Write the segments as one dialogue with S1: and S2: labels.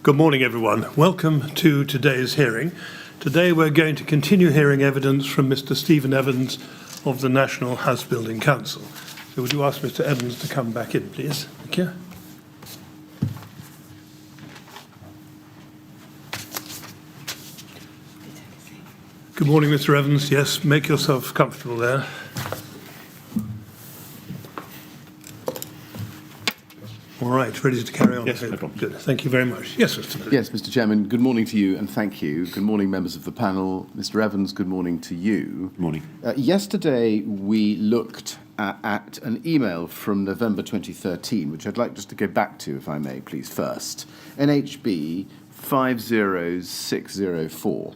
S1: Good morning, everyone. Welcome to today's hearing. Today we're going to continue hearing evidence from Mr. Stephen Evans of the National House Building Council. So would you ask Mr. Evans to come back in, please? Thank you. Good morning, Mr. Evans. Yes, make yourself comfortable there. All right, ready to carry on?
S2: Yes, no problem.
S1: Good. Thank you very much. Yes, Mr. Miller.
S3: Yes, Mr. Chairman, good morning to you and thank you. Good morning, members of the panel. Mr. Evans, good morning to you.
S2: Good morning.
S3: Yesterday, we looked at an email from November 2013, which I'd like just to go back to, if I may, please, first. NHB 50604.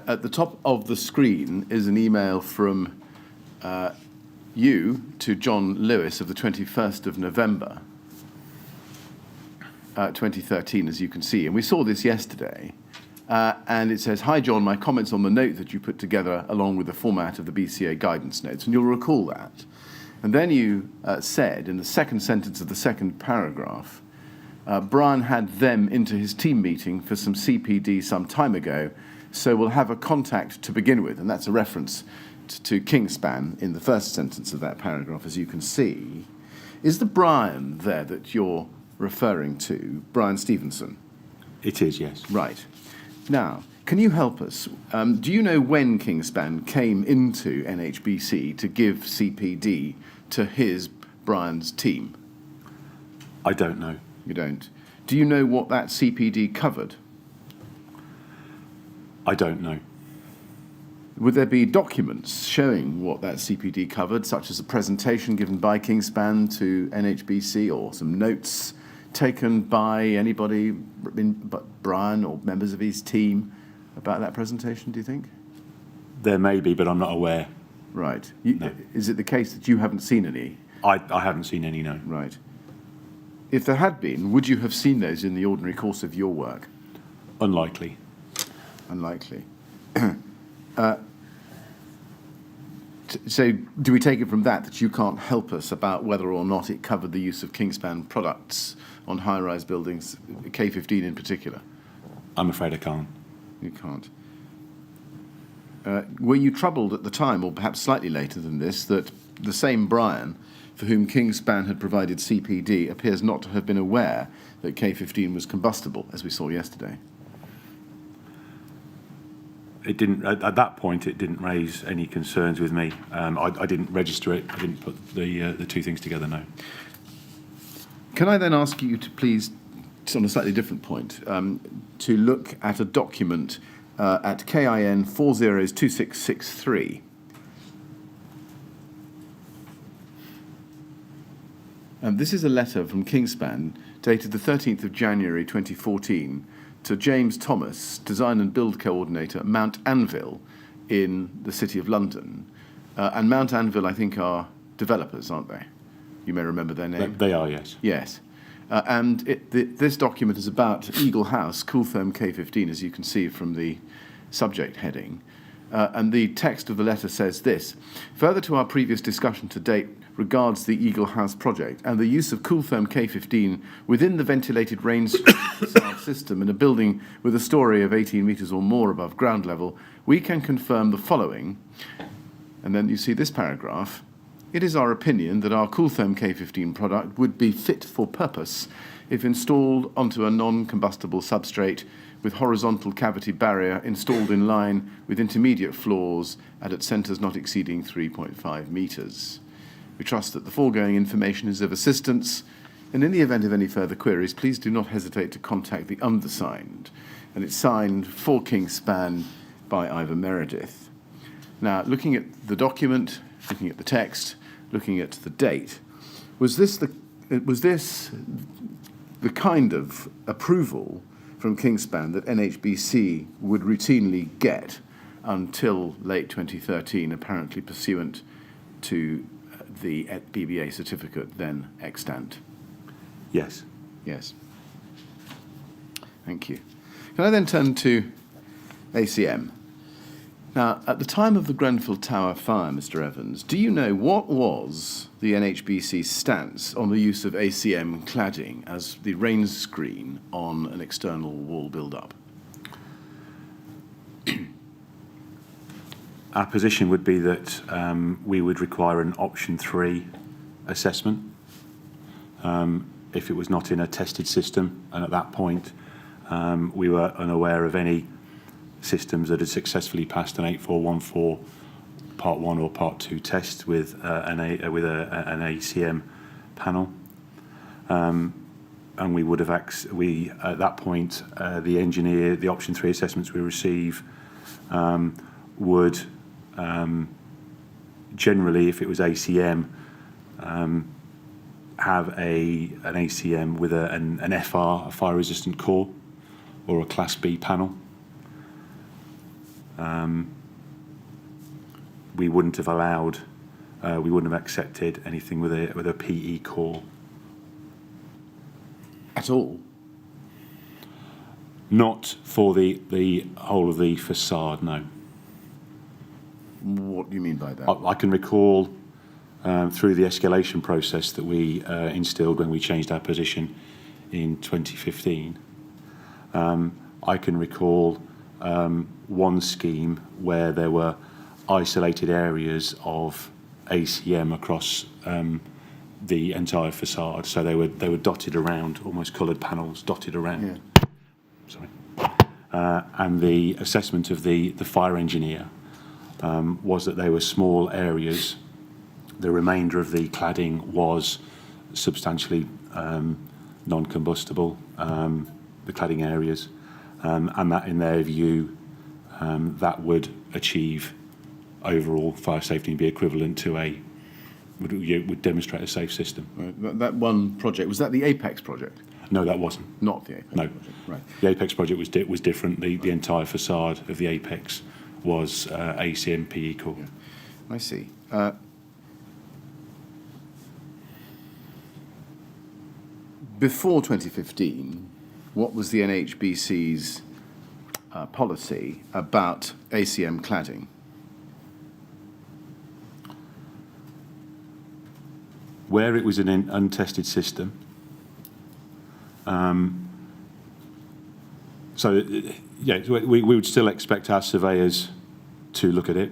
S3: At the top of the screen is an email from you to John Lewis of the 21st of November 2013, as you can see. And we saw this yesterday. And it says, "Hi, John, my comments on the note that you put together along with the format of the BCA guidance notes." And you'll recall that. And then you said, in the second sentence of the second paragraph, Brian had them into his team meeting for some CPD some time ago, so we'll have a contact to begin with. And that's a reference to Kingspan in the first sentence of that paragraph, as you can see. Is the Brian there that you're referring to, Brian Stevenson?
S2: It is, yes.
S3: Right. Now, can you help us? Do you know when Kingspan came into NHBC to give CPD to Brian's team?
S2: I don't know.
S3: You don't. Do you know what that CPD covered?
S2: I don't know.
S3: Would there be documents showing what that CPD covered, such as a presentation given by Kingspan to NHBC or some notes taken by anybody, but Brian or members of his team, about that presentation, do you think?
S2: There may be, but I'm not aware.
S3: Right.
S2: No.
S3: Is it the case that you haven't seen any?
S2: I haven't seen any, no.
S3: Right. If there had been, would you have seen those in the ordinary course of your work?
S2: Unlikely.
S3: Unlikely. So do we take it from that you can't help us about whether or not it covered the use of Kingspan products on high-rise buildings, K15 in particular?
S2: I'm afraid I can't.
S3: You can't. Were you troubled at the time, or perhaps slightly later than this, that the same Brian for whom Kingspan had provided CPD appears not to have been aware that K15 was combustible, as we saw yesterday?
S2: It didn't. At that point, it didn't raise any concerns with me. I didn't register it. I didn't put the two things together, no.
S3: Can I then ask you to please, on a slightly different point, to look at a document at KIN 402663. This is a letter from Kingspan dated the 13th of January 2014 to James Thomas, Design and Build Coordinator at Mount Anvil in the City of London. And Mount Anvil, I think, are developers, aren't they? You may remember their name.
S2: They are, yes.
S3: Yes. And this document is about Eagle House, Cooltherm K15, as you can see from the subject heading. And the text of the letter says this: "Further to our previous discussion to date regards the Eagle House project and the use of Cooltherm K15 within the ventilated range facade system in a building with a story of 18 metres or more above ground level, we can confirm the following." And then you see this paragraph: "It is our opinion that our Cooltherm K15 product would be fit for purpose if installed onto a non-combustible substrate with horizontal cavity barrier installed in line with intermediate floors and at centres not exceeding 3.5 metres. We trust that the foregoing information is of assistance, and in the event of any further queries, please do not hesitate to contact the undersigned." And it's signed for Kingspan by Ivor Meredith. Now, looking at the document, looking at the text, looking at the date, was this the kind of approval from Kingspan that NHBC would routinely get until late 2013, apparently pursuant to the BBA certificate then extant?
S2: Yes.
S3: Yes. Thank you. Can I then turn to ACM? Now, at the time of the Grenfell Tower fire, Mr. Evans, do you know what was the NHBC's stance on the use of ACM cladding as the rain screen on an external wall build-up?
S2: Our position would be that we would require an option 3 assessment if it was not in a tested system, and at that point we were unaware of any systems that had successfully passed an 8414 Part 1 or Part 2 test with an ACM panel. And we would have, at that point, the option 3 assessments we receive would generally, if it was ACM, have an ACM with an FR, a fire-resistant core, or a Class B panel. We wouldn't have allowed, we wouldn't have accepted anything with a PE core.
S3: At all?
S2: Not for the whole of the facade, no.
S3: What do you mean by that?
S2: I can recall through the escalation process that we instilled when we changed our position in 2015. I can recall one scheme where there were isolated areas of ACM across the entire facade, so they were dotted around, almost coloured panels dotted around.
S3: Yeah.
S2: Sorry. And the assessment of the fire engineer was that they were small areas. The remainder of the cladding was substantially non-combustible, the cladding areas, and that, in their view, that would achieve overall fire safety and be equivalent to would demonstrate a safe system.
S3: Right. That one project, was that the Apex project?
S2: No, that wasn't.
S3: Not the Apex
S2: No.
S3: project, right.
S2: The Apex project was different. The entire facade of the Apex was ACM PE core.
S3: Yeah. I see. Before 2015, what was the NHBC's policy about ACM cladding?
S2: Where it was an untested system, we would still expect our surveyors to look at it,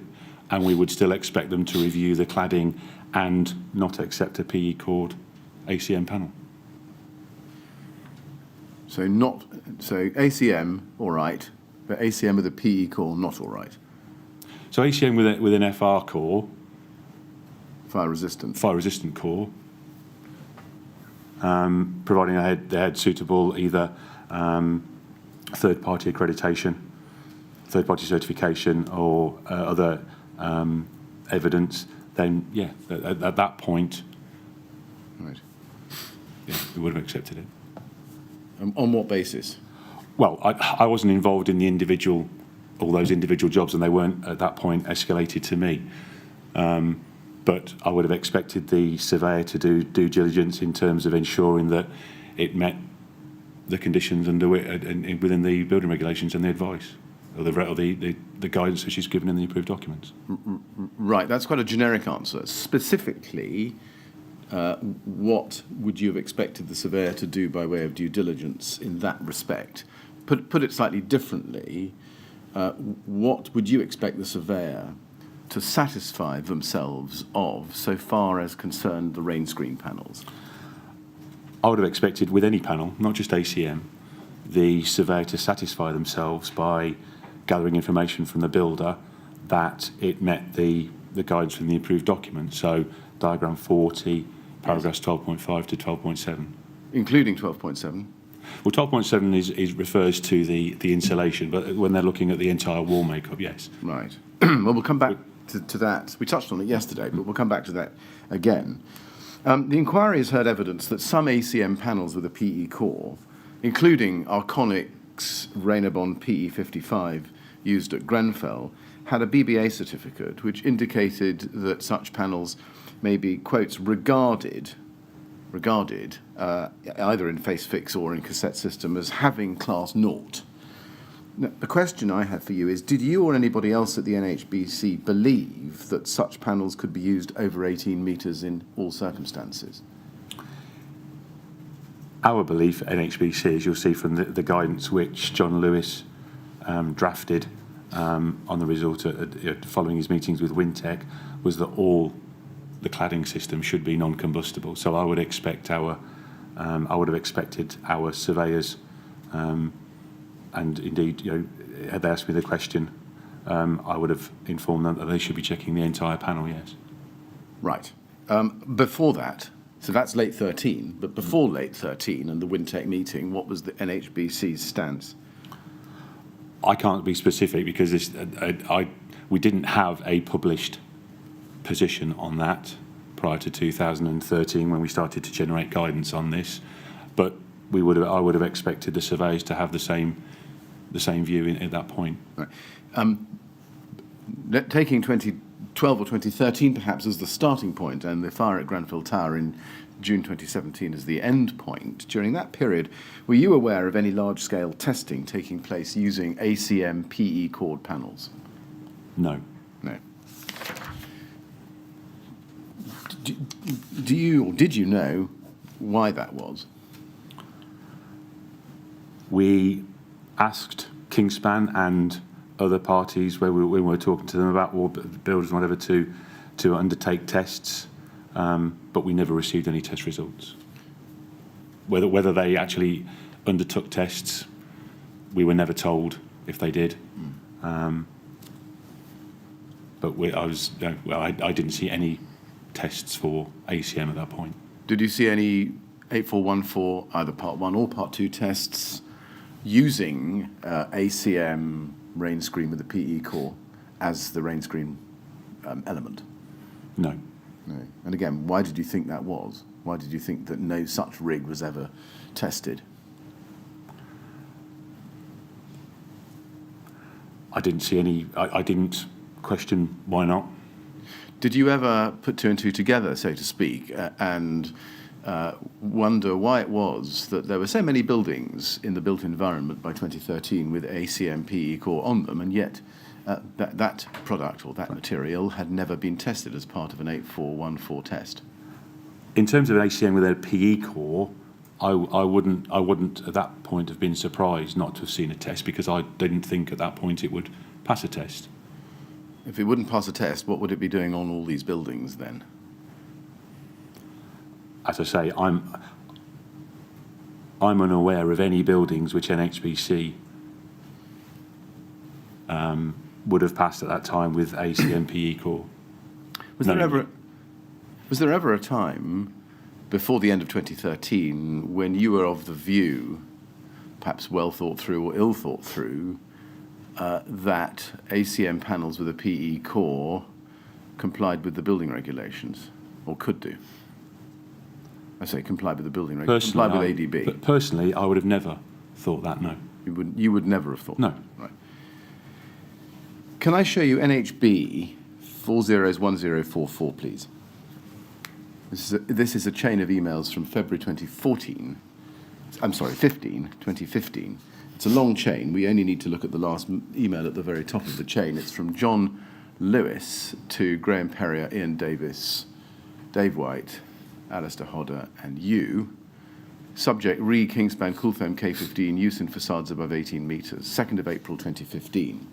S2: and we would still expect them to review the cladding and not accept a PE cored ACM panel.
S3: So ACM, all right, but ACM with a PE core, not all right.
S2: So ACM with an FR core,
S3: Fire resistant
S2: core, providing they had suitable either third-party accreditation, third-party certification, or other evidence, then yeah, at that point,
S3: right.
S2: Yeah, we would have accepted it.
S3: On what basis?
S2: Well, I wasn't involved in all those individual jobs, and they weren't at that point escalated to me. But I would have expected the surveyor to do due diligence in terms of ensuring that it met the conditions within the building regulations and the advice, or the guidance which is given in the approved documents.
S3: Right, that's quite a generic answer. Specifically, what would you have expected the surveyor to do by way of due diligence in that respect? Put it slightly differently, what would you expect the surveyor to satisfy themselves of so far as concerned the rain screen panels?
S2: I would have expected with any panel, not just ACM, the surveyor to satisfy themselves by gathering information from the builder that it met the guidance from the approved document. So diagram 40, paragraphs 12.5 to 12.7.
S3: Including 12.7?
S2: Well, 12.7 refers to the insulation, but when they're looking at the entire wall makeup, yes.
S3: Right. Well, we'll come back to that. We touched on it yesterday, but we'll come back to that again. The inquiry has heard evidence that some ACM panels with a PE core, including Arconic's Rainabond PE55 used at Grenfell, had a BBA certificate which indicated that such panels may be, quotes, regarded either in face fix or in cassette system as having class 0. Now, the question I have for you is, did you or anybody else at the NHBC believe that such panels could be used over 18 metres in all circumstances?
S2: Our belief at NHBC, as you'll see from the guidance which John Lewis drafted on the result following his meetings with Wintec, was that all the cladding system should be non-combustible. So I would expect I would have expected our surveyors, and indeed, had they asked me the question, I would have informed them that they should be checking the entire panel. Yes.
S3: Right. Before that, so that's late 13, but before late 13 and the Wintec meeting, what was the NHBC's stance?
S2: I can't be specific because we didn't have a published position on that prior to 2013 when we started to generate guidance on this, but I would have expected the surveyors to have the same view at that point.
S3: Right. Taking 2012 or 2013 perhaps as the starting point and the fire at Grenfell Tower in June 2017 as the end point, during that period, were you aware of any large-scale testing taking place using ACM PE cord panels?
S2: No.
S3: No. Did you know why that was?
S2: We asked Kingspan and other parties when we were talking to them about builders and whatever to undertake tests, but we never received any test results. Whether they actually undertook tests, we were never told if they did. But I didn't see any tests for ACM at that point.
S3: Did you see any 8414, either Part 1 or Part 2 tests using ACM rain screen with the PE core as the rain screen element?
S2: No.
S3: No. And again, why did you think that was? Why did you think that no such rig was ever tested?
S2: I didn't see any. I didn't question why not.
S3: Did you ever put two and two together, so to speak, and wonder why it was that there were so many buildings in the built environment by 2013 with ACM PE core on them, and yet that product or that material had never been tested as part of an 8414 test?
S2: In terms of ACM with a PE core, I wouldn't at that point have been surprised not to have seen a test, because I didn't think at that point it would pass a test.
S3: If it wouldn't pass a test, what would it be doing on all these buildings then?
S2: As I say, I'm unaware of any buildings which NHBC would have passed at that time with ACM PE core.
S3: Was there ever a time before the end of 2013 when you were of the view, perhaps well thought through or ill thought through, that ACM panels with a PE core complied with the building regulations, or could do? I say complied with the building regulations, complied with ADB.
S2: But personally, I would have never thought that, no.
S3: You would never have thought
S2: no.
S3: that? Right. Can I show you NHB 401044, please? This is a chain of emails from February 2015. It's a long chain. We only need to look at the last email at the very top of the chain. It's from John Lewis to Graham Perrier, Ian Davis, Dave White, Alistair Hodder, and you. Subject, Kingspan Coolfoam K15, use in facades above 18 metres, 2nd of April 2015.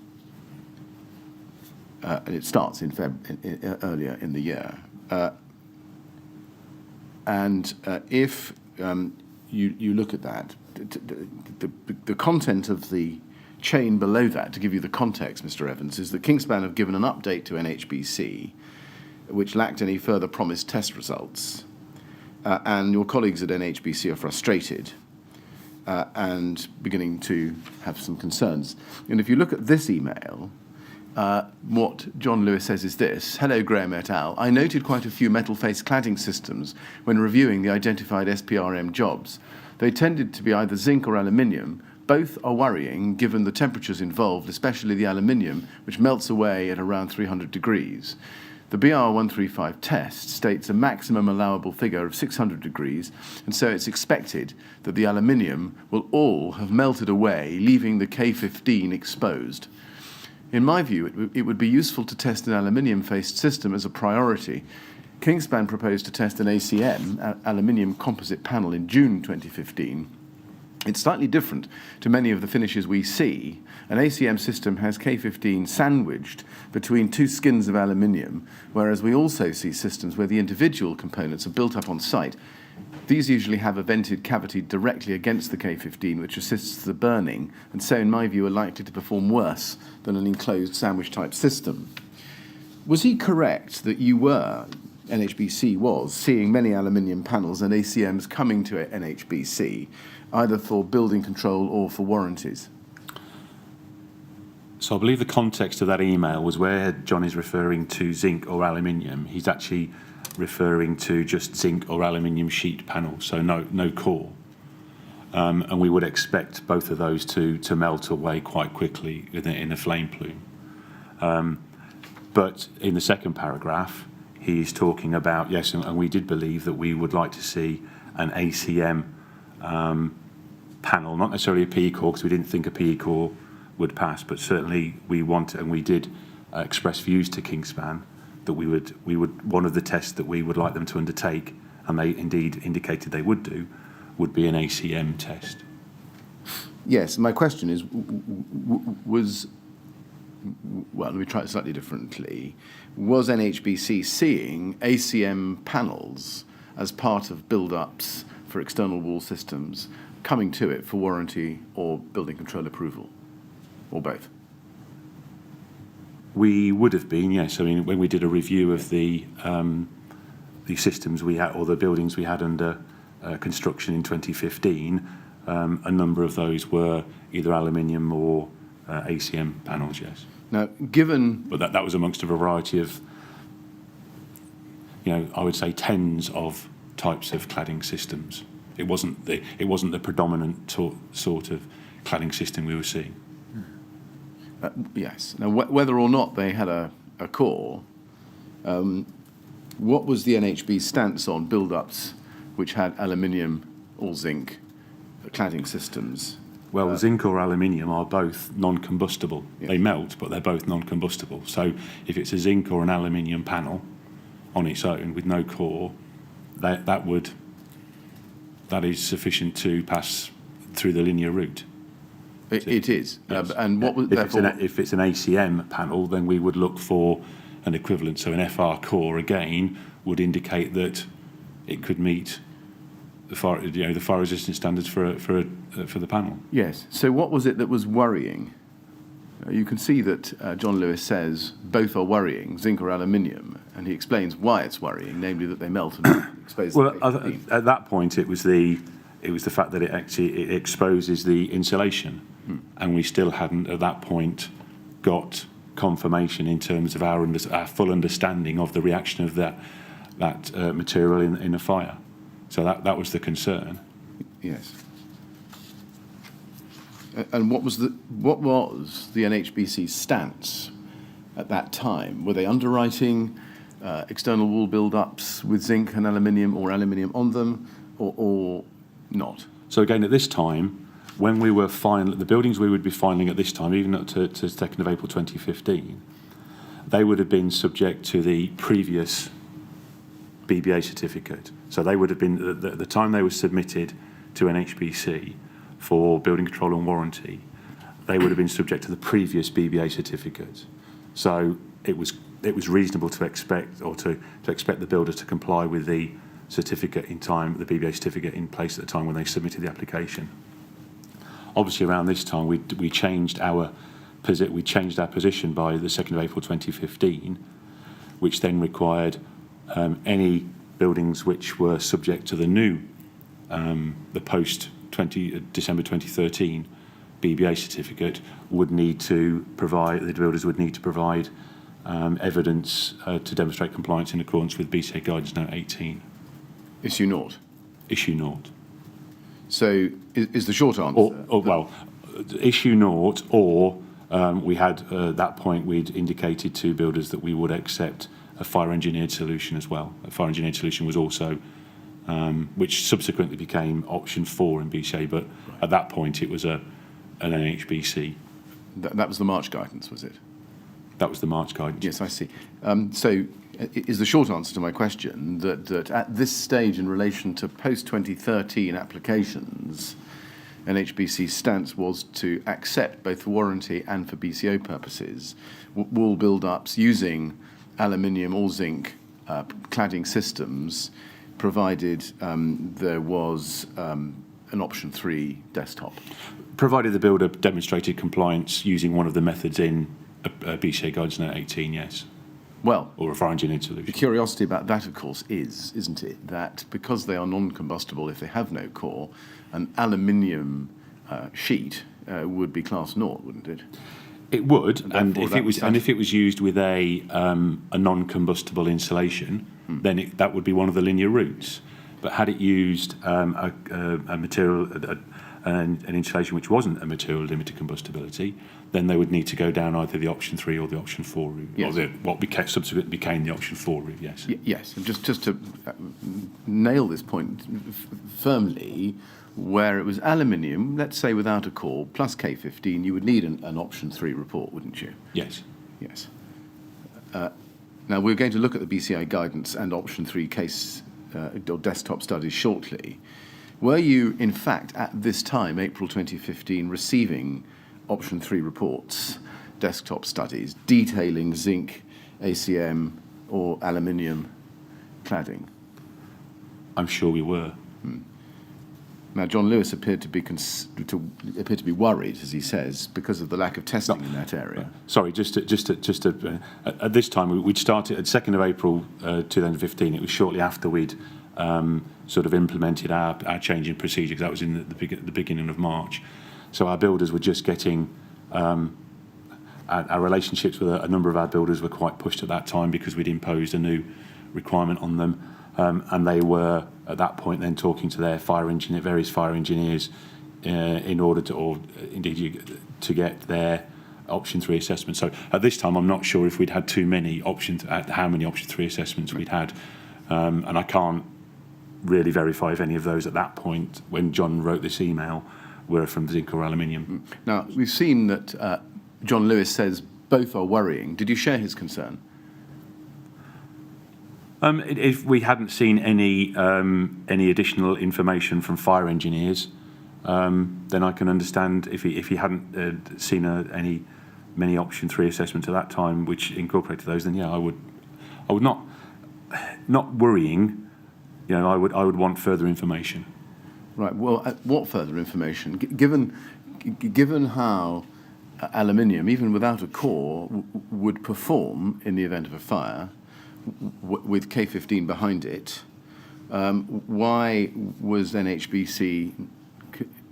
S3: And it starts in earlier in the year. If you look at that, the content of the chain below that, to give you the context, Mr. Evans, is that Kingspan have given an update to NHBC which lacked any further promised test results. And your colleagues at NHBC are frustrated and beginning to have some concerns. And if you look at this email, what John Lewis says is this: hello, Graham et al. I noted quite a few metal face cladding systems when reviewing the identified SPRM jobs. They tended to be either zinc or aluminium. Both are worrying given the temperatures involved, especially the aluminium, which melts away at around 300 degrees. The BR135 test states a maximum allowable figure of 600 degrees, and so it's expected that the aluminium will all have melted away, leaving the K15 exposed. In my view, it would be useful to test an aluminium-faced system as a priority. Kingspan proposed to test an ACM, aluminium composite panel, in June 2015. It's slightly different to many of the finishes we see. An ACM system has K15 sandwiched between two skins of aluminium, whereas we also see systems where the individual components are built up on site. These usually have a vented cavity directly against the K15, which assists the burning, and so, in my view, are likely to perform worse than an enclosed sandwich-type system. Was he correct that you were, NHBC was, seeing many aluminium panels and ACMs coming to NHBC, either for building control or for warranties?
S2: So I believe the context of that email was where John is referring to zinc or aluminium. He's actually referring to just zinc or aluminium sheet panels, so no core. And we would expect both of those to melt away quite quickly in a flame plume. But in the second paragraph, he is talking about, yes, and we did believe that we would like to see an ACM panel, not necessarily a PE core, because we didn't think a PE core would pass, but certainly we want, and we did express views to Kingspan that we would one of the tests that we would like them to undertake, and they indeed indicated they would do, would be an ACM test.
S3: Yes, my question is, well, let me try it slightly differently. Was NHBC seeing ACM panels as part of build-ups for external wall systems coming to it for warranty or building control approval, or both?
S2: We would have been, yes. I mean, when we did a review of the systems we had, or the buildings we had under construction in 2015, a number of those were either aluminium or ACM panels, yes.
S3: Now, given...
S2: But that was amongst a variety of, I would say tens of types of cladding systems. It wasn't the predominant sort of cladding system we were seeing.
S3: Yes. Now, whether or not they had a core, what was the NHB stance on build-ups which had aluminium or zinc cladding systems?
S2: Well, zinc or aluminium are both non-combustible.
S3: Yes. They
S2: melt, but they're both non-combustible. So if it's a zinc or an aluminium panel on its own with no core, that is sufficient to pass through the linear route.
S3: It is.
S2: Yes.
S3: And what was
S2: if it's an ACM panel, then we would look for an equivalent. So an FR core again would indicate that it could meet the fire resistance standards for the panel.
S3: Yes. So what was it that was worrying? You can see that John Lewis says both are worrying, zinc or aluminium, and he explains why it's worrying, namely that they melt and expose.
S2: Well, at that point, it was the fact that it exposes the insulation, and we still hadn't at that point got confirmation in terms of our full understanding of the reaction of that material in a fire. So that was the concern.
S3: Yes. And what was the NHBC stance at that time? Were they underwriting external wall build-ups with zinc and aluminium or aluminium on them, or not?
S2: So again, at this time, when we were the buildings we would be filing at this time, even up to 2nd of April 2015, they would have been subject to the previous BBA certificate. So they would have been, the time they were submitted to NHBC for building control and warranty, they would have been subject to the previous BBA certificate. So it was reasonable to expect, or to expect the builder to comply with the certificate in time, the BBA certificate in place at the time when they submitted the application. Obviously, around this time, we changed our position by the 2nd of April 2015, which then required any buildings which were subject to the new, the post December 2013 BBA certificate would need to provide, the builders would need to provide evidence to demonstrate compliance in accordance with BCA Guidance Note 18.
S3: Issue naught.
S2: Issue naught.
S3: So is the short answer?
S2: Well, issue naught, or we had at that point we'd indicated to builders that we would accept a fire engineered solution as well. A fire engineered solution was also, which subsequently became option 4 in BCA, but at that point it was an NHBC.
S3: That was the March guidance, was it?
S2: That was the March guidance.
S3: Yes, I see. So is the short answer to my question that at this stage in relation to post-2013 applications, NHBC's stance was to accept, both for warranty and for BCO purposes, wall build-ups using aluminium or zinc cladding systems, provided there was an option 3 desktop?
S2: Provided the builder demonstrated compliance using one of the methods in BCA Guidance Note 18, yes.
S3: Well,
S2: or a fire engineered
S3: the
S2: solution.
S3: curiosity about that, of course, isn't it, that because they are non-combustible, if they have no core, an aluminium sheet would be class 0, wouldn't it?
S2: It would, and
S3: therefore
S2: if it was used with a non-combustible insulation, then that would be one of the linear routes. But had it used a material, an insulation which wasn't a material limited combustibility, then they would need to go down either the option 3 or the option 4 route,
S3: yes.
S2: or what subsequently became the option 4 route. Yes.
S3: Yes, and just to nail this point firmly, where it was aluminium, let's say without a core, plus K15, you would need an option 3 report, wouldn't you?
S2: Yes.
S3: Yes. Now, we're going to look at the BCI guidance and option 3 case or desktop studies shortly. Were you, in fact, at this time, April 2015, receiving option 3 reports, desktop studies, detailing zinc, ACM, or aluminium cladding?
S2: I'm sure we were.
S3: Now, John Lewis appeared to be worried, as he says, because of the lack of testing in that area.
S2: Sorry, just to at this time we'd started at 2nd of April 2015. It was shortly after we'd sort of implemented our change in procedure, because that was in the beginning of March. So our builders were just getting our relationships with a number of our builders were quite pushed at that time because we'd imposed a new requirement on them. And they were at that point then talking to their various fire engineers in order to, or indeed to get their option 3 assessment. So at this time, I'm not sure if we'd had too many options, how many option 3 assessments we'd had, and I can't really verify if any of those at that point, when John wrote this email, were from zinc or aluminium.
S3: Now, we've seen that John Lewis says both are worrying. Did you share his concern?
S2: If we hadn't seen any additional information from fire engineers, then I can understand if he hadn't seen many option 3 assessments at that time which incorporated those, then yeah, I would not worrying. You know, I would want further information.
S3: Right. Well, what further information? Given how aluminium, even without a core, would perform in the event of a fire, with K15 behind it, why was NHBC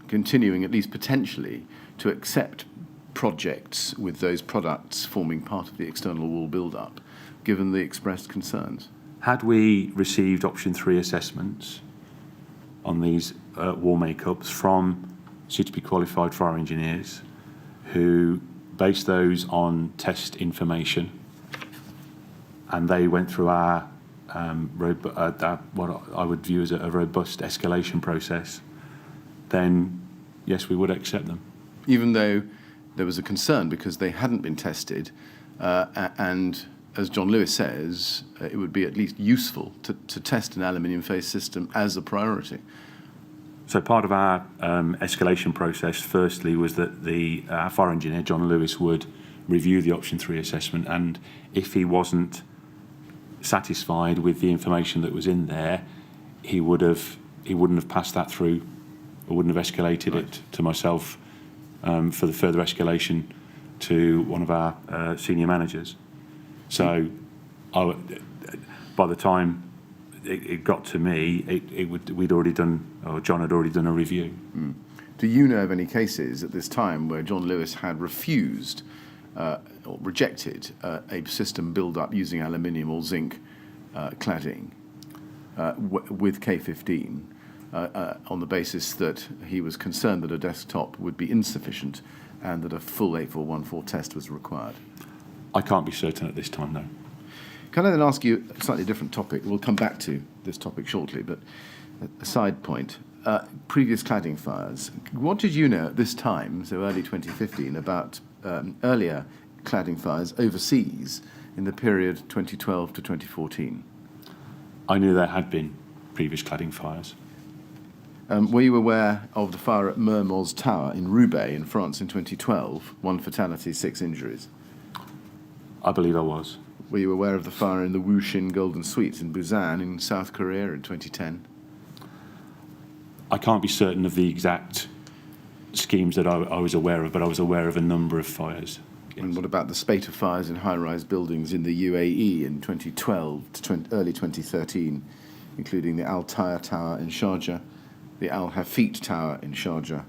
S3: continuing, at least potentially, to accept projects with those products forming part of the external wall build-up, given the expressed concerns?
S2: Had we received option 3 assessments on these wall makeups from suitably qualified fire engineers who based those on test information, and they went through our what I would view as a robust escalation process, then yes, we would accept them. Even
S3: though there was a concern because they hadn't been tested, and as John Lewis says, it would be at least useful to test an aluminium face system as a priority.
S2: So part of our escalation process, firstly, was that our fire engineer, John Lewis, would review the option 3 assessment, and if he wasn't satisfied with the information that was in there, he wouldn't have passed that through, or wouldn't have escalated it to myself for the further escalation to one of our senior managers. So by the time it got to me, we'd already done, or John had already done a review.
S3: Do you know of any cases at this time where John Lewis had refused or rejected a system build-up using aluminium or zinc cladding with K15 on the basis that he was concerned that a desktop would be insufficient and that a full 8414 test was required?
S2: I can't be certain at this time, no.
S3: Can I then ask you a slightly different topic? We'll come back to this topic shortly, but a side point. Previous cladding fires. What did you know at this time, so early 2015, about earlier cladding fires overseas in the period 2012 to 2014?
S2: I knew there had been previous cladding fires.
S3: Were you aware of the fire at Mermoz Tower in Roubaix in France in 2012? 1 fatality, 6 injuries.
S2: I believe I was.
S3: Were you aware of the fire in the Wushin Golden Suites in Busan in South Korea in 2010?
S2: I can't be certain of the exact schemes that I was aware of, but I was aware of a number of fires. Yes.
S3: And what about the spate of fires in high-rise buildings in the UAE in 2012 to early 2013, including the Al Taya Tower in Sharjah, the Al Hafit Tower in Sharjah,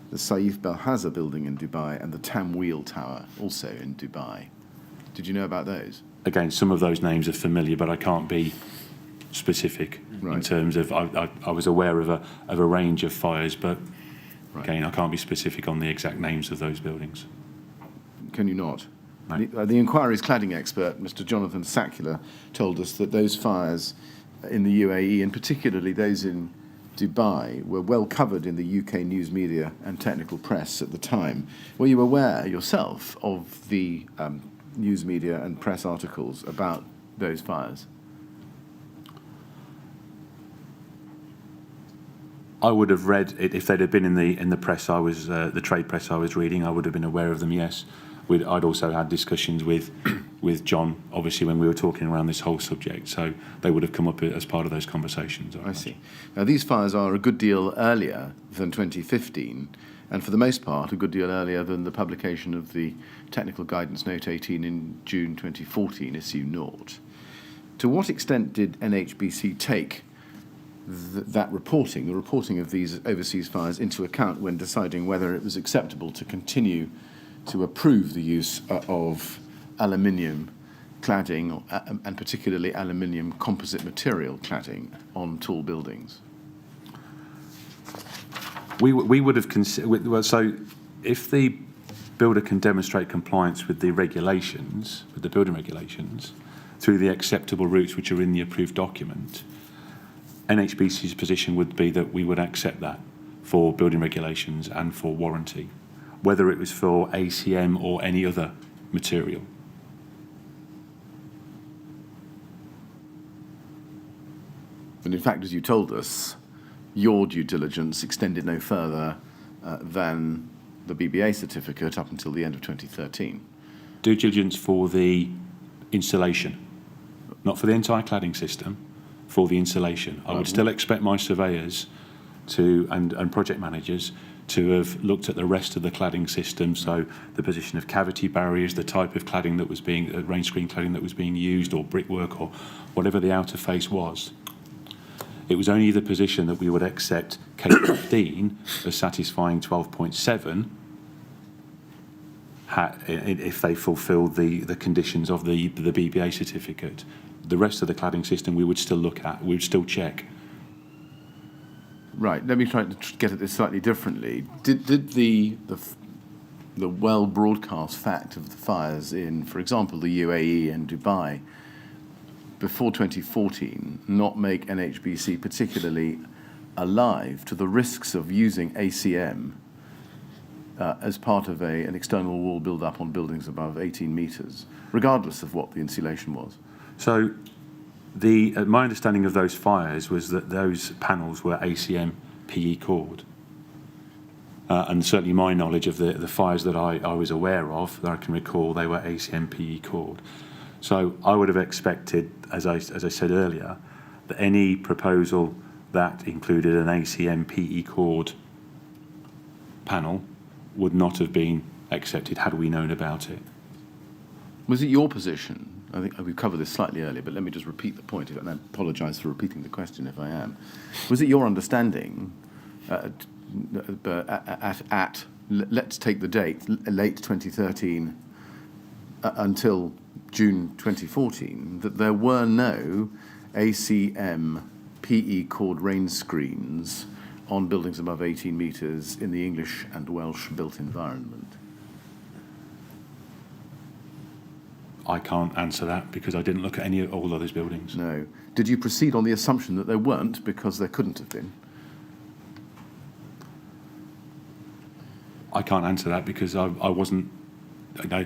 S3: the Saif Belhaza building in Dubai, and the Tamweel Tower, also in Dubai? Did you know about those?
S2: Again, some of those names are familiar, but I can't be specific in terms of. I was aware of a range of fires, but again, I can't be specific on the exact names of those buildings.
S3: Can you not?
S2: No.
S3: The inquiry's cladding expert, Mr. Jonathan Sackler, told us that those fires in the UAE, and particularly those in Dubai, were well covered in the UK news media and technical press at the time. Were you aware yourself of the news media and press articles about those fires?
S2: I would have read it if they'd have been in the press. I was the trade press I was reading. I would have been aware of them. Yes, I'd also had discussions with John, obviously, when we were talking around this whole subject. So they would have come up as part of those conversations.
S3: I see. Now these fires are a good deal earlier than 2015, and for the most part, a good deal earlier than the publication of the Technical Guidance Note 18 in June 2014, issue 0. To what extent did NHBC take that reporting, the reporting of these overseas fires, into account when deciding whether it was acceptable to continue to approve the use of aluminium cladding, and particularly aluminium composite material cladding on tall buildings?
S2: We would have considered. Well, so if the builder can demonstrate compliance with the regulations, with the building regulations, through the acceptable routes which are in the approved document, NHBC's position would be that we would accept that for building regulations and for warranty, whether it was for ACM or any other material.
S3: And in fact, as you told us, your due diligence extended no further than the BBA certificate up until the end of 2013.
S2: Due diligence for the installation, not for the entire cladding system, for the installation. I would still expect my surveyors to and project managers to have looked at the rest of the cladding system, so the position of cavity barriers, the type of cladding that was being, rain screen cladding that was being used, or brickwork, or whatever the outer face was. It was only the position that we would accept K15 as satisfying 12.7 if they fulfilled the conditions of the BBA certificate. The rest of the cladding system we would still look at, we would still check.
S3: Right, let me try to get at this slightly differently. Did the well broadcast fact of the fires in, for example, the UAE and Dubai before 2014 not make NHBC particularly alive to the risks of using ACM as part of an external wall build-up on buildings above 18 metres, regardless of what the insulation was?
S2: So my understanding of those fires was that those panels were ACM PE cord. And certainly my knowledge of the fires that I was aware of, that I can recall, they were ACM PE cord. So I would have expected, as I said earlier, that any proposal that included an ACM PE cord panel would not have been accepted had we known about it.
S3: Was it your position? I think we've covered this slightly earlier, but let me just repeat the point, and I apologise for repeating the question if I am. Was it your understanding let's take the date, late 2013 until June 2014, that there were no ACM PE cord rain screens on buildings above 18 metres in the English and Welsh built environment?
S2: I can't answer that because I didn't look at all of those buildings.
S3: No. Did you proceed on the assumption that there weren't because there couldn't have been?
S2: I can't answer that because I wasn't, I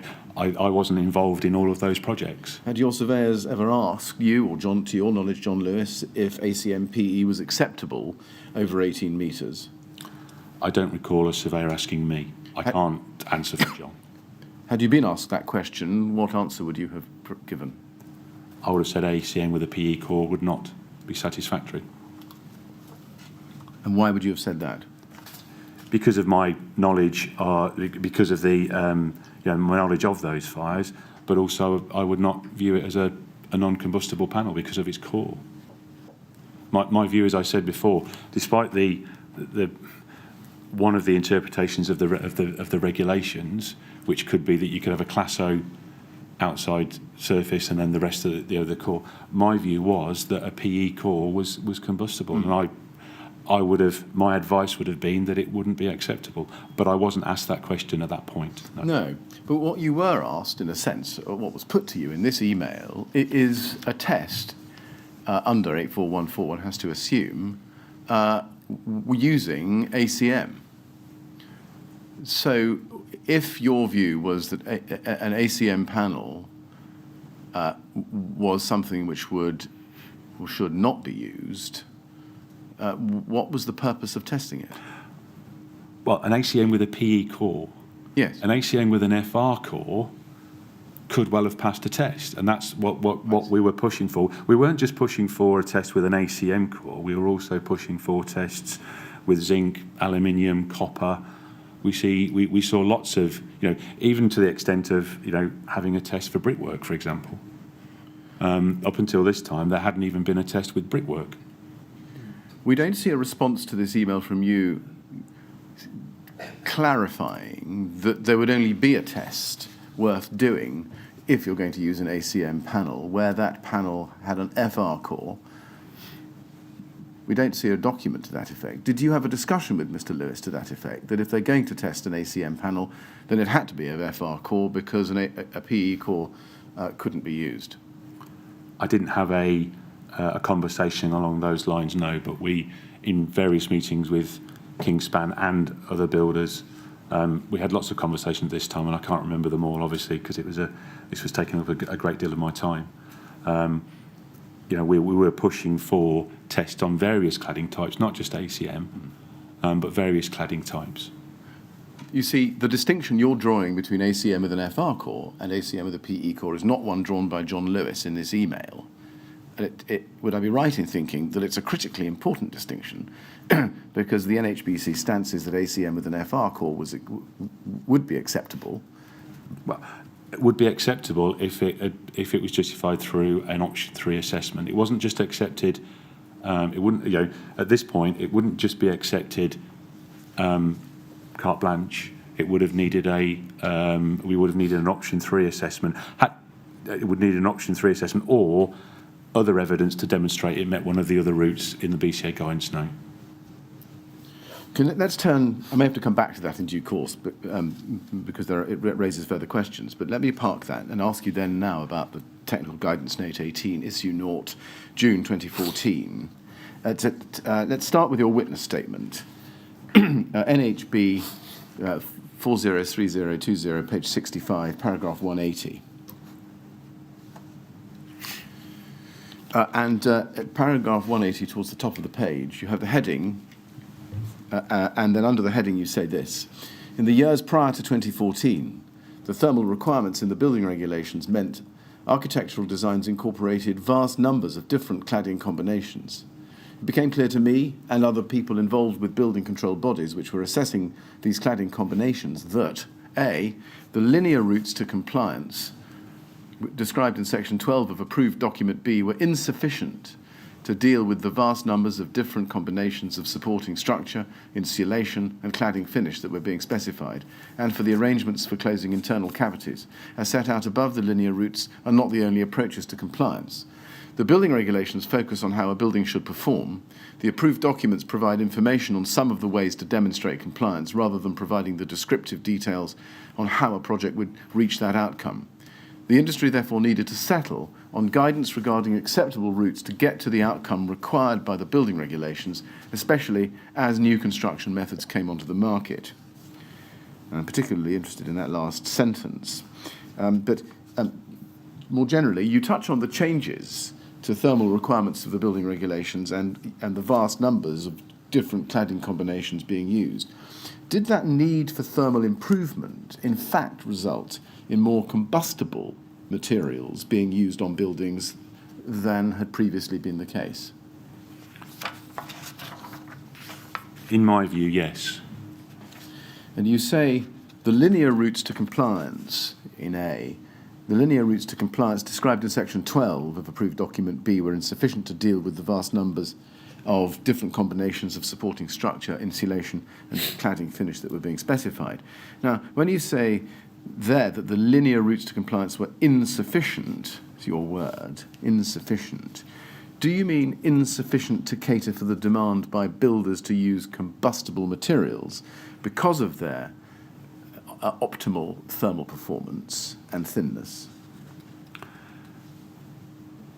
S2: wasn't involved in all of those projects.
S3: Had your surveyors ever asked you, or John, to your knowledge, John Lewis, if ACMPE was acceptable over 18 metres?
S2: I don't recall a surveyor asking me. I can't answer for John.
S3: Had you been asked that question, what answer would you have given?
S2: I would have said ACM with a PE core would not be satisfactory.
S3: And why would you have said that?
S2: Because of my knowledge, because of the my knowledge of those fires, but also I would not view it as a non-combustible panel because of its core. My view, as I said before, despite the one of the interpretations of the regulations, which could be that you could have a Class O outside surface and then the rest of the core. My view was that a PE core was combustible, and my advice would have been that it wouldn't be acceptable. But I wasn't asked that question at that point.
S3: No, but what you were asked, in a sense, or what was put to you in this email, is a test under 84141 one has to assume using ACM. So if your view was that an ACM panel was something which would or should not be used, what was the purpose of testing it?
S2: Well, an ACM with a PE core,
S3: yes,
S2: an ACM with an FR core could well have passed a test, and that's what we were pushing for. We weren't just pushing for a test with an ACM core, we were also pushing for tests with zinc, aluminium, copper. We saw lots of, even to the extent of, having a test for brickwork, for example. Up until this time, there hadn't even been a test with brickwork.
S3: We don't see a response to this email from you clarifying that there would only be a test worth doing if you're going to use an ACM panel, where that panel had an FR core. We don't see a document to that effect. Did you have a discussion with Mr. Lewis to that effect, that if they're going to test an ACM panel, then it had to be a FR core because a PE core couldn't be used?
S2: I didn't have a conversation along those lines, no, but we, in various meetings with Kingspan and other builders, we had lots of conversations this time, and I can't remember them all, obviously, because this was taking up a great deal of my time. We were pushing for tests on various cladding types, not just ACM, but various cladding types.
S3: You see, the distinction you're drawing between ACM with an FR core and ACM with a PE core is not one drawn by John Lewis in this email. Would I be right in thinking that it's a critically important distinction because the NHBC stance is that ACM with an FR core would be acceptable?
S2: Well, it would be acceptable if it was justified through an option 3 assessment. It wasn't just accepted. It wouldn't, at this point, it wouldn't just be accepted carte blanche. It would have needed we would have needed an option 3 assessment. It would need an option 3 assessment or other evidence to demonstrate it met one of the other routes in the BCA guidance now.
S3: Let's turn. I may have to come back to that in due course, but because it raises further questions. But let me park that and ask you then now about the Technical Guidance Note 18, Issue 0, June 2014. Let's start with your witness statement. NHB 403020, page 65, paragraph 180. At paragraph 180, towards the top of the page, you have the heading. And then under the heading you say this: in the years prior to 2014, the thermal requirements in the building regulations meant architectural designs incorporated vast numbers of different cladding combinations. It became clear to me and other people involved with building control bodies which were assessing these cladding combinations that A, the linear routes to compliance described in section 12 of approved document B were insufficient to deal with the vast numbers of different combinations of supporting structure, insulation and cladding finish that were being specified, and for the arrangements for closing internal cavities, as set out above, the linear routes are not the only approaches to compliance. The building regulations focus on how a building should perform. The approved documents provide information on some of the ways to demonstrate compliance rather than providing the descriptive details on how a project would reach that outcome. The industry therefore needed to settle on guidance regarding acceptable routes to get to the outcome required by the building regulations, especially as new construction methods came onto the market. I'm particularly interested in that last sentence. But more generally, you touch on the changes to thermal requirements of the building regulations and the vast numbers of different cladding combinations being used. Did that need for thermal improvement in fact result in more combustible materials being used on buildings than had previously been the case?
S2: In my view, yes.
S3: And you say the linear routes to compliance in A, the linear routes to compliance described in section 12 of approved document B were insufficient to deal with the vast numbers of different combinations of supporting structure, insulation and cladding finish that were being specified. Now, when you say there that the linear routes to compliance were insufficient, is your word, insufficient, do you mean insufficient to cater for the demand by builders to use combustible materials because of their optimal thermal performance and thinness?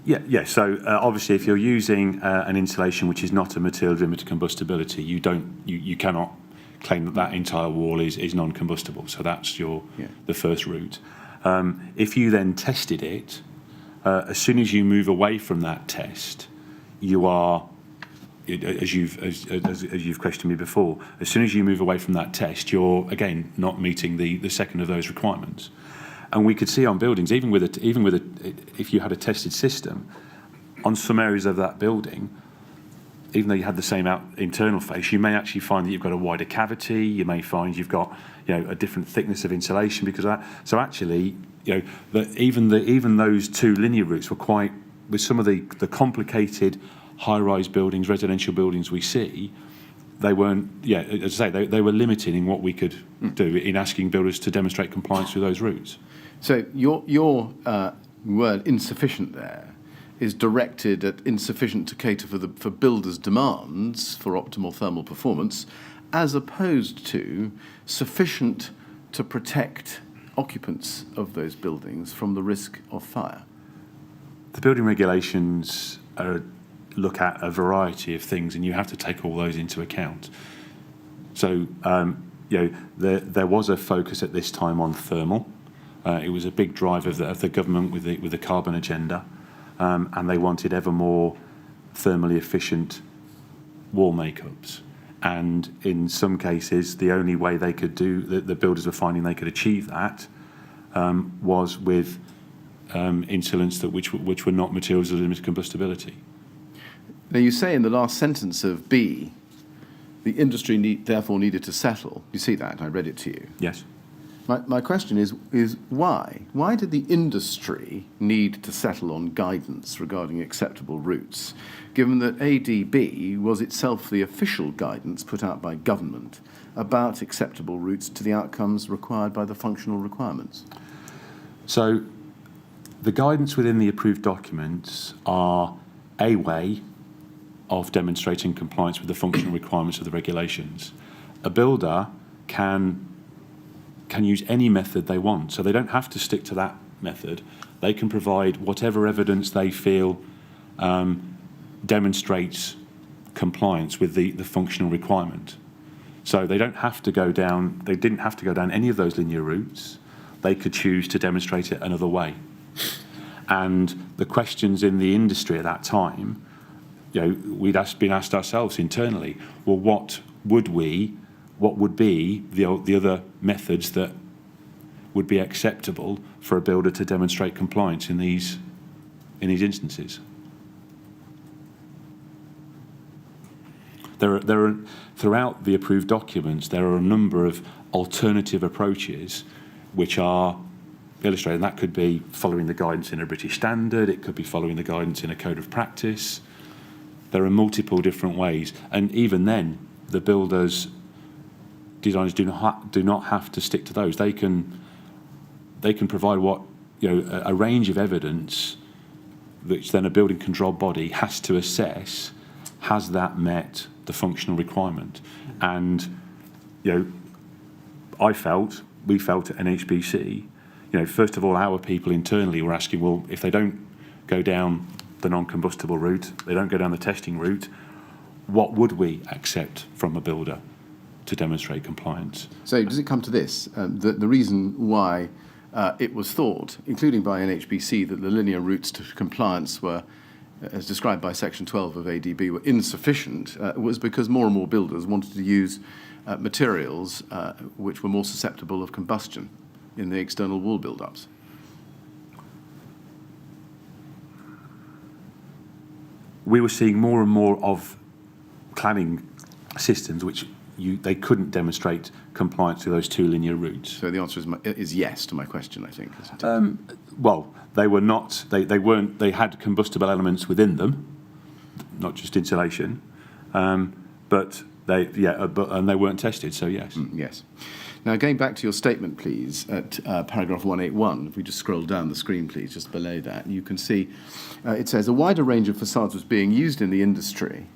S2: Yeah. So obviously, if you're using an insulation which is not a material of limited combustibility, you cannot claim that that entire wall is non-combustible. So that's the first route. If you then tested it, as soon as you move away from that test, you are, as you've questioned me before, as soon as you move away from that test, you're again not meeting the second of those requirements. And we could see on buildings, even with if you had a tested system, on some areas of that building, even though you had the same internal face, you may actually find that you've got a wider cavity. You may find you've got a different thickness of insulation because of that. So actually, even those two linear routes were quite, with some of the complicated high-rise buildings, residential buildings we see, they weren't. As I say, they were limited in what we could do in asking builders to demonstrate compliance with those routes.
S3: So your word insufficient there is directed at insufficient to cater for builders' demands for optimal thermal performance, as opposed to sufficient to protect occupants of those buildings from the risk of fire.
S2: The building regulations look at a variety of things, and you have to take all those into account. So, there was a focus at this time on thermal. It was a big drive of the government with the carbon agenda, and they wanted ever more thermally efficient wall makeups. And in some cases, the only way they could the builders were finding they could achieve that was with insulants which were not materials of limited combustibility.
S3: Now, you say in the last sentence of B, the industry therefore needed to settle. You see that? I read it to you.
S2: Yes.
S3: My question is why? Why did the industry need to settle on guidance regarding acceptable routes, given that ADB was itself the official guidance put out by government about acceptable routes to the outcomes required by the functional requirements?
S2: So, the guidance within the approved documents are a way of demonstrating compliance with the functional requirements of the regulations. A builder can use any method they want, so they don't have to stick to that method. They can provide whatever evidence they feel demonstrates compliance with the functional requirement. So they didn't have to go down any of those linear routes. They could choose to demonstrate it another way. And the questions in the industry at that time, we'd been asked ourselves internally, well, what would be the other methods that would be acceptable for a builder to demonstrate compliance in these instances? There are throughout the approved documents, there are a number of alternative approaches which are illustrated. And that could be following the guidance in a British standard. It could be following the guidance in a code of practice. There are multiple different ways, and even then, the designers do not have to stick to those. They can provide a range of evidence, which then a building control body has to assess. Has that met the functional requirement? And we felt at NHBC, first of all, our people internally were asking, well, if they don't go down the non-combustible route, they don't go down the testing route, what would we accept from a builder to demonstrate compliance?
S3: So does it come to this? The reason why it was thought, including by NHBC, that the linear routes to compliance were, as described by Section 12 of ADB, were insufficient, was because more and more builders wanted to use materials which were more susceptible of combustion in the external wall build-ups.
S2: We were seeing more and more of cladding systems which they couldn't demonstrate compliance to those two linear routes.
S3: So the answer is yes to my question, I think, isn't it?
S2: Well, they were not. They weren't. They had combustible elements within them, not just insulation, but they weren't tested. So yes.
S3: Yes. Now, going back to your statement, please, at paragraph 181, if we just scroll down the screen, please, just below that, you can see it says a wider range of facades was being used in the industry,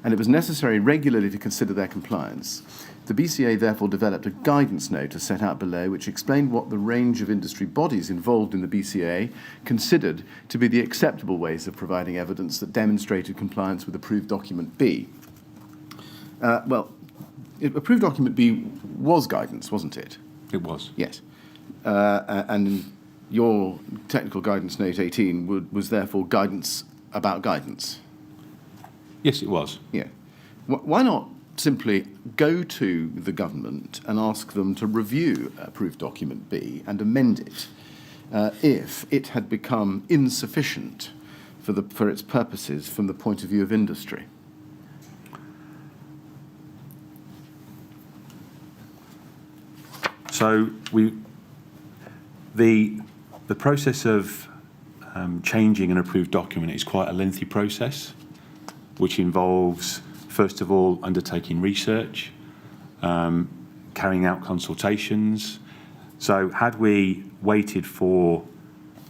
S3: and it was necessary regularly to consider their compliance. The BCA therefore developed a guidance note as set out below, which explained what the range of industry bodies involved in the BCA considered to be the acceptable ways of providing evidence that demonstrated compliance with approved document B. Approved document B was guidance, wasn't it?
S2: It was.
S3: Yes. And your technical guidance note 18 was therefore guidance about guidance.
S2: Yes, it was.
S3: Yeah. Why not simply go to the government and ask them to review approved document B and amend it if it had become insufficient for its purposes from the point of view of industry?
S2: So the process of changing an approved document is quite a lengthy process, which involves, first of all, undertaking research, carrying out consultations. So had we waited for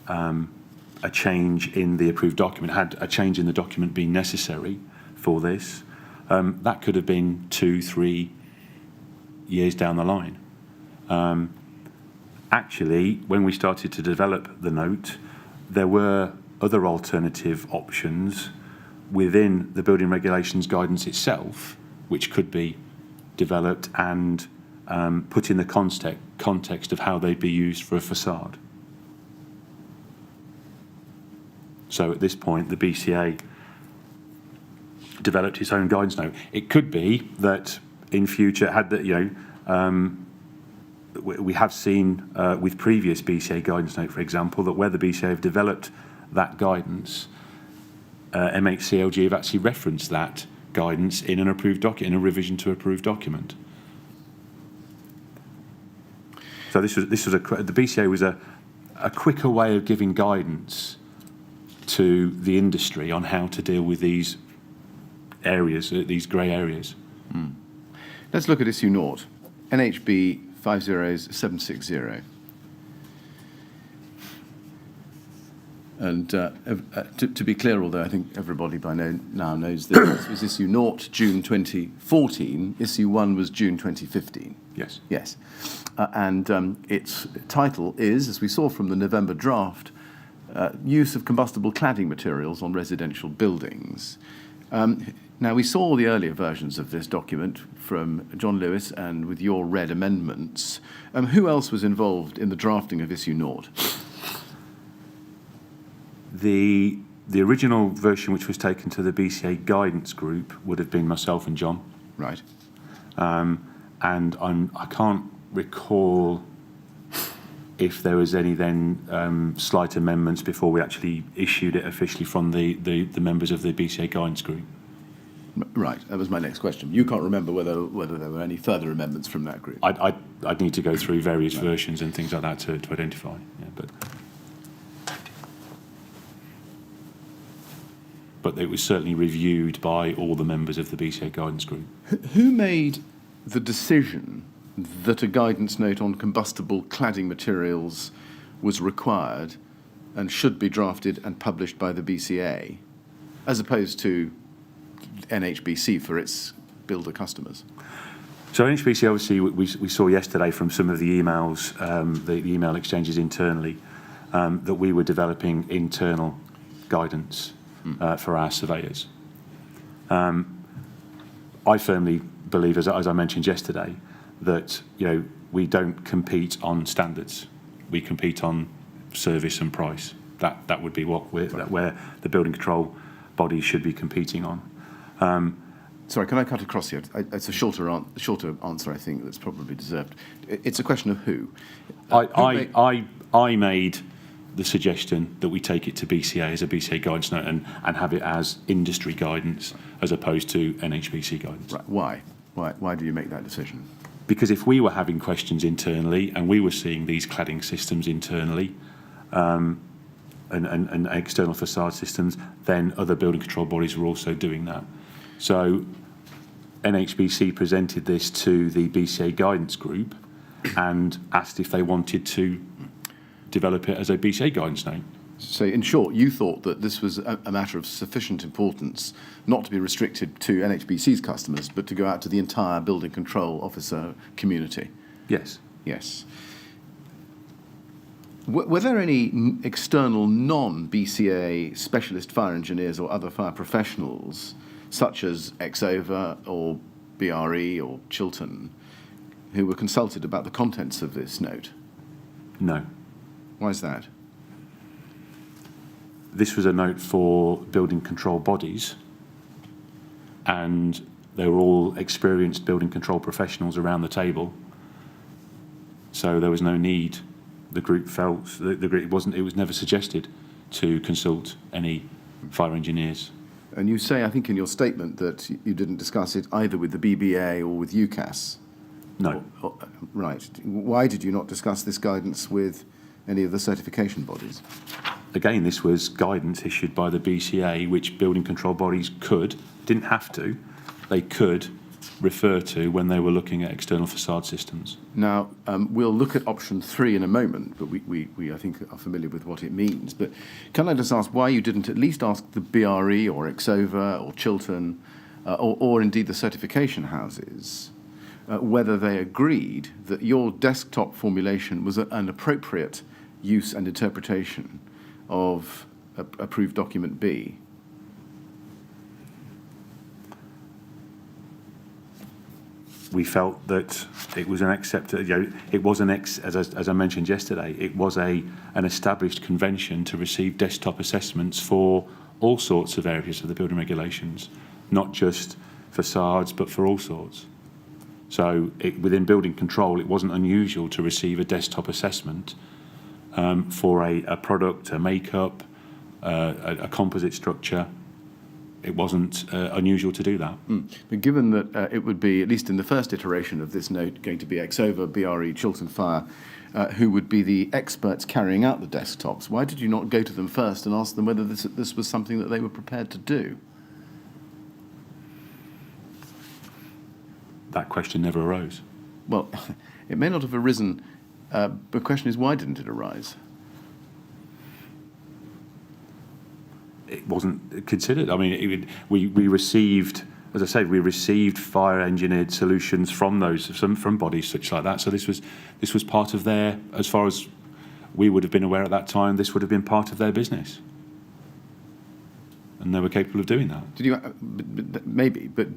S2: a change in the approved document, had a change in the document been necessary for this, that could have been 2-3 years down the line. Actually, when we started to develop the note, there were other alternative options within the building regulations guidance itself, which could be developed and put in the context of how they'd be used for a facade. So at this point, the BCA developed its own guidance note. It could be that in future, we have seen with previous BCA guidance note, for example, that where the BCA have developed that guidance, MHCLG have actually referenced that guidance in an approved document, in a revision to approved document. So the BCA was a quicker way of giving guidance to the industry on how to deal with these areas, these grey areas.
S3: Let's look at issue 0, NHB 50760. And to be clear, although I think everybody by now knows this was issue 0, June 2014. Issue 1 was June 2015.
S2: Yes.
S3: Yes. And its title is, as we saw from the November draft, Use of Combustible Cladding Materials on Residential Buildings. Now, we saw the earlier versions of this document from John Lewis and with your red amendments. Who else was involved in the drafting of issue 0?
S2: The original version, which was taken to the BCA guidance group, would have been myself and John.
S3: Right.
S2: And I can't recall if there was any then slight amendments before we actually issued it officially from the members of the BCA guidance group.
S3: Right, that was my next question. You can't remember whether there were any further amendments from that group?
S2: I'd need to go through various versions and things like that to identify. Yeah, but it was certainly reviewed by all the members of the BCA guidance group.
S3: Who made the decision that a guidance note on combustible cladding materials was required and should be drafted and published by the BCA, as opposed to NHBC for its builder customers?
S2: So NHBC, obviously, we saw yesterday from some of the emails, the email exchanges internally, that we were developing internal guidance for our surveyors. I firmly believe, as I mentioned yesterday, that we don't compete on standards. We compete on service and price. That would be where the building control bodies should be competing on.
S3: Sorry, can I cut across here? It's a shorter answer, I think, that's probably deserved. It's a question of who.
S2: I made the suggestion that we take it to BCA as a BCA guidance note and have it as industry guidance as opposed to NHBC guidance.
S3: Right. Why do you make that decision?
S2: Because if we were having questions internally and we were seeing these cladding systems internally and external facade systems, then other building control bodies were also doing that. So NHBC presented this to the BCA guidance group and asked if they wanted to develop it as a BCA guidance note.
S3: So in short, you thought that this was a matter of sufficient importance not to be restricted to NHBC's customers, but to go out to the entire building control officer community?
S2: Yes.
S3: Yes. Were there any external non-BCA specialist fire engineers or other fire professionals, such as Exova or BRE or Chiltern, who were consulted about the contents of this note?
S2: No.
S3: Why is that?
S2: This was a note for building control bodies, and they were all experienced building control professionals around the table. So there was no need. The group felt it was never suggested to consult any fire engineers.
S3: And you say, I think, in your statement that you didn't discuss it either with the BBA or with UCAS.
S2: No.
S3: Right. Why did you not discuss this guidance with any of the certification bodies?
S2: Again, this was guidance issued by the BCA, which building control bodies didn't have to, they could refer to when they were looking at external facade systems.
S3: Now, we'll look at option 3 in a moment, but we I think, are familiar with what it means. But can I just ask why you didn't at least ask the BRE or Exova or Chiltern or indeed the certification houses whether they agreed that your desktop formulation was an appropriate use and interpretation of approved document B?
S2: We felt that it was an accepted, it was as I mentioned yesterday, it was an established convention to receive desktop assessments for all sorts of areas of the building regulations, not just facades, but for all sorts. So within building control, it wasn't unusual to receive a desktop assessment for a product, a makeup, a composite structure. It wasn't unusual to do that.
S3: But given that it would be, at least in the first iteration of this note, going to be Exova, BRE, Chiltern Fire, who would be the experts carrying out the desktops, why did you not go to them first and ask them whether this was something that they were prepared to do?
S2: That question never arose.
S3: Well, it may not have arisen. The question is, why didn't it arise?
S2: It wasn't considered. I mean, we received, as I said, we received fire engineered solutions from from bodies such like that. So this was part of their, as far as we would have been aware at that time, this would have been part of their business, and they were capable of doing that.
S3: Did you? Maybe, but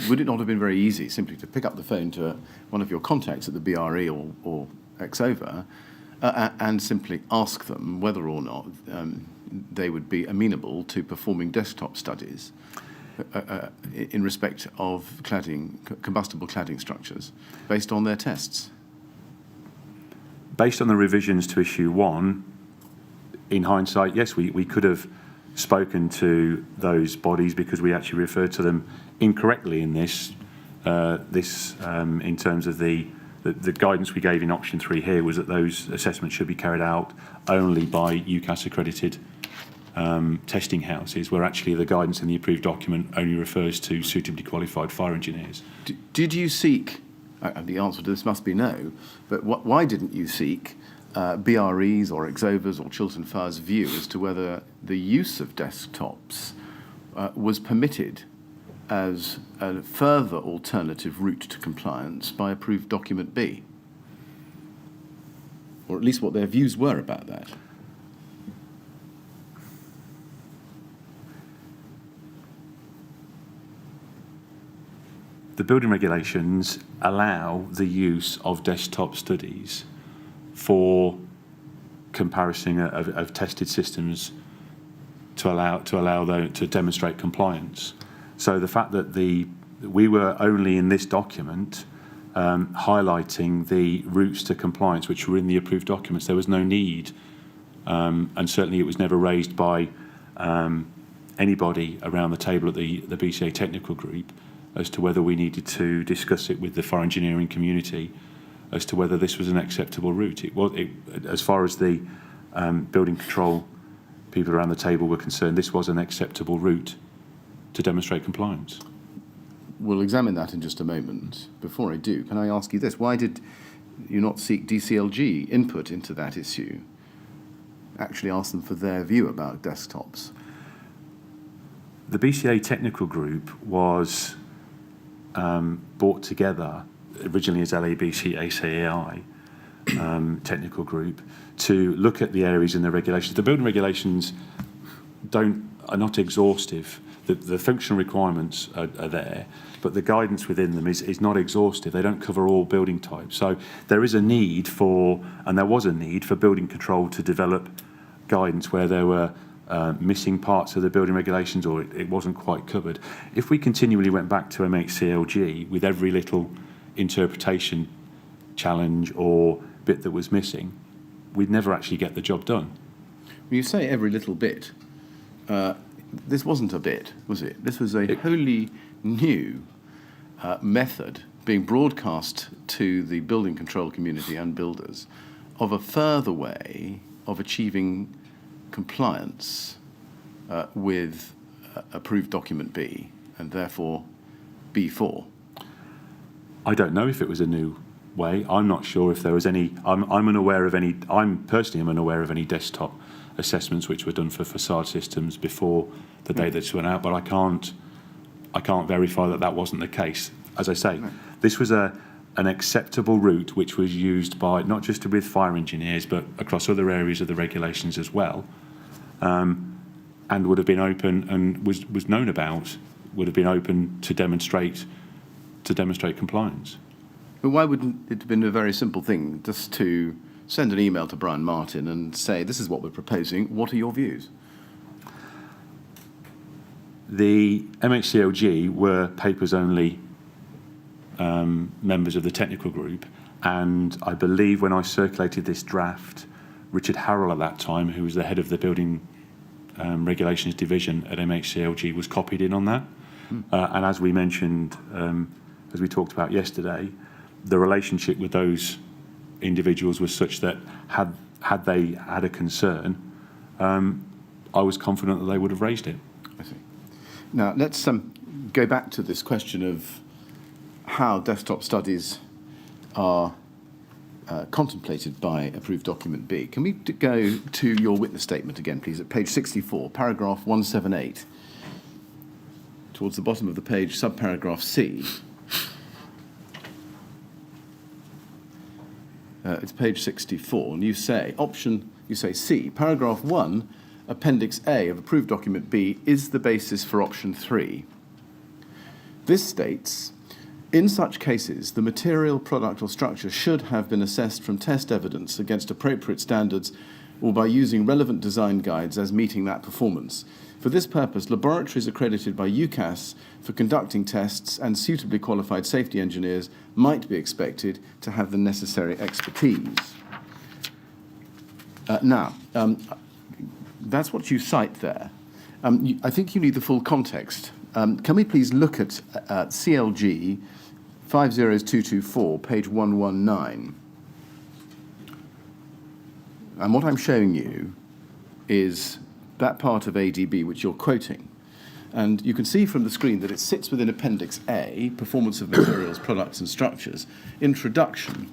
S3: would it not have been very easy simply to pick up the phone to one of your contacts at the BRE or Exova and simply ask them whether or not they would be amenable to performing desktop studies in respect of combustible cladding structures based on their tests?
S2: Based on the revisions to issue 1, in hindsight, yes, we could have spoken to those bodies because we actually referred to them incorrectly in this in terms of the guidance we gave in option 3 here was that those assessments should be carried out only by UCAS accredited testing houses, where actually the guidance in the approved document only refers to suitably qualified fire engineers.
S3: Did you seek, the answer to this must be no, but why didn't you seek BRE's or Exova's or Chiltern Fire's view as to whether the use of desktops was permitted as a further alternative route to compliance by approved document B? Or at least what their views were about that.
S2: The building regulations allow the use of desktop studies for comparison of tested systems to demonstrate compliance. So the fact that we were only in this document highlighting the routes to compliance which were in the approved documents, there was no need, and certainly it was never raised by anybody around the table at the BCA technical group as to whether we needed to discuss it with the fire engineering community as to whether this was an acceptable route. As far as the building control people around the table were concerned, this was an acceptable route to demonstrate compliance.
S3: We'll examine that in just a moment. Before I do, can I ask you this? Why did you not seek DCLG input into that issue? Actually ask them for their view about desktops?
S2: The BCA technical group was brought together originally as LABC ACAI technical group to look at the areas in the regulations. The building regulations are not exhaustive. The functional requirements are there, but the guidance within them is not exhaustive. They don't cover all building types. So there is a need and there was a need for building control to develop guidance where there were missing parts of the building regulations or it wasn't quite covered. If we continually went back to MHCLG with every little interpretation challenge or bit that was missing, we'd never actually get the job done.
S3: When you say every little bit, this wasn't a bit, was it? This was a wholly new method being broadcast to the building control community and builders of a further way of achieving compliance with approved document B and therefore B4.
S2: I don't know if it was a new way. I'm not sure if there was any. I'm unaware of any. I'm personally unaware of any desktop assessments which were done for facade systems before the day this went out. But I can't verify that wasn't the case. As I say, this was an acceptable route which was used by not just with fire engineers but across other areas of the regulations as well, and would have been open and was known about. Would have been open to demonstrate compliance.
S3: But why wouldn't it have been a very simple thing just to send an email to Brian Martin and say, this is what we're proposing, what are your views?
S2: The MHCLG were papers-only members of the technical group, and I believe when I circulated this draft, Richard Harrell at that time, who was the head of the building regulations division at MHCLG, was copied in on that. And as we mentioned, as we talked about yesterday, the relationship with those individuals was such that had they had a concern, I was confident that they would have raised it.
S3: I see. Now, let's go back to this question of how desktop studies are contemplated by approved document B. Can we go to your witness statement again, please, at page 64, paragraph 178, towards the bottom of the page, subparagraph C. It's page 64, and you say C, paragraph 1, Appendix A of approved document B is the basis for option 3. This states, in such cases, the material, product or structure should have been assessed from test evidence against appropriate standards or by using relevant design guides as meeting that performance. For this purpose, laboratories accredited by UCAS for conducting tests and suitably qualified safety engineers might be expected to have the necessary expertise. That's what you cite there. I think you need the full context. Can we please look at CLG 50224, page 119? And what I'm showing you is that part of ADB which you're quoting. And you can see from the screen that it sits within Appendix A, Performance of Materials, Products and Structures, Introduction.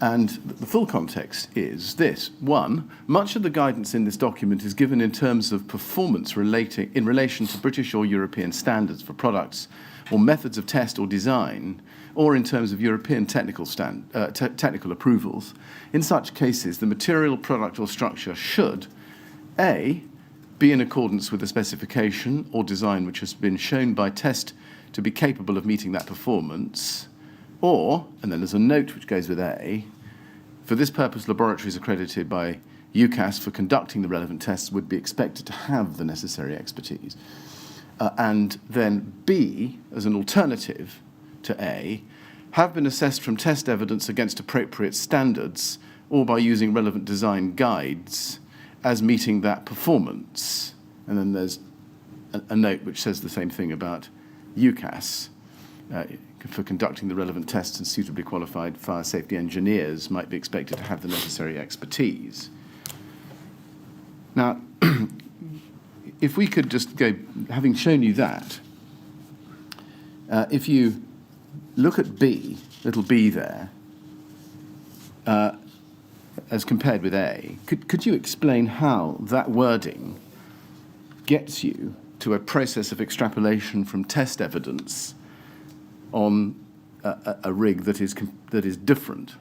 S3: And the full context is this. One, much of the guidance in this document is given in terms of performance in relation to British or European standards for products or methods of test or design, or in terms of European technical approvals. In such cases, the material, product or structure should, A, be in accordance with the specification or design which has been shown by test to be capable of meeting that performance, or, and then there's a note which goes with A, for this purpose, laboratories accredited by UCAS for conducting the relevant tests would be expected to have the necessary expertise. And then B, as an alternative to A, have been assessed from test evidence against appropriate standards or by using relevant design guides as meeting that performance. And then there's a note which says the same thing about UCAS. For conducting the relevant tests, and suitably qualified fire safety engineers might be expected to have the necessary expertise. Now, if we could just go, having shown you that, if you look at B, little b there, as compared with A, could you explain how that wording gets you to a process of extrapolation from test evidence on a rig that is different?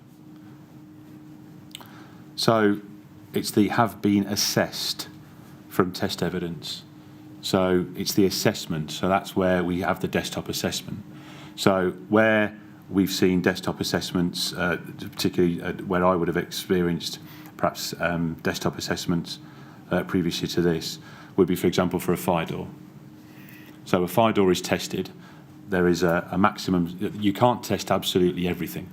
S2: So it's the have been assessed from test evidence. So it's the assessment. So that's where we have the desktop assessment. So where we've seen desktop assessments, particularly where I would have experienced perhaps desktop assessments previously to this, would be, for example, for a fire door. So a fire door is tested. There is a maximum. You can't test absolutely everything.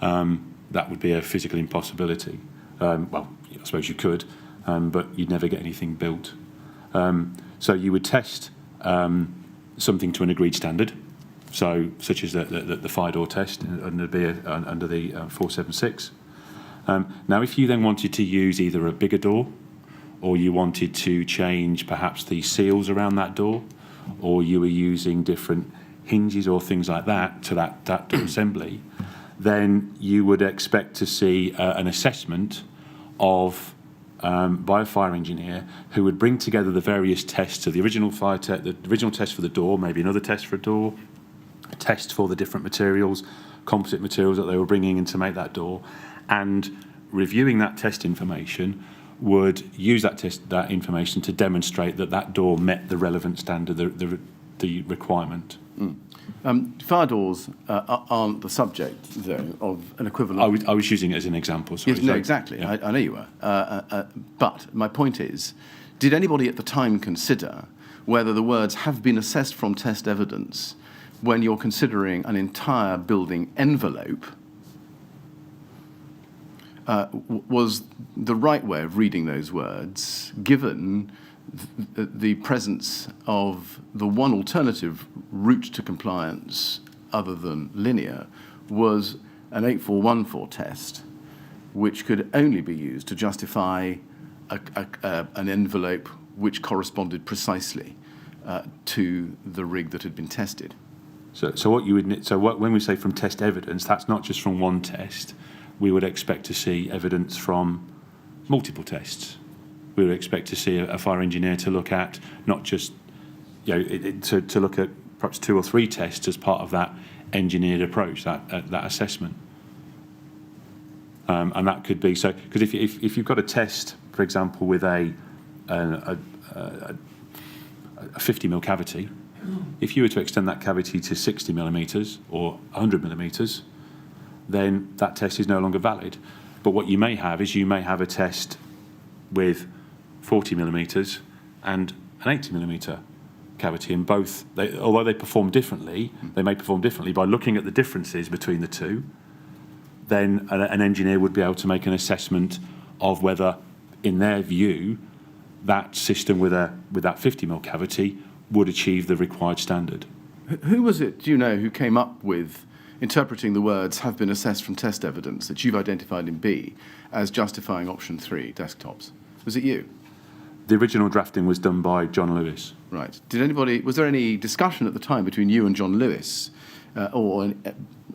S2: That would be a physical impossibility. Well, I suppose you could, but you'd never get anything built. So you would test something to an agreed standard, so such as the fire door test under the 476. Now, if you then wanted to use either a bigger door, or you wanted to change perhaps the seals around that door, or you were using different hinges or things like that to that door assembly, then you would expect to see an assessment of by a fire engineer who would bring together the various tests of the original the original test for the door, maybe another test for a door, a test for the different materials, composite materials that they were bringing in to make that door, and reviewing that test information would use that information to demonstrate that door met the relevant standard, the requirement.
S3: Fire doors aren't the subject, though, of an equivalent.
S2: I was using it as an example. Sorry.
S3: Yes, no, exactly. Yeah. I know you were. But my point is, did anybody at the time consider whether the words have been assessed from test evidence when you're considering an entire building envelope was the right way of reading those words, given the presence of the one alternative route to compliance other than linear was an 8414 test, which could only be used to justify an envelope which corresponded precisely to the rig that had been tested.
S2: So when we say from test evidence, that's not just from one test. We would expect to see evidence from multiple tests. We would expect to see a fire engineer to look at not just, to look at perhaps 2 or 3 tests as part of that engineered approach, that assessment. And that could be so, because if you've got a test, for example, with a 50 mil cavity, if you were to extend that cavity to 60 millimetres or 100 millimetres, then that test is no longer valid. But what you may have is a test with 40 millimetres and an 80 millimetre cavity, and both, although they perform differently, they may perform differently. By looking at the differences between the two, then an engineer would be able to make an assessment of whether, in their view, that system with that 50 mil cavity would achieve the required standard.
S3: Who was it, do you know, who came up with interpreting the words have been assessed from test evidence that you've identified in B as justifying option 3, desktops? Was it you?
S2: The original drafting was done by John Lewis.
S3: Right. Was there any discussion at the time between you and John Lewis, or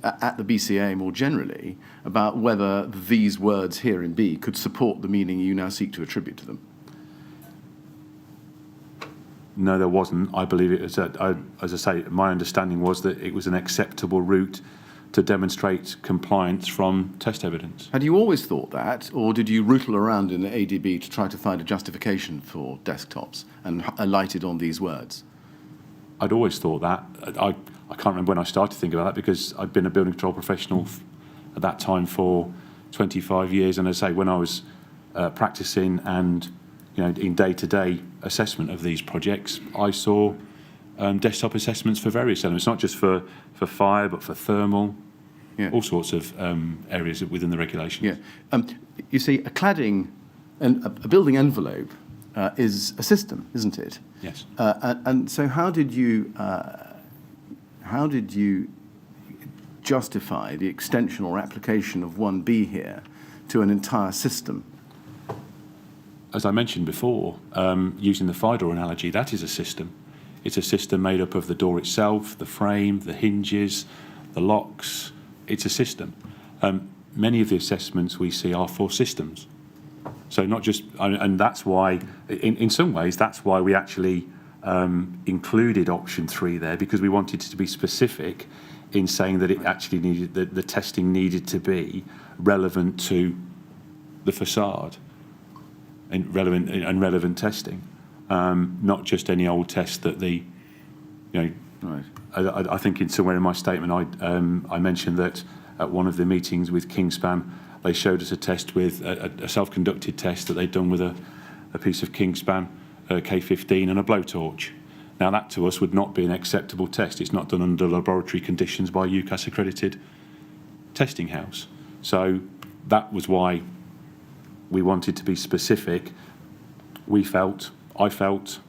S3: at the BCA more generally about whether these words here in B could support the meaning you now seek to attribute to them?
S2: No, there wasn't. I believe it was, as I say, my understanding was that it was an acceptable route to demonstrate compliance from test evidence.
S3: Had you always thought that, or did you rootle around in the ADB to try to find a justification for desktops and alighted on these words?
S2: I'd always thought that. I can't remember when I started to think about that because I'd been a building control professional at that time for 25 years. And as I say, when I was practicing and in day-to-day assessment of these projects, I saw desktop assessments for various elements, not just for fire, but for thermal, all sorts of areas within the regulations.
S3: Yeah. You see, a cladding and a building envelope is a system, isn't it?
S2: Yes.
S3: And so how did you justify the extension or application of 1B here to an entire system?
S2: As I mentioned before, using the fire door analogy, that is a system. It's a system made up of the door itself, the frame, the hinges, the locks. It's a system. Many of the assessments we see are for systems. So not just, and that's why, in some ways, that's why we actually included option 3 there, because we wanted to be specific in saying that it actually needed, the testing needed to be relevant to the facade and relevant testing, not just any old test that the,
S3: Right.
S2: I think somewhere in my statement I mentioned that at one of the meetings with Kingspan, they showed us a test with a self-conducted test that they'd done with a piece of Kingspan K15 and a blowtorch. Now that to us would not be an acceptable test. It's not done under laboratory conditions by a UCAS accredited testing house. So that was why we wanted to be specific. I felt,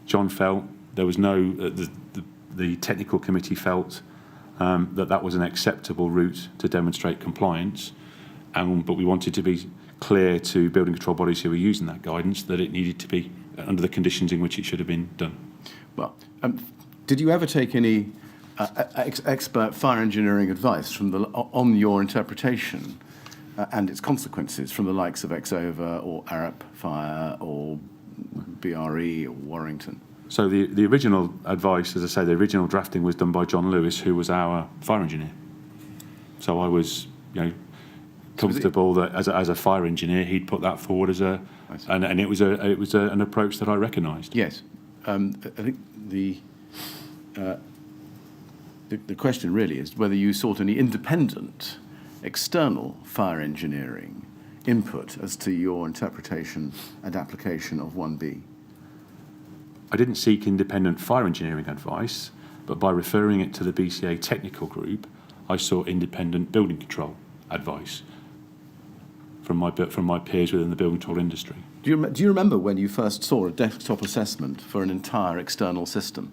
S2: John felt, there was no, the technical committee felt that was an acceptable route to demonstrate compliance. But we wanted to be clear to building control bodies who were using that guidance that it needed to be under the conditions in which it should have been done.
S3: Well, did you ever take any expert fire engineering advice on your interpretation and its consequences from the likes of Exova or Arup Fire or BRE or Warrington?
S2: So the original advice, as I say, the original drafting was done by John Lewis, who was our fire engineer. So I was, comfortable that as a fire engineer, he'd put that forward as and it was an approach that I recognised.
S3: Yes, I think the question really is whether you sought any independent, external fire engineering input as to your interpretation and application of 1B.
S2: I didn't seek independent fire engineering advice, but by referring it to the BCA technical group, I sought independent building control advice from my peers within the building control industry.
S3: Do you remember when you first saw a desktop assessment for an entire external system,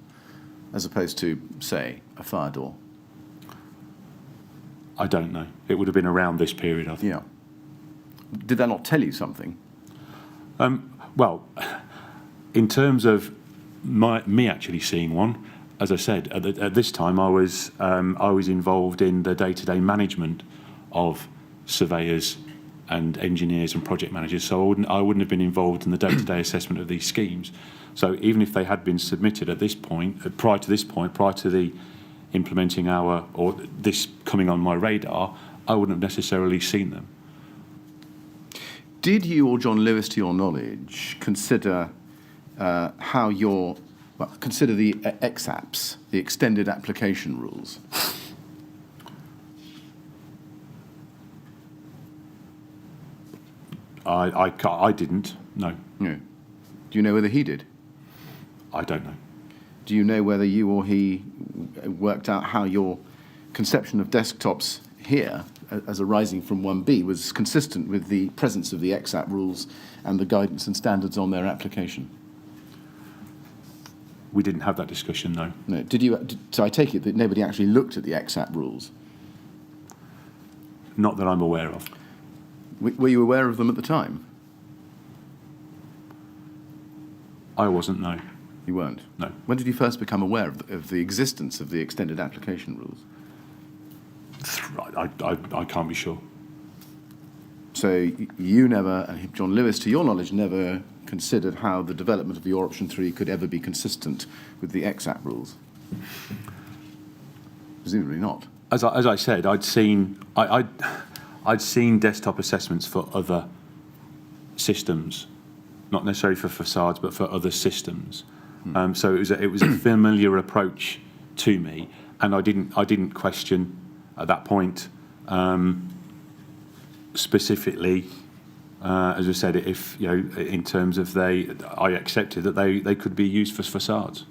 S3: as opposed to, say, a fire door?
S2: I don't know. It would have been around this period, I think.
S3: Yeah. Did that not tell you something?
S2: Well, in terms of me actually seeing one, as I said, at this time I was involved in the day-to-day management of surveyors and engineers and project managers, so I wouldn't have been involved in the day-to-day assessment of these schemes. So even if they had been submitted at this point, prior to the implementing or this coming on my radar, I wouldn't have necessarily seen them.
S3: Did you or John Lewis, to your knowledge, consider consider the EXAPs, the extended application rules?
S2: I didn't, no.
S3: No. Do you know whether he did?
S2: I don't know.
S3: Do you know whether you or he worked out how your conception of desktops here, as arising from 1B, was consistent with the presence of the EXAP rules and the guidance and standards on their application?
S2: We didn't have that discussion, no.
S3: No. So I take it that nobody actually looked at the EXAP rules?
S2: Not that I'm aware of.
S3: Were you aware of them at the time?
S2: I wasn't, no.
S3: You weren't?
S2: No.
S3: When did you first become aware of the existence of the extended application rules?
S2: I can't be sure.
S3: So you never, and John Lewis, to your knowledge, never considered how the development of your option 3 could ever be consistent with the EXAP rules? Presumably not.
S2: As I said, I'd seen desktop assessments for other systems, not necessarily for facades, but for other systems. So it was a familiar approach to me, and I didn't question at that point specifically. As I said, if in terms of I accepted that they could be used for facades.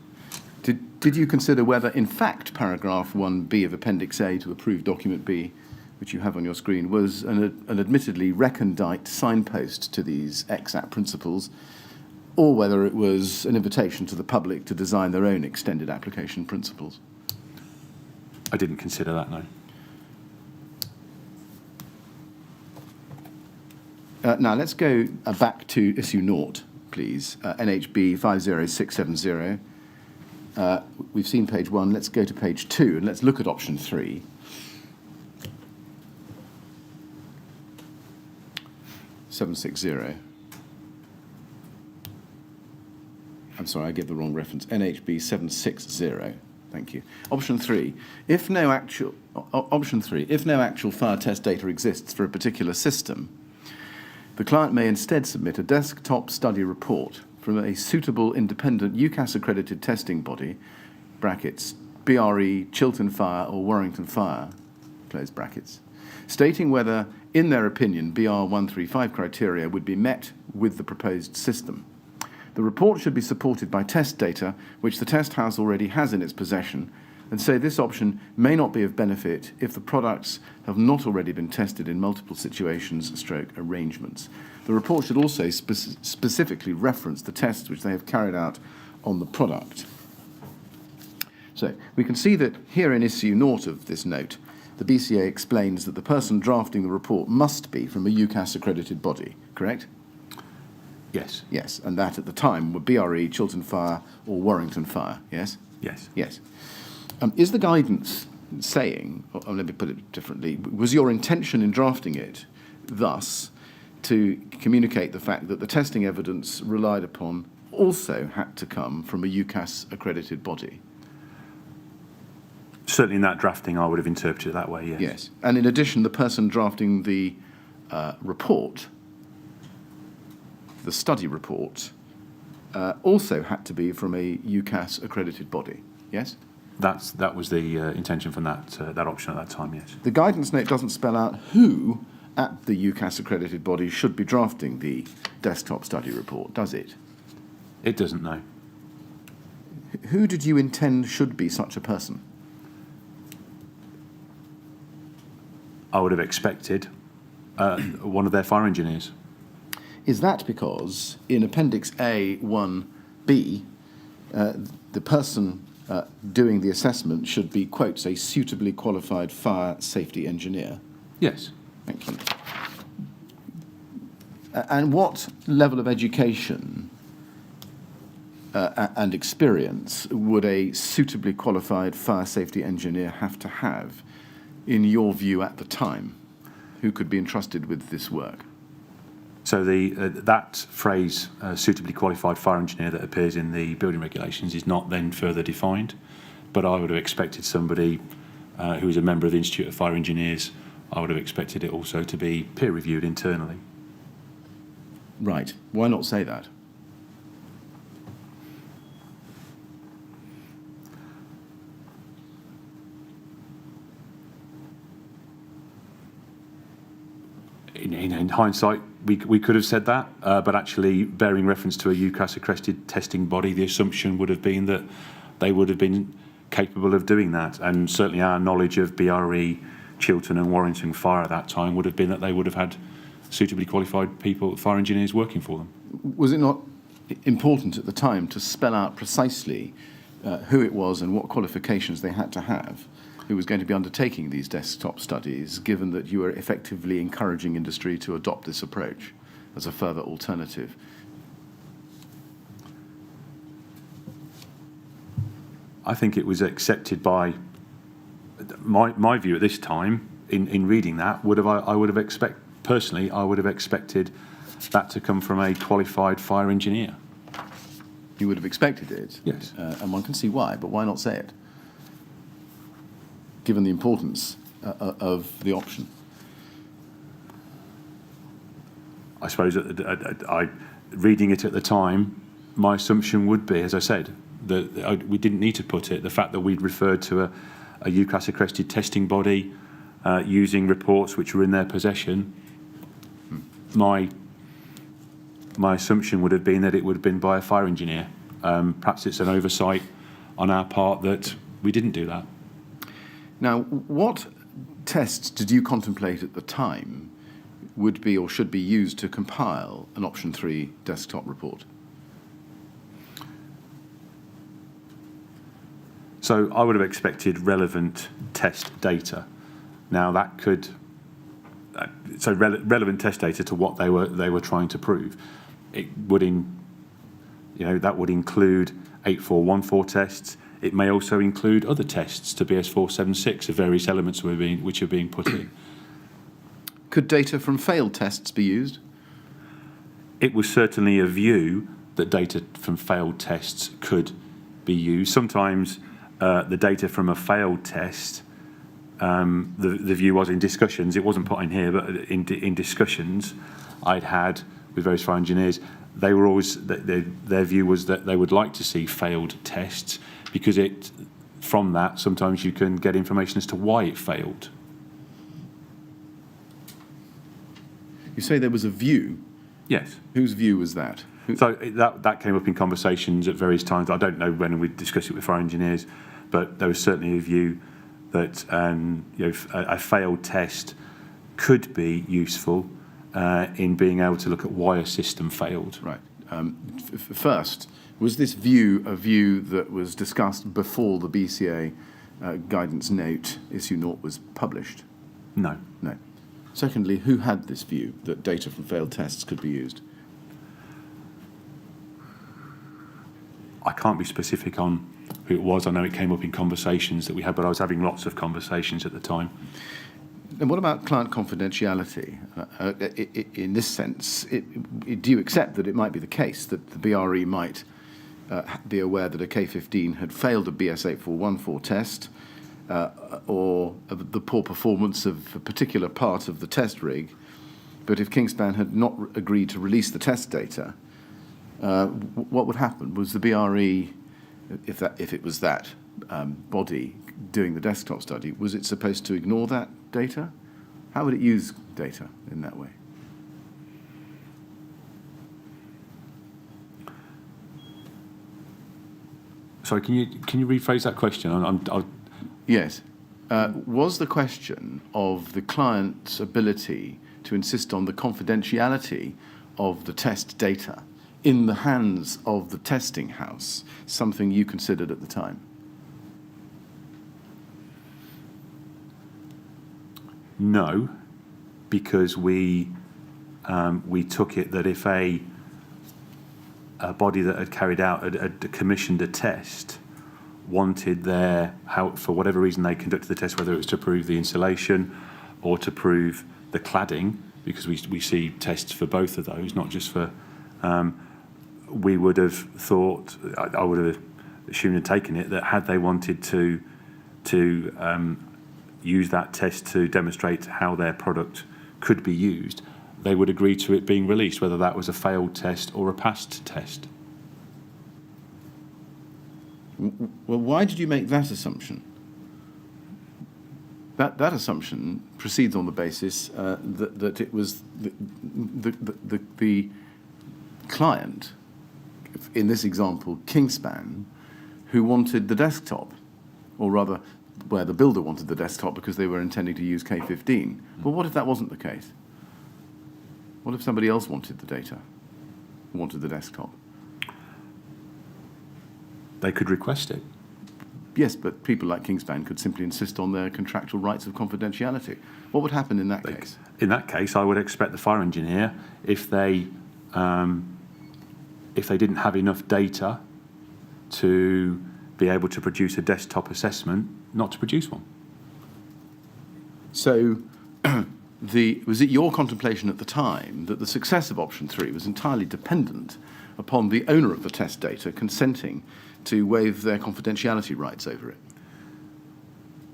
S3: Did you consider whether, in fact, paragraph 1B of Appendix A to approved document B, which you have on your screen, was an admittedly recondite signpost to these EXAP principles, or whether it was an invitation to the public to design their own extended application principles?
S2: I didn't consider that, no.
S3: Now, let's go back to issue 0, please, NHB 50670. We've seen page 1. Let's go to page 2, and let's look at option 3. I'm sorry, I gave the wrong reference. NHB 760. Thank you. Option 3. If no actual fire test data exists for a particular system, the client may instead submit a desktop study report from a suitable independent UCAS-accredited testing body, brackets, BRE, Chiltern Fire or Warrington Fire, close brackets, stating whether, in their opinion, BR 135 criteria would be met with the proposed system. The report should be supported by test data, which the test house already has in its possession, and say this option may not be of benefit if the products have not already been tested in multiple situations / arrangements. The report should also specifically reference the tests which they have carried out on the product. So we can see that here in issue 0 of this note, the BCA explains that the person drafting the report must be from a UCAS-accredited body, correct?
S2: Yes.
S3: Yes, and that at the time were BRE, Chiltern Fire or Warrington Fire, yes?
S2: Yes.
S3: Yes. Is the guidance saying, or let me put it differently, was your intention in drafting it thus to communicate the fact that the testing evidence relied upon also had to come from a UCAS-accredited body?
S2: Certainly in that drafting, I would have interpreted it that way, yes.
S3: Yes. And in addition, the person drafting the report, the study report, also had to be from a UCAS-accredited body, yes?
S2: That was the intention from that option at that time, yes.
S3: The guidance note doesn't spell out who at the UCAS-accredited body should be drafting the desktop study report, does it?
S2: It doesn't, no.
S3: Who did you intend should be such a person?
S2: I would have expected one of their fire engineers.
S3: Is that because in Appendix A 1B, the person doing the assessment should be, quotes, a suitably qualified fire safety engineer?
S2: Yes.
S3: Thank you. And what level of education and experience would a suitably qualified fire safety engineer have to have, in your view at the time, who could be entrusted with this work?
S2: So that phrase, suitably qualified fire engineer, that appears in the building regulations is not then further defined, but I would have expected somebody who is a member of the Institute of Fire Engineers, I would have expected it also to be peer reviewed internally.
S3: Right. Why not say that?
S2: In hindsight, we could have said that, but actually, bearing reference to a UCAS-accredited testing body, the assumption would have been that they would have been capable of doing that. And certainly our knowledge of BRE, Chiltern and Warrington Fire at that time would have been that they would have had suitably qualified people, fire engineers, working for them.
S3: Was it not important at the time to spell out precisely who it was and what qualifications they had to have who was going to be undertaking these desktop studies, given that you were effectively encouraging industry to adopt this approach as a further alternative?
S2: I think it was accepted by, my view at this time, in reading that, I would have expected that to come from a qualified fire engineer.
S3: You would have expected it.
S2: Yes.
S3: And one can see why, but why not say it? Given the importance of the option.
S2: I suppose reading it at the time, my assumption would be, as I said, that we didn't need to put it. The fact that we'd referred to a UCAS accredited testing body using reports which were in their possession, my assumption would have been that it would have been by a fire engineer. Perhaps it's an oversight on our part that we didn't do that.
S3: Now, what tests did you contemplate at the time would be or should be used to compile an Option 3 desktop report?
S2: So I would have expected relevant test data. Now that could, relevant test data to what they were trying to prove. It would that would include 8414 tests. It may also include other tests to BS 476 of various elements which are being put in.
S3: Could data from failed tests be used?
S2: It was certainly a view that data from failed tests could be used. Sometimes the data from a failed test, the view was in discussions, it wasn't put in here, but in discussions I'd had with various fire engineers, they were always, their view was that they would like to see failed tests because from that sometimes you can get information as to why it failed.
S3: You say there was a view.
S2: Yes.
S3: Whose view was that?
S2: So that came up in conversations at various times. I don't know when we discussed it with fire engineers, but there was certainly a view that a failed test could be useful in being able to look at why a system failed.
S3: Right. First, was this view a view that was discussed before the BCA guidance note issue naught was published?
S2: No.
S3: No. Secondly, who had this view that data from failed tests could be used?
S2: I can't be specific on who it was. I know it came up in conversations that we had, but I was having lots of conversations at the time.
S3: And what about client confidentiality? In this sense, do you accept that it might be the case that the BRE might be aware that a K15 had failed a BS 8414 test or the poor performance of a particular part of the test rig, but if Kingspan had not agreed to release the test data, what would happen? Was the BRE, if it was that body doing the desktop study, was it supposed to ignore that data? How would it use data in that way?
S2: Sorry, can you rephrase that question?
S3: Yes. Was the question of the client's ability to insist on the confidentiality of the test data in the hands of the testing house something you considered at the time?
S2: No, because we took it that if a body that had carried out, had commissioned a test, wanted for whatever reason they conducted the test, whether it was to prove the insulation or to prove the cladding, because we see tests for both of those, not just for, we would have thought, I would have assumed and taken it, that had they wanted to use that test to demonstrate how their product could be used, they would agree to it being released, whether that was a failed test or a passed test.
S3: Well, why did you make that assumption? That assumption proceeds on the basis that it was the client, in this example, Kingspan, who wanted the desktop, or rather, where the builder wanted the desktop because they were intending to use K15. But what if that wasn't the case? What if somebody else wanted the data, wanted the desktop?
S2: They could request it.
S3: Yes, but people like Kingspan could simply insist on their contractual rights of confidentiality. What would happen in that case?
S2: In that case, I would expect the fire engineer, if they didn't have enough data to be able to produce a desktop assessment, not to produce one.
S3: So was it your contemplation at the time that the success of option 3 was entirely dependent upon the owner of the test data consenting to waive their confidentiality rights over it?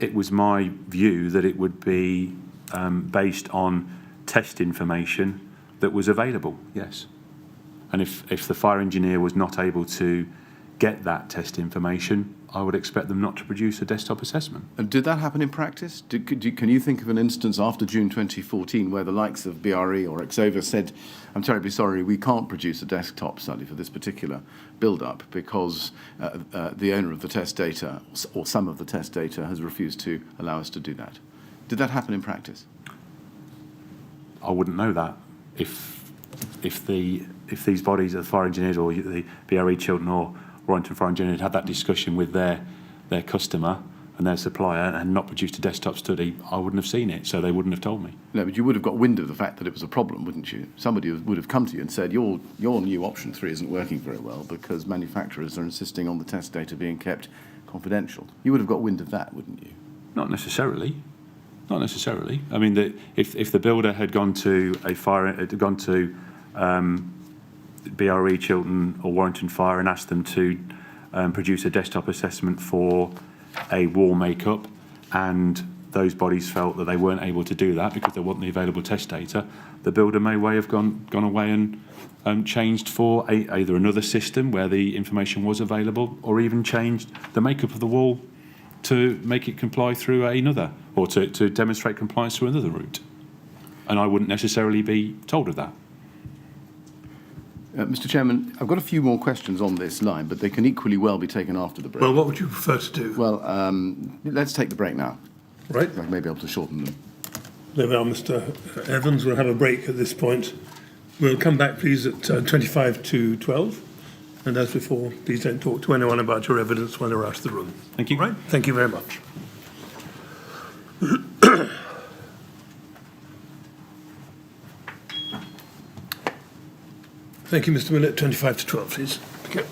S2: It was my view that it would be based on test information that was available, yes. And if the fire engineer was not able to get that test information, I would expect them not to produce a desktop assessment.
S3: And did that happen in practice? Can you think of an instance after June 2014 where the likes of BRE or Exova said, I'm terribly sorry, we can't produce a desktop study for this particular build-up because the owner of the test data or some of the test data has refused to allow us to do that? Did that happen in practice?
S2: I wouldn't know that. If these bodies, the fire engineers or the BRE Chiltern or Warrington Fire Engineer had that discussion with their customer and their supplier and not produced a desktop study, I wouldn't have seen it, so they wouldn't have told me.
S3: No, but you would have got wind of the fact that it was a problem, wouldn't you? Somebody would have come to you and said, your new option 3 isn't working very well because manufacturers are insisting on the test data being kept confidential. You would have got wind of that, wouldn't you?
S2: Not necessarily. Not necessarily. I mean, if the builder had gone to BRE Chiltern or Warrington Fire and asked them to produce a desktop assessment for a wall makeup, and those bodies felt that they weren't able to do that because there wasn't the available test data, the builder may well have gone away and changed for either another system where the information was available, or even changed the makeup of the wall to make it comply through another, or to demonstrate compliance through another route. And I wouldn't necessarily be told of that.
S3: Mr. Chairman, I've got a few more questions on this line, but they can equally well be taken after the break.
S1: Well, what would you prefer to do?
S3: Well, let's take the break now.
S1: Right.
S3: I may be able to shorten them.
S1: There we are, Mr. Evans. We'll have a break at this point. We'll come back, please, at 25 to 12. And as before, please don't talk to anyone about your evidence when they're out of the room.
S2: Thank you.
S1: Right? Thank you very much. Thank you, Mr. Millett. 25 to 12, please. Okay.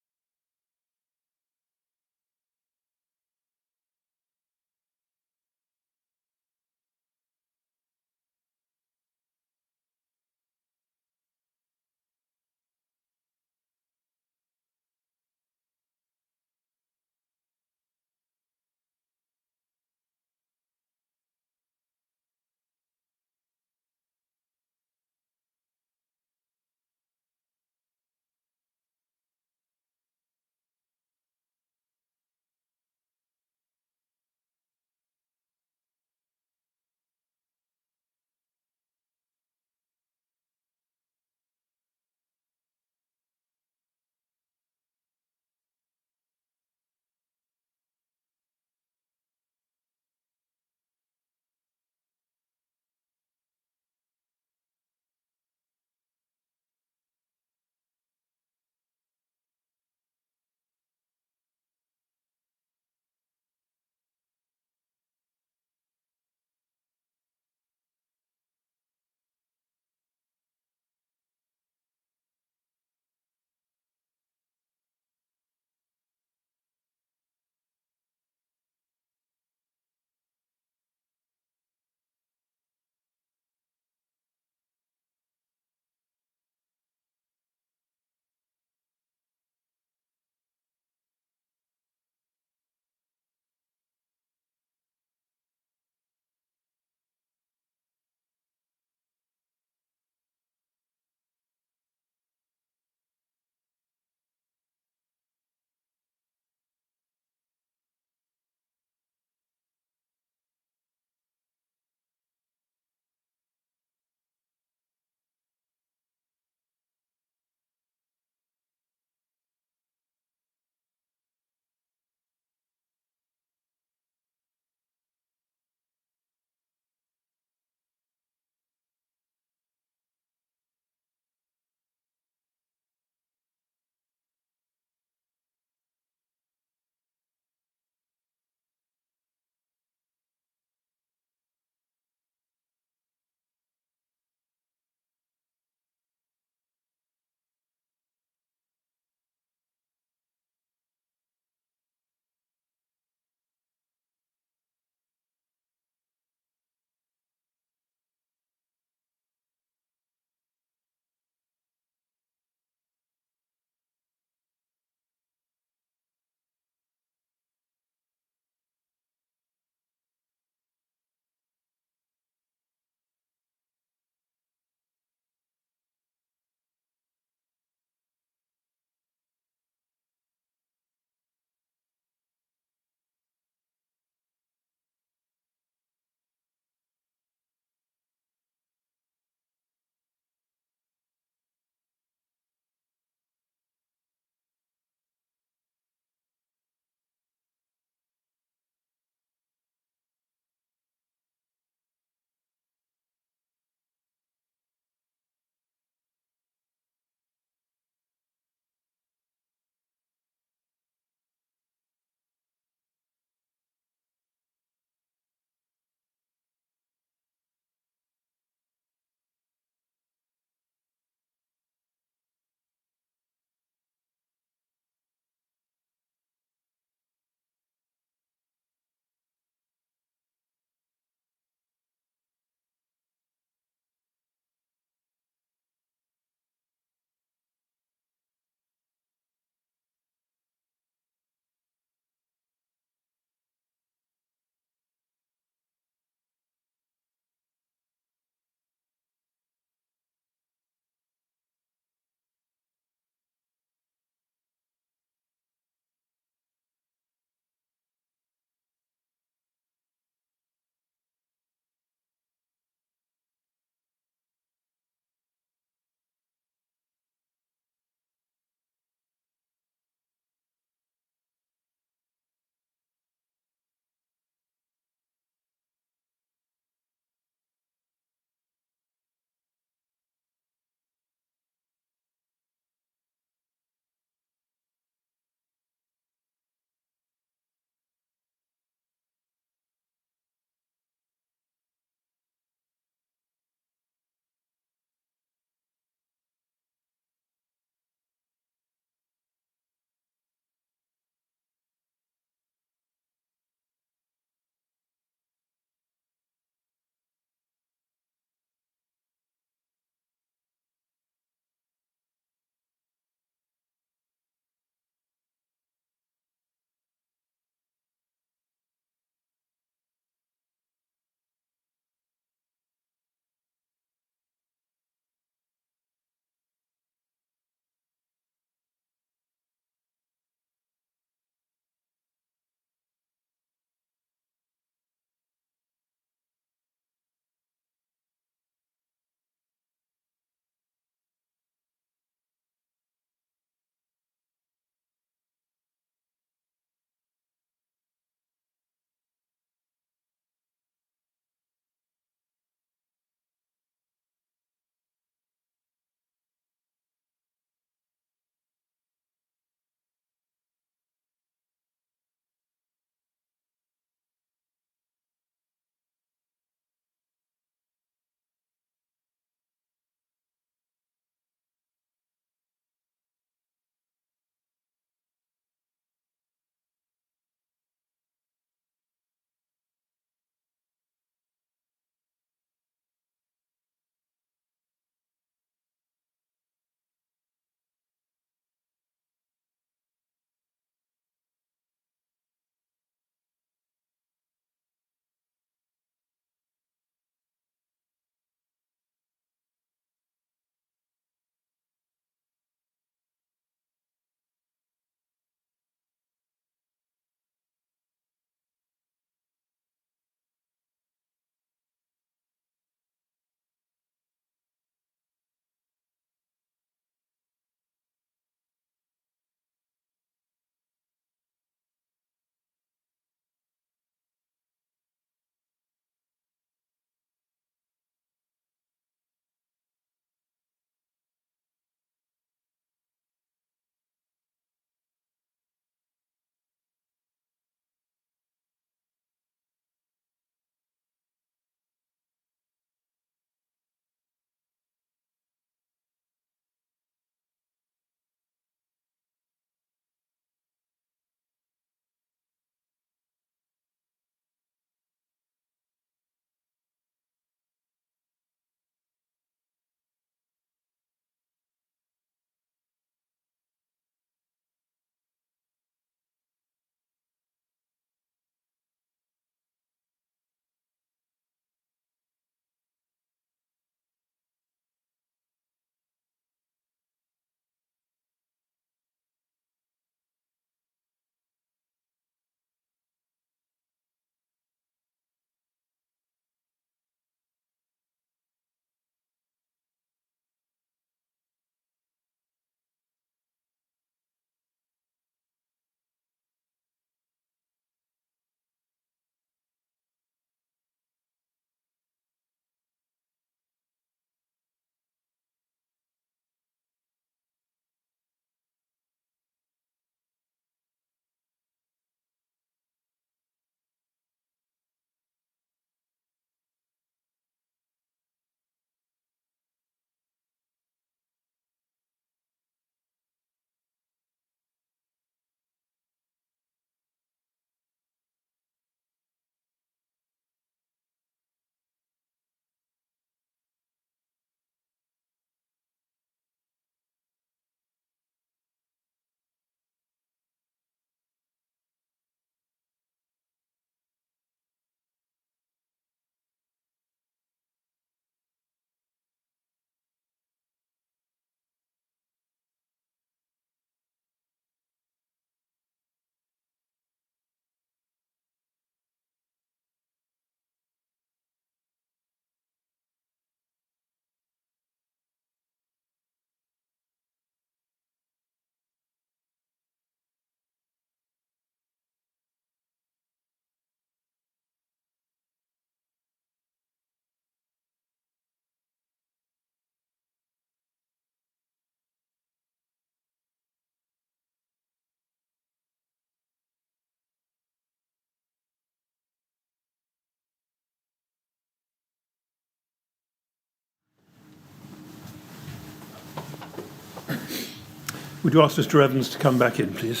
S1: Would you ask Mr. Evans to come back in, please?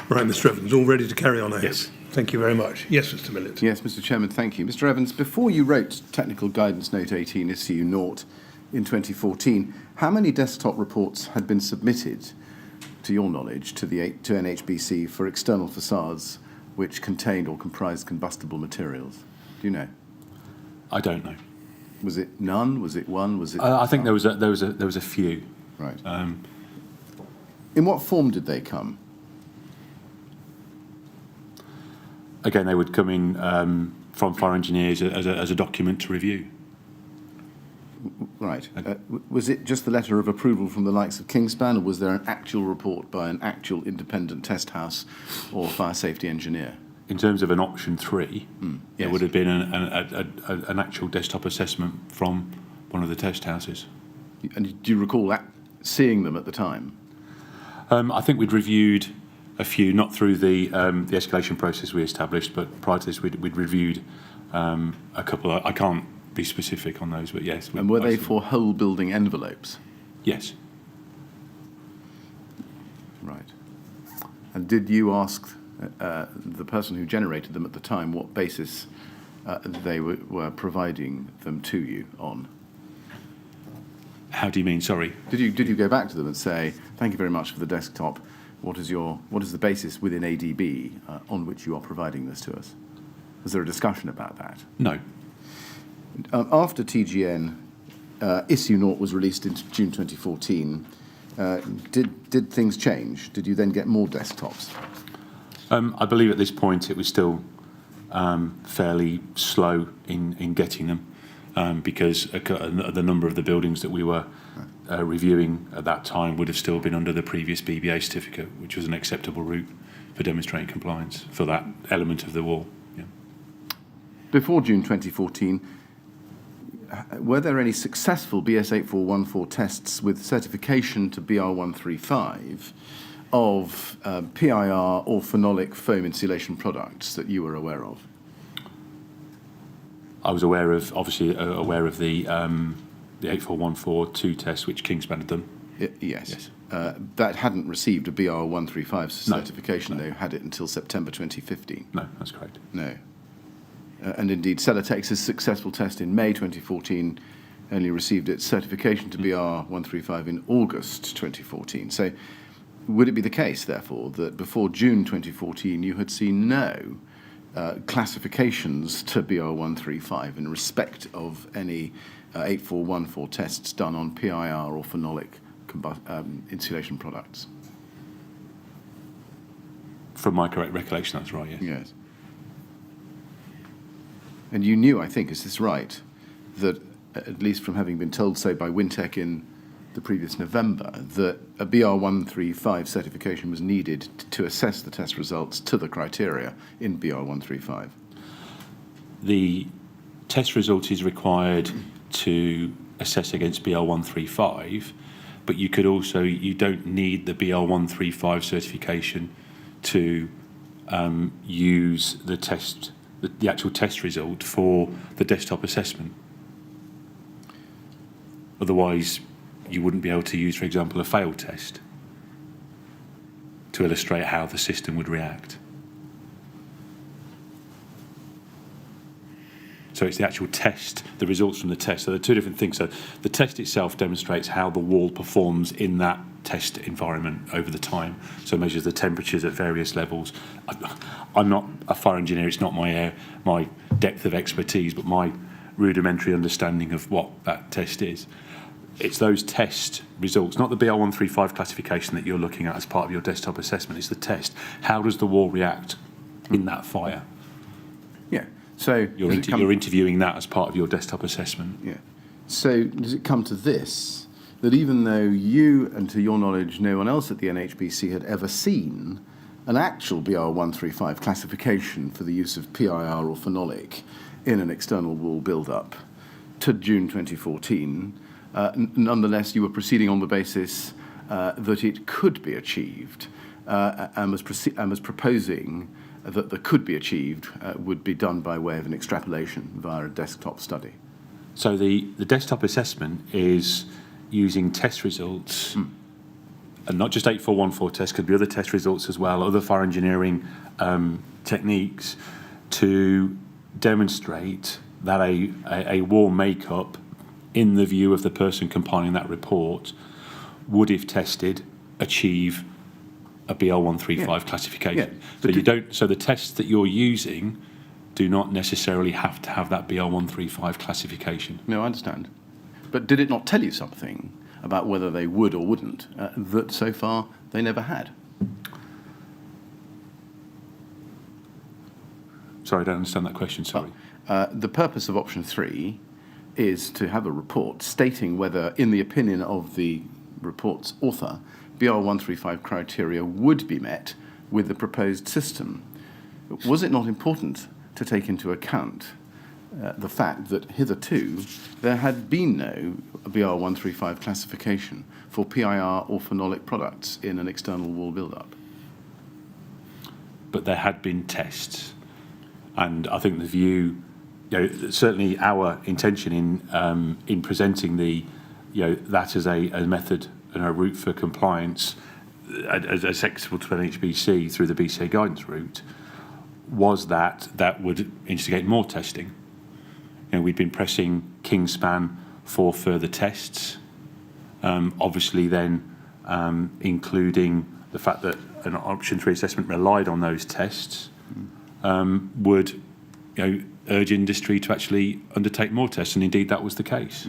S1: Right, Mr. Evans, all ready to carry on, I hope?
S2: Yes.
S1: Thank you very much. Yes, Mr. Millett.
S3: Yes, Mr. Chairman, thank you. Mr. Evans, before you wrote Technical Guidance Note 18 issue 0 in 2014, how many desktop reports had been submitted, to your knowledge, to NHBC for external facades which contained or comprised combustible materials? Do you know?
S2: I don't know.
S3: Was it none? Was it one? Was it?
S2: I think there was a few.
S3: Right. In what form did they come?
S2: Again, they would come in from fire engineers as a document to review.
S3: Right. Was it just the letter of approval from the likes of Kingspan, or was there an actual report by an actual independent test house or fire safety engineer?
S2: In terms of an option 3,
S3: yes.
S2: There would have been an actual desktop assessment from one of the test houses.
S3: And do you recall seeing them at the time?
S2: I think we'd reviewed a few, not through the escalation process we established, but prior to this, we'd reviewed a couple. I can't be specific on those, but yes.
S3: And were they for whole building envelopes?
S2: Yes.
S3: Right. And did you ask the person who generated them at the time what basis they were providing them to you on?
S2: How do you mean? Sorry.
S3: Did you go back to them and say, thank you very much for the desktop? What is the basis within ADB on which you are providing this to us? Was there a discussion about that?
S2: No.
S3: After TGN issue 0 was released in June 2014, did things change? Did you then get more desktops?
S2: I believe at this point it was still fairly slow in getting them because the number of the buildings that we were reviewing at that time would have still been under the previous BBA certificate, which was an acceptable route for demonstrating compliance for that element of the wall. Yeah.
S3: Before June 2014, were there any successful BS 8414 tests with certification to BR 135 of PIR or phenolic foam insulation products that you were aware of?
S2: I was aware of the 8414-2 test, which Kingspan had done.
S3: Yes. That hadn't received a BR 135 certification,
S2: No.
S3: though, had it until September 2015.
S2: No, that's correct.
S3: No. And indeed, Celatex's successful test in May 2014 only received its certification to BR 135 in August 2014. So would it be the case, therefore, that before June 2014 you had seen no classifications to BR 135 in respect of any 8414 tests done on PIR or phenolic insulation products?
S2: From my correct recollection, that's right, yes.
S3: Yes. And you knew, I think, is this right, that at least from having been told, say, by Wintec in the previous November, that a BR 135 certification was needed to assess the test results to the criteria in BR 135?
S2: The test result is required to assess against BR 135, but you don't need the BR 135 certification to use the test, the actual test result for the desktop assessment. Otherwise, you wouldn't be able to use, for example, a failed test to illustrate how the system would react. So it's the actual test, the results from the test. So there are two different things. So the test itself demonstrates how the wall performs in that test environment over the time. So it measures the temperatures at various levels. I'm not a fire engineer. It's not my depth of expertise, but my rudimentary understanding of what that test is. It's those test results, not the BR 135 classification that you're looking at as part of your desktop assessment. It's the test. How does the wall react in that fire?
S3: Yeah. So
S2: you're interviewing that as part of your desktop assessment.
S3: Yeah. So does it come to this, that even though you, and to your knowledge, no one else at the NHBC had ever seen an actual BR 135 classification for the use of PIR or phenolic in an external wall build-up to June 2014, nonetheless you were proceeding on the basis that it could be achieved and was proposing that could be achieved would be done by way of an extrapolation via a desktop study.
S2: So the desktop assessment is using test results, and not just 8414 tests, could be other test results as well, other fire engineering techniques to demonstrate that a wall makeup, in the view of the person compiling that report, would, if tested, achieve a BL135 classification.
S3: Yeah.
S2: So the tests that you're using do not necessarily have to have that BL135 classification.
S3: No, I understand. But did it not tell you something about whether they would or wouldn't that so far they never had?
S2: Sorry, I don't understand that question, sorry.
S3: The purpose of option 3 is to have a report stating whether, in the opinion of the report's author, BR135 criteria would be met with the proposed system. Was it not important to take into account the fact that hitherto there had been no BR135 classification for PIR or phenolic products in an external wall build-up?
S2: But there had been tests, and I think the view, certainly our intention in presenting that as a method and a route for compliance as acceptable to NHBC through the BCA guidance route, was that would instigate more testing. We'd been pressing Kingspan for further tests, obviously then including the fact that an option 3 assessment relied on those tests, would urge industry to actually undertake more tests, and indeed that was the case.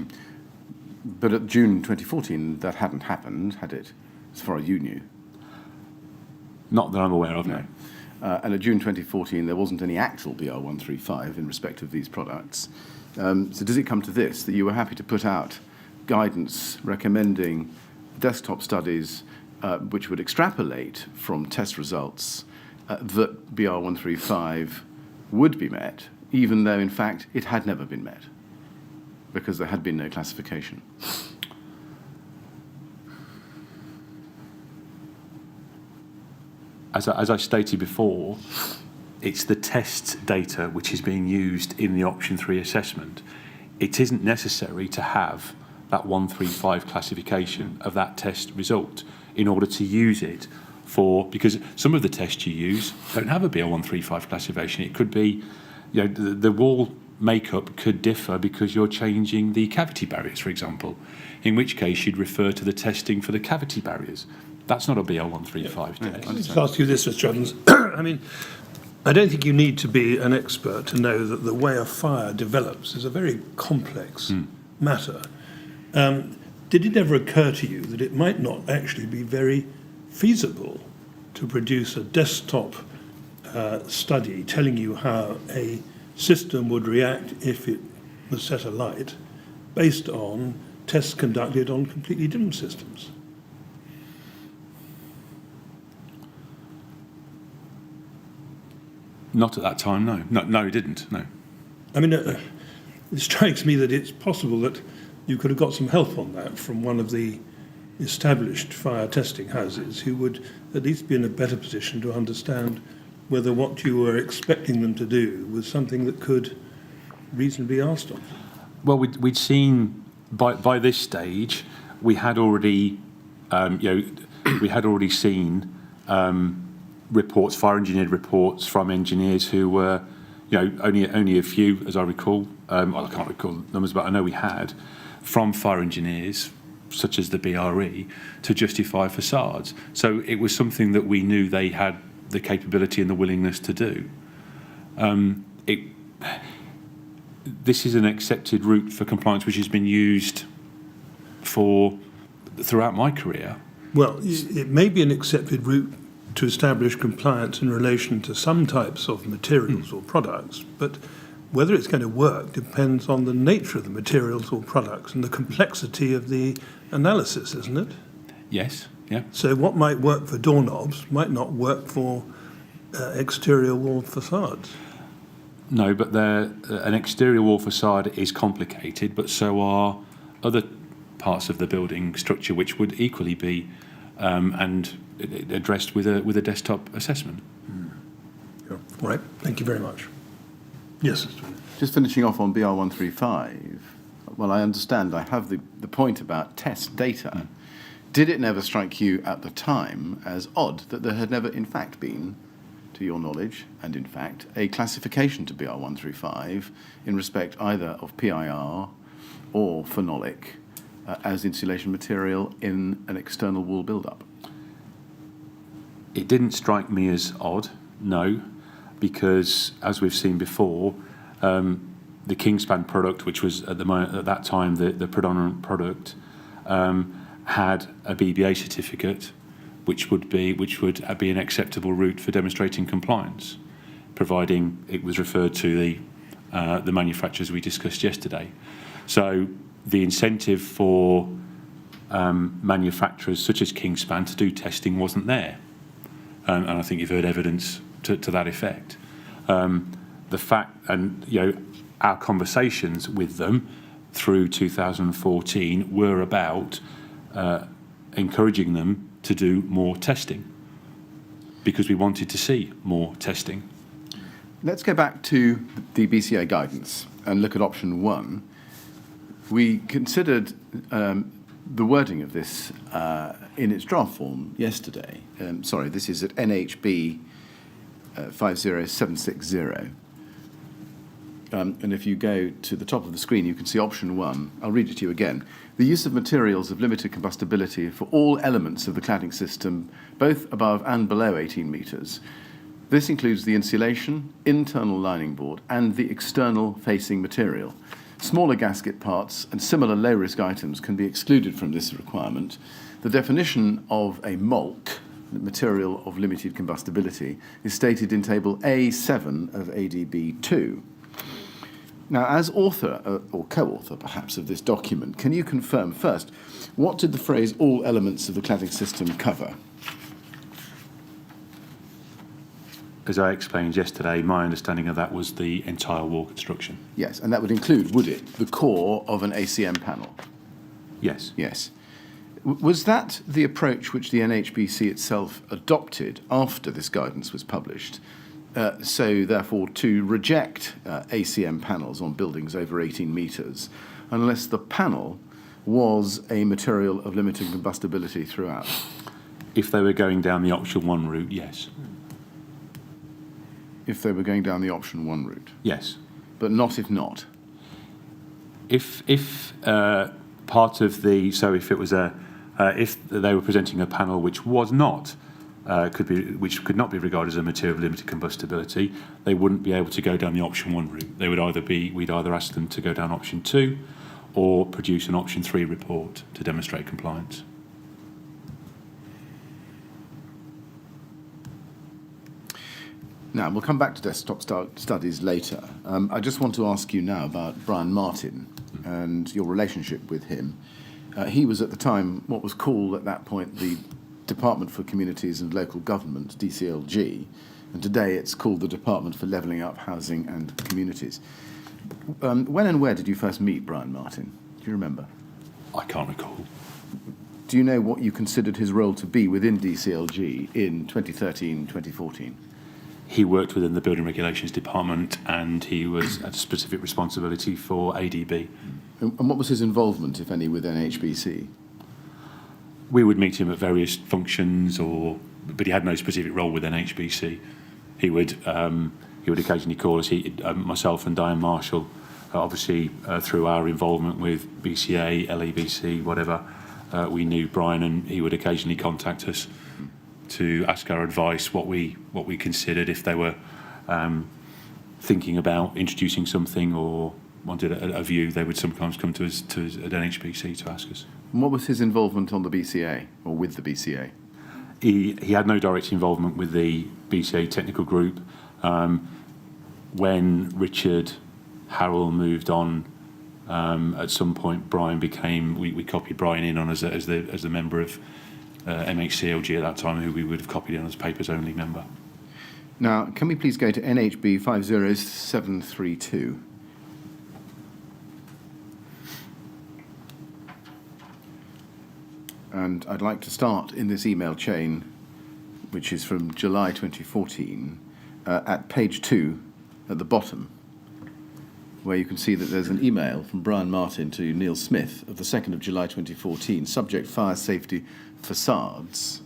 S3: But at June 2014, that hadn't happened, had it, as far as you knew?
S2: Not that I'm aware of, no.
S3: And at June 2014, there wasn't any actual BR135 in respect of these products. So does it come to this, that you were happy to put out guidance recommending desktop studies which would extrapolate from test results that BR135 would be met, even though, in fact, it had never been met, because there had been no classification?
S2: As I stated before, it's the test data which is being used in the option 3 assessment. It isn't necessary to have that 135 classification of that test result in order to use it because some of the tests you use don't have a BL135 classification. It could be, the wall makeup could differ because you're changing the cavity barriers, for example, in which case you'd refer to the testing for the cavity barriers. That's not a BL135 test.
S1: I'll just ask you this, Mr. Evans. I mean, I don't think you need to be an expert to know that the way a fire develops is a very complex matter. Did it ever occur to you that it might not actually be very feasible to produce a desktop study telling you how a system would react if it was set alight based on tests conducted on completely different systems?
S2: Not at that time, no. No, it didn't, no.
S1: I mean, it strikes me that it's possible that you could have got some help on that from one of the established fire testing houses who would at least be in a better position to understand whether what you were expecting them to do was something that could reasonably be asked of.
S2: Well, we'd seen by this stage we had already seen reports, fire engineered reports from engineers who were, only a few, as I recall. Well, I can't recall the numbers, but I know we had from fire engineers, such as the BRE, to justify facades. So it was something that we knew they had the capability and the willingness to do. This is an accepted route for compliance which has been used throughout my career.
S1: Well, it may be an accepted route to establish compliance in relation to some types of materials or products, but whether it's going to work depends on the nature of the materials or products and the complexity of the analysis, isn't it?
S2: Yes, yeah.
S1: So what might work for doorknobs might not work for exterior wall facades.
S2: No, but an exterior wall facade is complicated, but so are other parts of the building structure which would equally be, and addressed with a desktop assessment.
S1: Sure. All right, thank you very much. Yes, Mr. Wynne.
S3: Just finishing off on BR 135, well, I understand I have the point about test data. Did it never strike you at the time as odd that there had never in fact been, to your knowledge, and in fact, a classification to BR 135 in respect either of PIR or phenolic as insulation material in an external wall build-up?
S2: It didn't strike me as odd, no, because as we've seen before, the Kingspan product, which was at that time the predominant product, had a BBA certificate, which would be an acceptable route for demonstrating compliance, providing it was referred to the manufacturers we discussed yesterday. So the incentive for manufacturers such as Kingspan to do testing wasn't there, and I think you've heard evidence to that effect. The fact, and our conversations with them through 2014 were about encouraging them to do more testing because we wanted to see more testing.
S3: Let's go back to the BCA guidance and look at option 1. We considered the wording of this in its draft form yesterday. Sorry, this is at NHB 50760. And if you go to the top of the screen, you can see option 1. I'll read it to you again. The use of materials of limited combustibility for all elements of the cladding system, both above and below 18 metres. This includes the insulation, internal lining board, and the external facing material. Smaller gasket parts and similar low-risk items can be excluded from this requirement. The definition of a MOLC, material of limited combustibility, is stated in Table A7 of ADB 2. Now, as author, or co-author perhaps, of this document, can you confirm first, what did the phrase all elements of the cladding system cover?
S2: As I explained yesterday, my understanding of that was the entire wall construction.
S3: Yes, and that would include, would it, the core of an ACM panel?
S2: Yes.
S3: Yes. Was that the approach which the NHBC itself adopted after this guidance was published? So, therefore, to reject ACM panels on buildings over 18 metres unless the panel was a material of limited combustibility throughout?
S2: If they were going down the option 1 route, yes.
S3: If they were going down the option 1 route?
S2: Yes.
S3: But not if not?
S2: If part of the, so if it was if they were presenting a panel which was not, which could not be regarded as a material of limited combustibility, they wouldn't be able to go down the option 1 route. They would we'd either ask them to go down option 2 or produce an option 3 report to demonstrate compliance.
S3: Now, we'll come back to desktop studies later. I just want to ask you now about Brian Martin and your relationship with him. He was at the time what was called at that point the Department for Communities and Local Government, DCLG, and today it's called the Department for Levelling Up Housing and Communities. When and where did you first meet Brian Martin? Do you remember?
S2: I can't recall.
S3: Do you know what you considered his role to be within DCLG in 2013, 2014?
S2: He worked within the Building Regulations Department and he was at a specific responsibility for ADB.
S3: And what was his involvement, if any, with NHBC?
S2: We would meet him at various functions, but he had no specific role with NHBC. He would occasionally call us, myself and Diane Marshall, obviously through our involvement with BCA, LABC, whatever, we knew Brian, and he would occasionally contact us to ask our advice, what we considered if they were thinking about introducing something or wanted a view. They would sometimes come to us at NHBC to ask us.
S3: And what was his involvement on the BCA, or with the BCA?
S2: He had no direct involvement with the BCA technical group. When Richard Harrell moved on, at some point Brian we copied Brian in on as the member of MHCLG at that time, who we would have copied in as papers only member.
S3: Now, can we please go to NHB 50732? And I'd like to start in this email chain which is from July 2014, at page 2 at the bottom, where you can see that there's an email from Brian Martin to Neil Smith of the 2nd of July 2014, subject fire safety facades.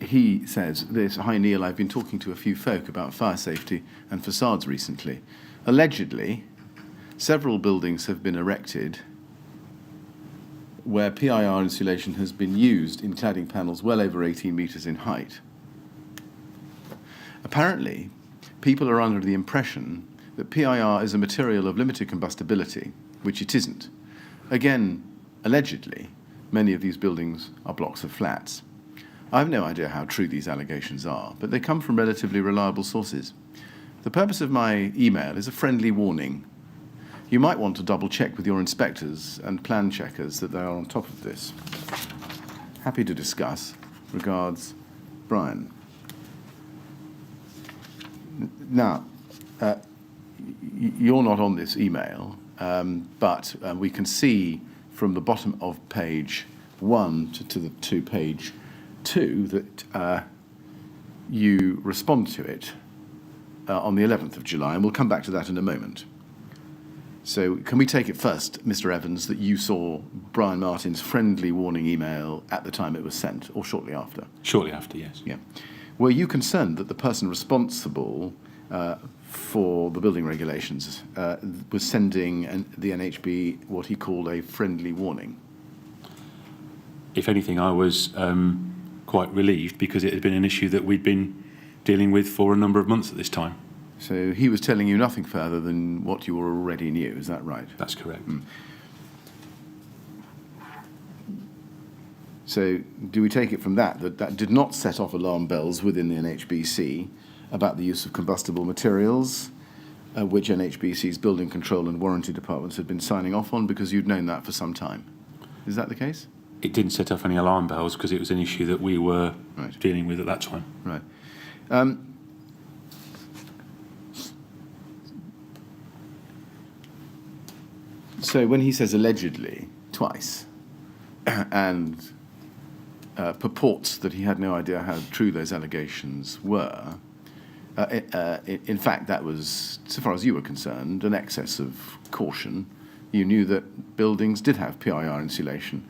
S3: He says this: "Hi Neil, I've been talking to a few folk about fire safety and facades recently. Allegedly, several buildings have been erected where PIR insulation has been used in cladding panels well over 18 metres in height. Apparently, people are under the impression that PIR is a material of limited combustibility, which it isn't. Again, allegedly, many of these buildings are blocks of flats. I have no idea how true these allegations are, but they come from relatively reliable sources. The purpose of my email is a friendly warning. You might want to double-check with your inspectors and plan checkers that they are on top of this. Happy to discuss. Regards, Brian." Now, you're not on this email, but we can see from the bottom of page 1 to page 2 that you respond to it on the 11th of July, and we'll come back to that in a moment. So can we take it first, Mr. Evans, that you saw Brian Martin's friendly warning email at the time it was sent, or shortly after?
S2: Shortly after, yes.
S3: Yeah. Were you concerned that the person responsible for the building regulations was sending the NHB what he called a friendly warning?
S2: If anything, I was quite relieved, because it had been an issue that we'd been dealing with for a number of months at this time.
S3: So he was telling you nothing further than what you already knew, is that right?
S2: That's correct.
S3: So do we take it from that did not set off alarm bells within the NHBC about the use of combustible materials, which NHBC's building control and warranty departments had been signing off on, because you'd known that for some time? Is that the case?
S2: It didn't set off any alarm bells because it was an issue that we were dealing with at that time.
S3: Right. So when he says allegedly twice and purports that he had no idea how true those allegations were, in fact, that was, so far as you were concerned, an excess of caution. You knew that buildings did have PIR insulation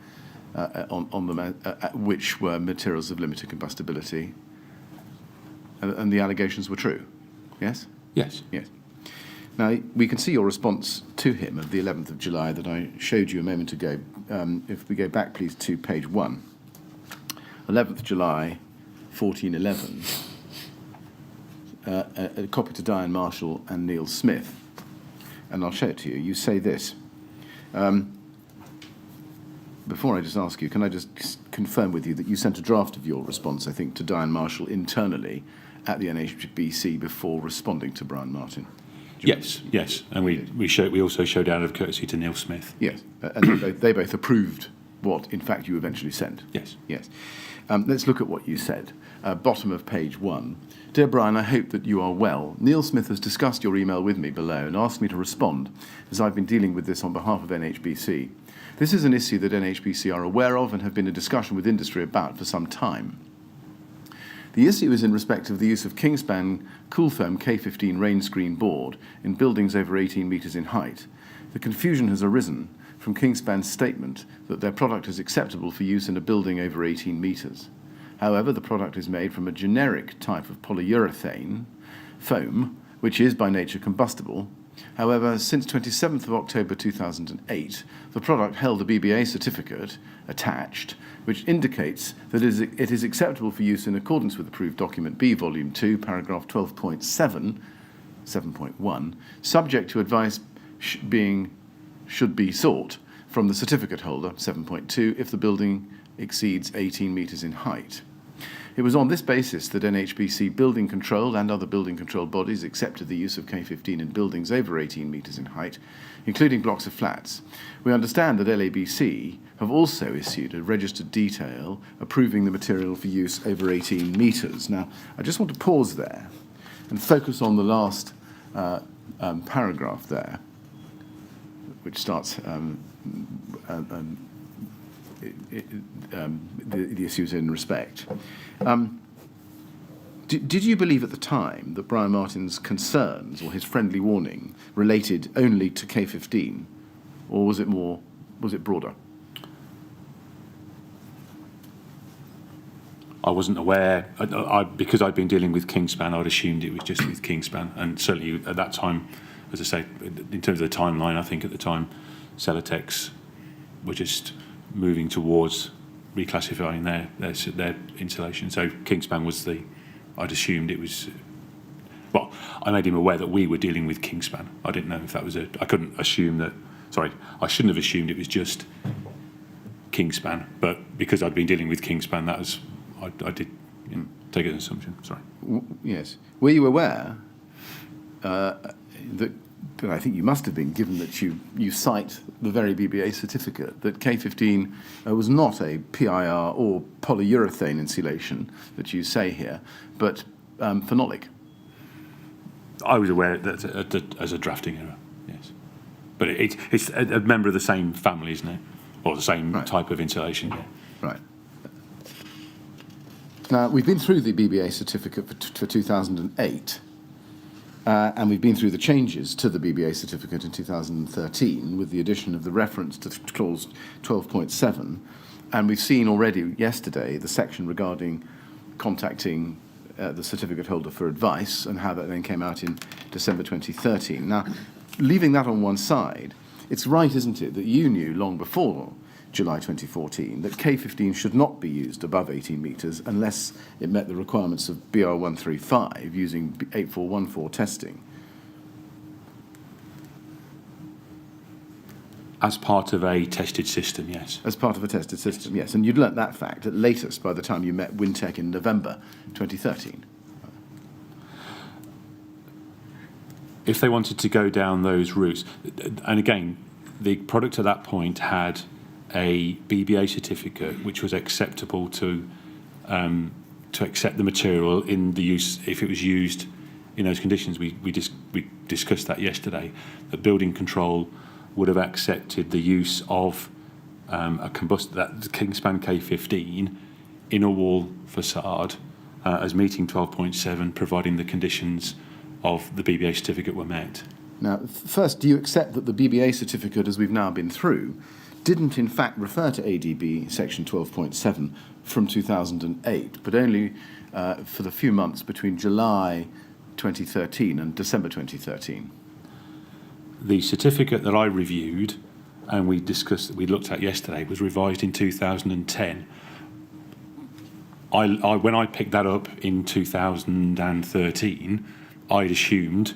S3: on them, which were materials of limited combustibility, and the allegations were true. Yes?
S2: Yes.
S3: Yes. Now, we can see your response to him of the 11th of July that I showed you a moment ago. If we go back, please, to page 1. 11th July, 1411. A copy to Diane Marshall and Neil Smith. And I'll show it to you. You say this. Before I just ask you, can I just confirm with you that you sent a draft of your response, I think, to Diane Marshall internally at the NHBC before responding to Brian Martin?
S2: Yes, yes. And we also showed out of courtesy to Neil Smith.
S3: Yes, and they both approved what, in fact, you eventually sent.
S2: Yes.
S3: Yes. Let's look at what you said. Bottom of page 1. Dear Brian, I hope that you are well. Neil Smith has discussed your email with me below and asked me to respond, as I've been dealing with this on behalf of NHBC. This is an issue that NHBC are aware of and have been in discussion with industry about for some time. The issue is in respect of the use of Kingspan Cooltherm K15 rain screen board in buildings over 18 metres in height. The confusion has arisen from Kingspan's statement that their product is acceptable for use in a building over 18 metres. However, the product is made from a generic type of polyurethane foam, which is by nature combustible. However, since 27th of October 2008, the product held a BBA certificate attached, which indicates that it is acceptable for use in accordance with approved document B, volume 2, paragraph 12.7, 7.1, subject to advice should be sought from the certificate holder, 7.2, if the building exceeds 18 metres in height. It was on this basis that NHBC building control and other building control bodies accepted the use of K15 in buildings over 18 metres in height, including blocks of flats. We understand that LABC have also issued a registered detail approving the material for use over 18 metres. Now, I just want to pause there and focus on the last paragraph there, which starts the issues in respect. Did you believe at the time that Brian Martin's concerns or his friendly warning related only to K15, or was it broader?
S2: I wasn't aware, because I'd been dealing with Kingspan, I'd assumed it was just with Kingspan. And certainly at that time, as I say, in terms of the timeline, I think at the time, Celotex were just moving towards reclassifying their insulation. So Kingspan was I'd assumed it was, well, I made him aware that we were dealing with Kingspan. I didn't know if that was I couldn't assume that, I shouldn't have assumed it was just Kingspan, but because I'd been dealing with Kingspan, that was, I did take it as an assumption, sorry.
S3: Yes. Were you aware that I think you must have been, given that you cite the very BBA certificate, that K15 was not a PIR or polyurethane insulation that you say here, but phenolic?
S2: I was aware that as a drafting error, yes. But it's a member of the same family, isn't it? Or the same type of insulation, yeah.
S3: Right. Now, we've been through the BBA certificate for 2008, and we've been through the changes to the BBA certificate in 2013 with the addition of the reference to clause 12.7, and we've seen already yesterday the section regarding contacting the certificate holder for advice and how that then came out in December 2013. Now, leaving that on one side, it's right, isn't it, that you knew long before July 2014 that K15 should not be used above 18 metres unless it met the requirements of BR 135 using 8414 testing.
S2: As part of a tested system, yes.
S3: As part of a tested system, yes. And you'd learnt that fact at latest by the time you met Wintec in November 2013.
S2: If they wanted to go down those routes, and again, the product at that point had a BBA certificate which was acceptable to accept the material in the use if it was used in those conditions. We discussed that yesterday. That building control would have accepted the use of the Kingspan K15 in a wall facade as meeting 12.7, providing the conditions of the BBA certificate were met.
S3: Now, first, do you accept that the BBA certificate, as we've now been through, didn't in fact refer to ADB section 12.7 from 2008, but only for the few months between July 2013 and December 2013?
S2: The certificate that I reviewed and we looked at yesterday was revised in 2010. When I picked that up in 2013, I'd assumed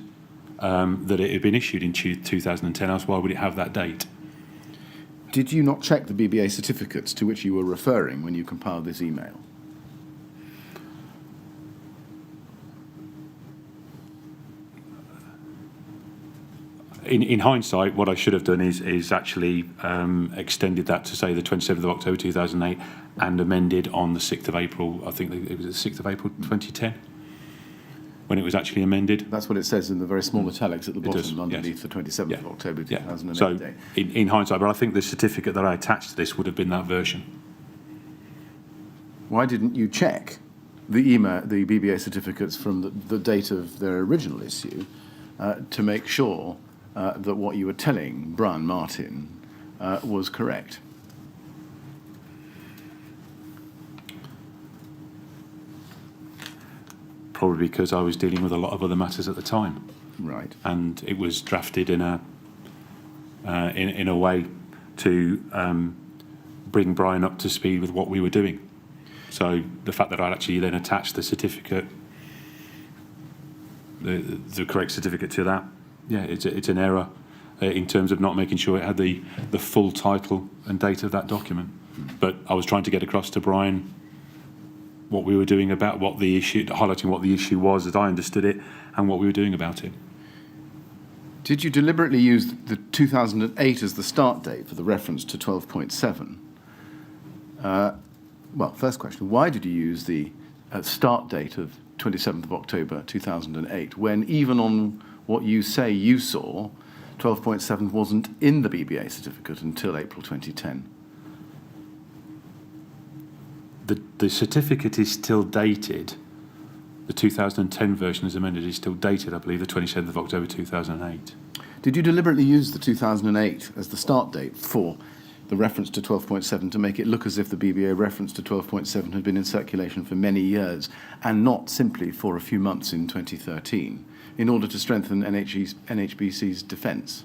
S2: that it had been issued in 2010, else why would it have that date?
S3: Did you not check the BBA certificates to which you were referring when you compiled this email?
S2: In hindsight, what I should have done is actually extended that to, say, the 27th of October 2008 and amended on the 6th of April, I think it was the 6th of April 2010, when it was actually amended.
S3: That's what it says in the very small italics at the bottom,
S2: does,
S3: underneath
S2: yes.
S3: the 27th of October 2008
S2: So,
S3: date.
S2: in hindsight, but I think the certificate that I attached to this would have been that version.
S3: Why didn't you check the BBA certificates from the date of their original issue to make sure that what you were telling Brian Martin was correct?
S2: Probably because I was dealing with a lot of other matters at the time.
S3: Right.
S2: And it was drafted in a way to bring Brian up to speed with what we were doing. So the fact that I'd actually then attached the certificate, the correct certificate to that, yeah, it's an error in terms of not making sure it had the full title and date of that document. But I was trying to get across to Brian what we were doing about what the issue, highlighting what the issue was as I understood it and what we were doing about it.
S3: Did you deliberately use the 2008 as the start date for the reference to 12.7? Well, first question, why did you use the start date of 27th of October 2008 when even on what you say you saw, 12.7 wasn't in the BBA certificate until April 2010?
S2: the certificate is still dated. The 2010 version as amended is still dated, I believe, the 27th of October 2008.
S3: Did you deliberately use the 2008 as the start date for the reference to 12.7 to make it look as if the BBA reference to 12.7 had been in circulation for many years and not simply for a few months in 2013, in order to strengthen NHBC's defence?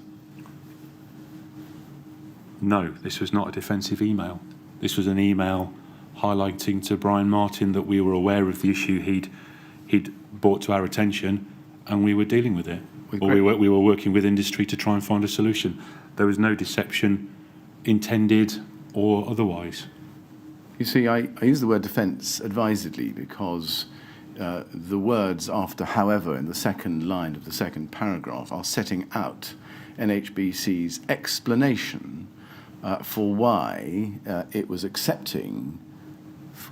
S2: No, this was not a defensive email. This was an email highlighting to Brian Martin that we were aware of the issue he'd brought to our attention, and we were dealing with it. We were working with industry to try and find a solution. There was no deception intended or otherwise.
S3: You see, I use the word defence advisedly because the words after however in the second line of the second paragraph are setting out NHBC's explanation for why it was accepting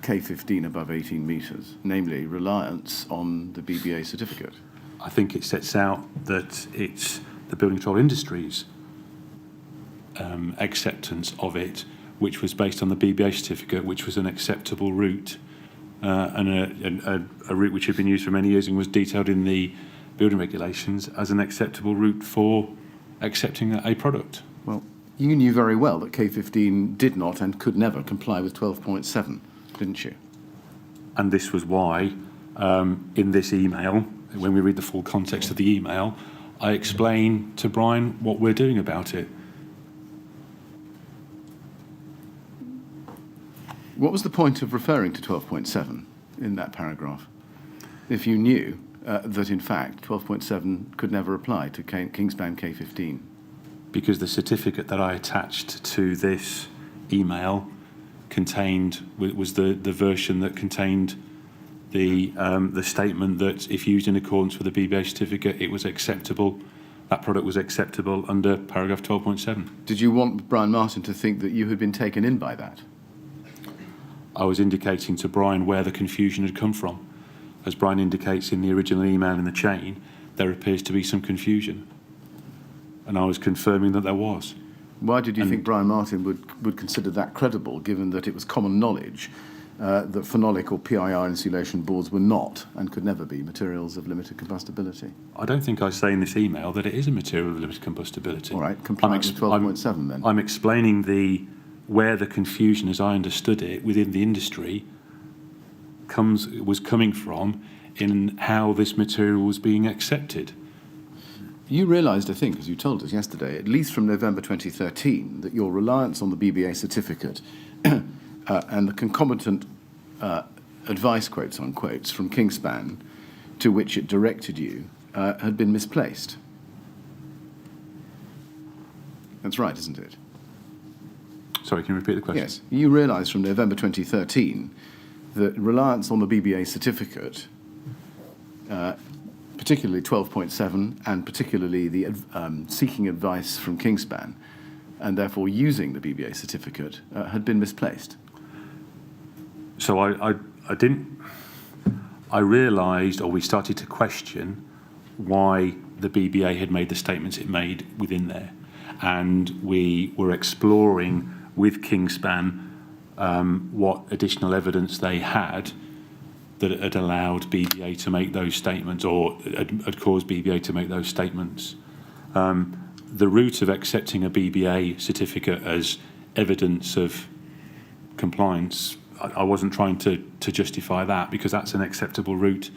S3: K15 above 18 metres, namely reliance on the BBA certificate.
S2: I think it sets out that it's the building control industry's acceptance of it, which was based on the BBA certificate, which was an acceptable route, and a route which had been used for many years and was detailed in the building regulations as an acceptable route for accepting a product.
S3: Well, you knew very well that K15 did not and could never comply with 12.7, didn't you?
S2: And this was why, in this email, when we read the full context of the email, I explain to Brian what we're doing about it.
S3: What was the point of referring to 12.7 in that paragraph, if you knew that, in fact, 12.7 could never apply to Kingspan K15?
S2: Because the certificate that I attached to this email was the version that contained the statement that if used in accordance with the BBA certificate, it was acceptable. That product was acceptable under paragraph 12.7.
S3: Did you want Brian Martin to think that you had been taken in by that?
S2: I was indicating to Brian where the confusion had come from. As Brian indicates in the original email in the chain, there appears to be some confusion. And I was confirming that there was.
S3: Why did you think Brian Martin would consider that credible, given that it was common knowledge that phenolic or PIR insulation boards were not and could never be materials of limited combustibility?
S2: I don't think I say in this email that it is a material of limited combustibility.
S3: All right, complying with 12.7 then.
S2: I'm explaining where the confusion, as I understood it, within the industry was coming from in how this material was being accepted.
S3: You realised, I think, as you told us yesterday, at least from November 2013, that your reliance on the BBA certificate and the concomitant advice, quotes unquotes, from Kingspan, to which it directed you, had been misplaced. That's right, isn't it?
S2: Sorry, can you repeat the question?
S3: Yes. You realised from November 2013 that reliance on the BBA certificate, particularly 12.7 and particularly the seeking advice from Kingspan, and therefore using the BBA certificate, had been misplaced.
S2: So I realised, or we started to question, why the BBA had made the statements it made within there. And we were exploring with Kingspan what additional evidence they had that had allowed BBA to make those statements, or had caused BBA to make those statements. The route of accepting a BBA certificate as evidence of compliance, I wasn't trying to justify that, because that's an acceptable route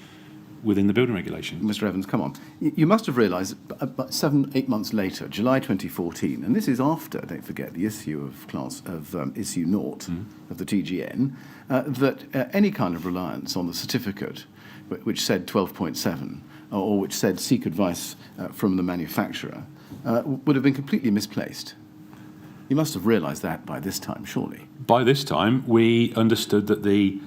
S2: within the building regulations.
S3: Mr. Evans, come on. You must have realised about 7-8 months later, July 2014, and this is after, don't forget, the issue of issue 0 of the TGN, that any kind of reliance on the certificate, which said 12.7, or which said seek advice from the manufacturer, would have been completely misplaced. You must have realised that by this time, surely. By
S2: this time, we understood that the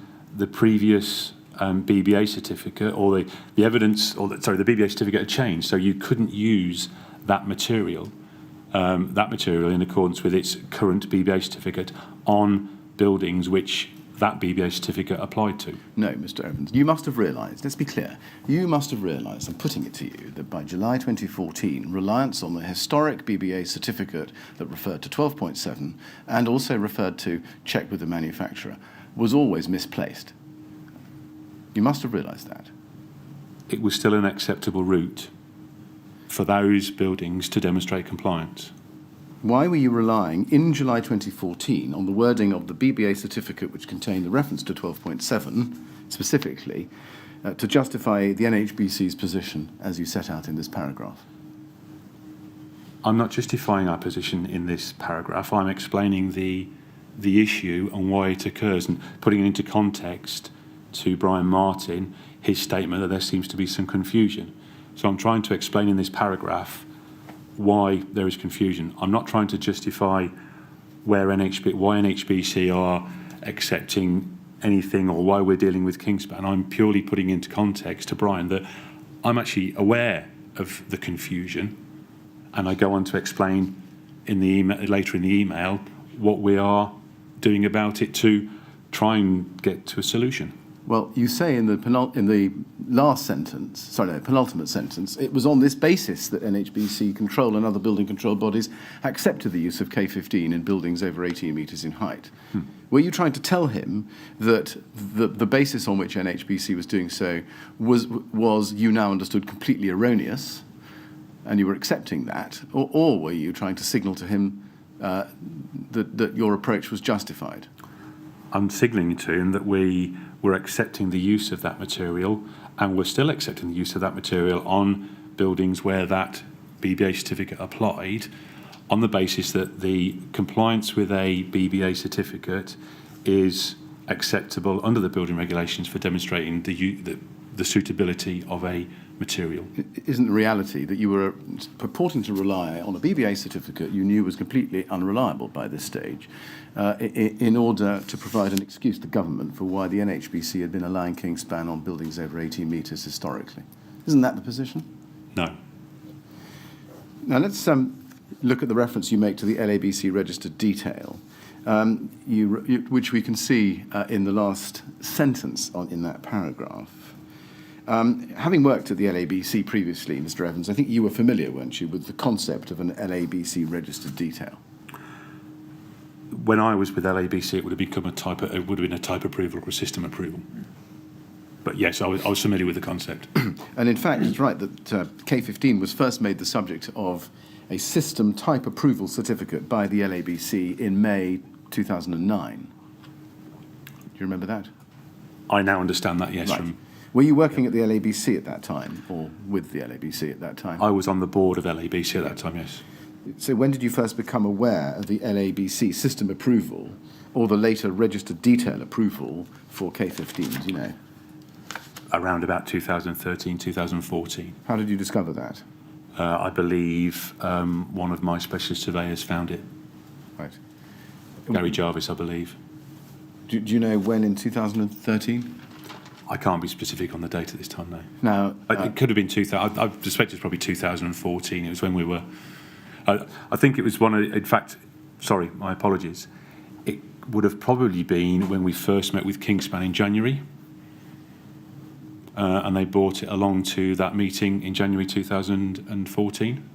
S2: previous BBA certificate, or the evidence, the BBA certificate had changed, so you couldn't use that material in accordance with its current BBA certificate on buildings which that BBA certificate applied to. No, Mr. Evans, you must have realised, let's be clear, you must have realised, I'm putting it to you, that by July 2014, reliance on the historic BBA certificate that referred to 12.7 and also referred to check with the manufacturer
S3: was always misplaced. You must have realised that.
S2: It was still an acceptable route for those buildings to demonstrate compliance.
S3: Why were you relying in July 2014 on the wording of the BBA certificate, which contained the reference to 12.7 specifically, to justify the NHBC's position as you set out in this paragraph?
S2: I'm not justifying our position in this paragraph. I'm explaining the issue and why it occurs and putting it into context to Brian Martin, his statement that there seems to be some confusion. So I'm trying to explain in this paragraph why there is confusion. I'm not trying to justify why NHBC are accepting anything or why we're dealing with Kingspan. I'm purely putting into context to Brian that I'm actually aware of the confusion, and I go on to explain in the email, later in the email, what we are doing about it to try and get to a solution.
S3: Well, you say in the penultimate sentence, it was on this basis that NHBC Control and other building control bodies accepted the use of K15 in buildings over 18 metres in height. Were you trying to tell him that the basis on which NHBC was doing so was you now understood completely erroneous, and you were accepting that, or were you trying to signal to him that your approach was justified?
S2: I'm signalling to him that we were accepting the use of that material, and we're still accepting the use of that material on buildings where that BBA certificate applied, on the basis that the compliance with a BBA certificate is acceptable under the building regulations for demonstrating the suitability of a material.
S3: Isn't the reality that you were purporting to rely on a BBA certificate you knew was completely unreliable by this stage in order to provide an excuse to government for why the NHBC had been allowing Kingspan on buildings over 18 metres historically? Isn't that the position?
S2: No.
S3: Now let's look at the reference you make to the LABC registered detail, which we can see in the last sentence in that paragraph. Having worked at the LABC previously, Mr. Evans, I think you were familiar, weren't you, with the concept of an LABC registered detail?
S2: When I was with LABC, it would have become it would have been a type approval or a system approval. But yes, I was familiar with the concept.
S3: And in fact, it's right that K15 was first made the subject of a system type approval certificate by the LABC in May 2009. Do you remember that?
S2: I now understand that, yes.
S3: Right. Were you working at the LABC at that time, or with the LABC at that time?
S2: I was on the board of LABC at that time, yes.
S3: So when did you first become aware of the LABC system approval, or the later registered detail approval for K15, do you know?
S2: Around about 2013, 2014.
S3: How did you discover that?
S2: I believe one of my specialist surveyors found it.
S3: Right.
S2: Gary Jarvis, I believe.
S3: Do you know when in 2013?
S2: I can't be specific on the date at this time, no.
S3: Now,
S2: it could have been 2000. I suspect it's probably 2014. It was when we were. I think it was one of. In fact, sorry, my apologies. It would have probably been when we first met with Kingspan in January, and they brought it along to that meeting in January 2014.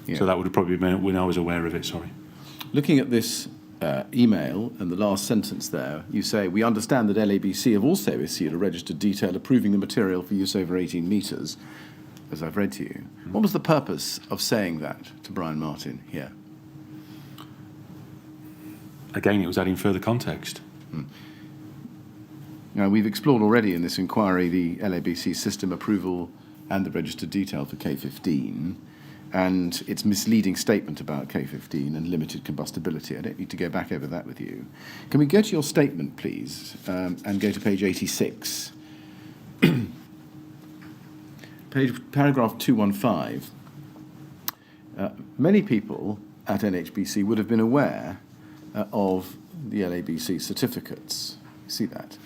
S3: Yeah.
S2: So that would have probably been when I was aware of it. Sorry.
S3: Looking at this email and the last sentence there, you say, we understand that LABC have also issued a registered detail approving the material for use over 18 metres, as I've read to you. What was the purpose of saying that to Brian Martin here?
S2: Again, it was adding further context.
S3: Now, we've explored already in this inquiry the LABC system approval and the registered detail for K15, and its misleading statement about K15 and limited combustibility. I don't need to go back over that with you. Can we go to your statement, please, and go to page 86? Paragraph 215. Many people at NHBC would have been aware of the LABC certificates. You see that?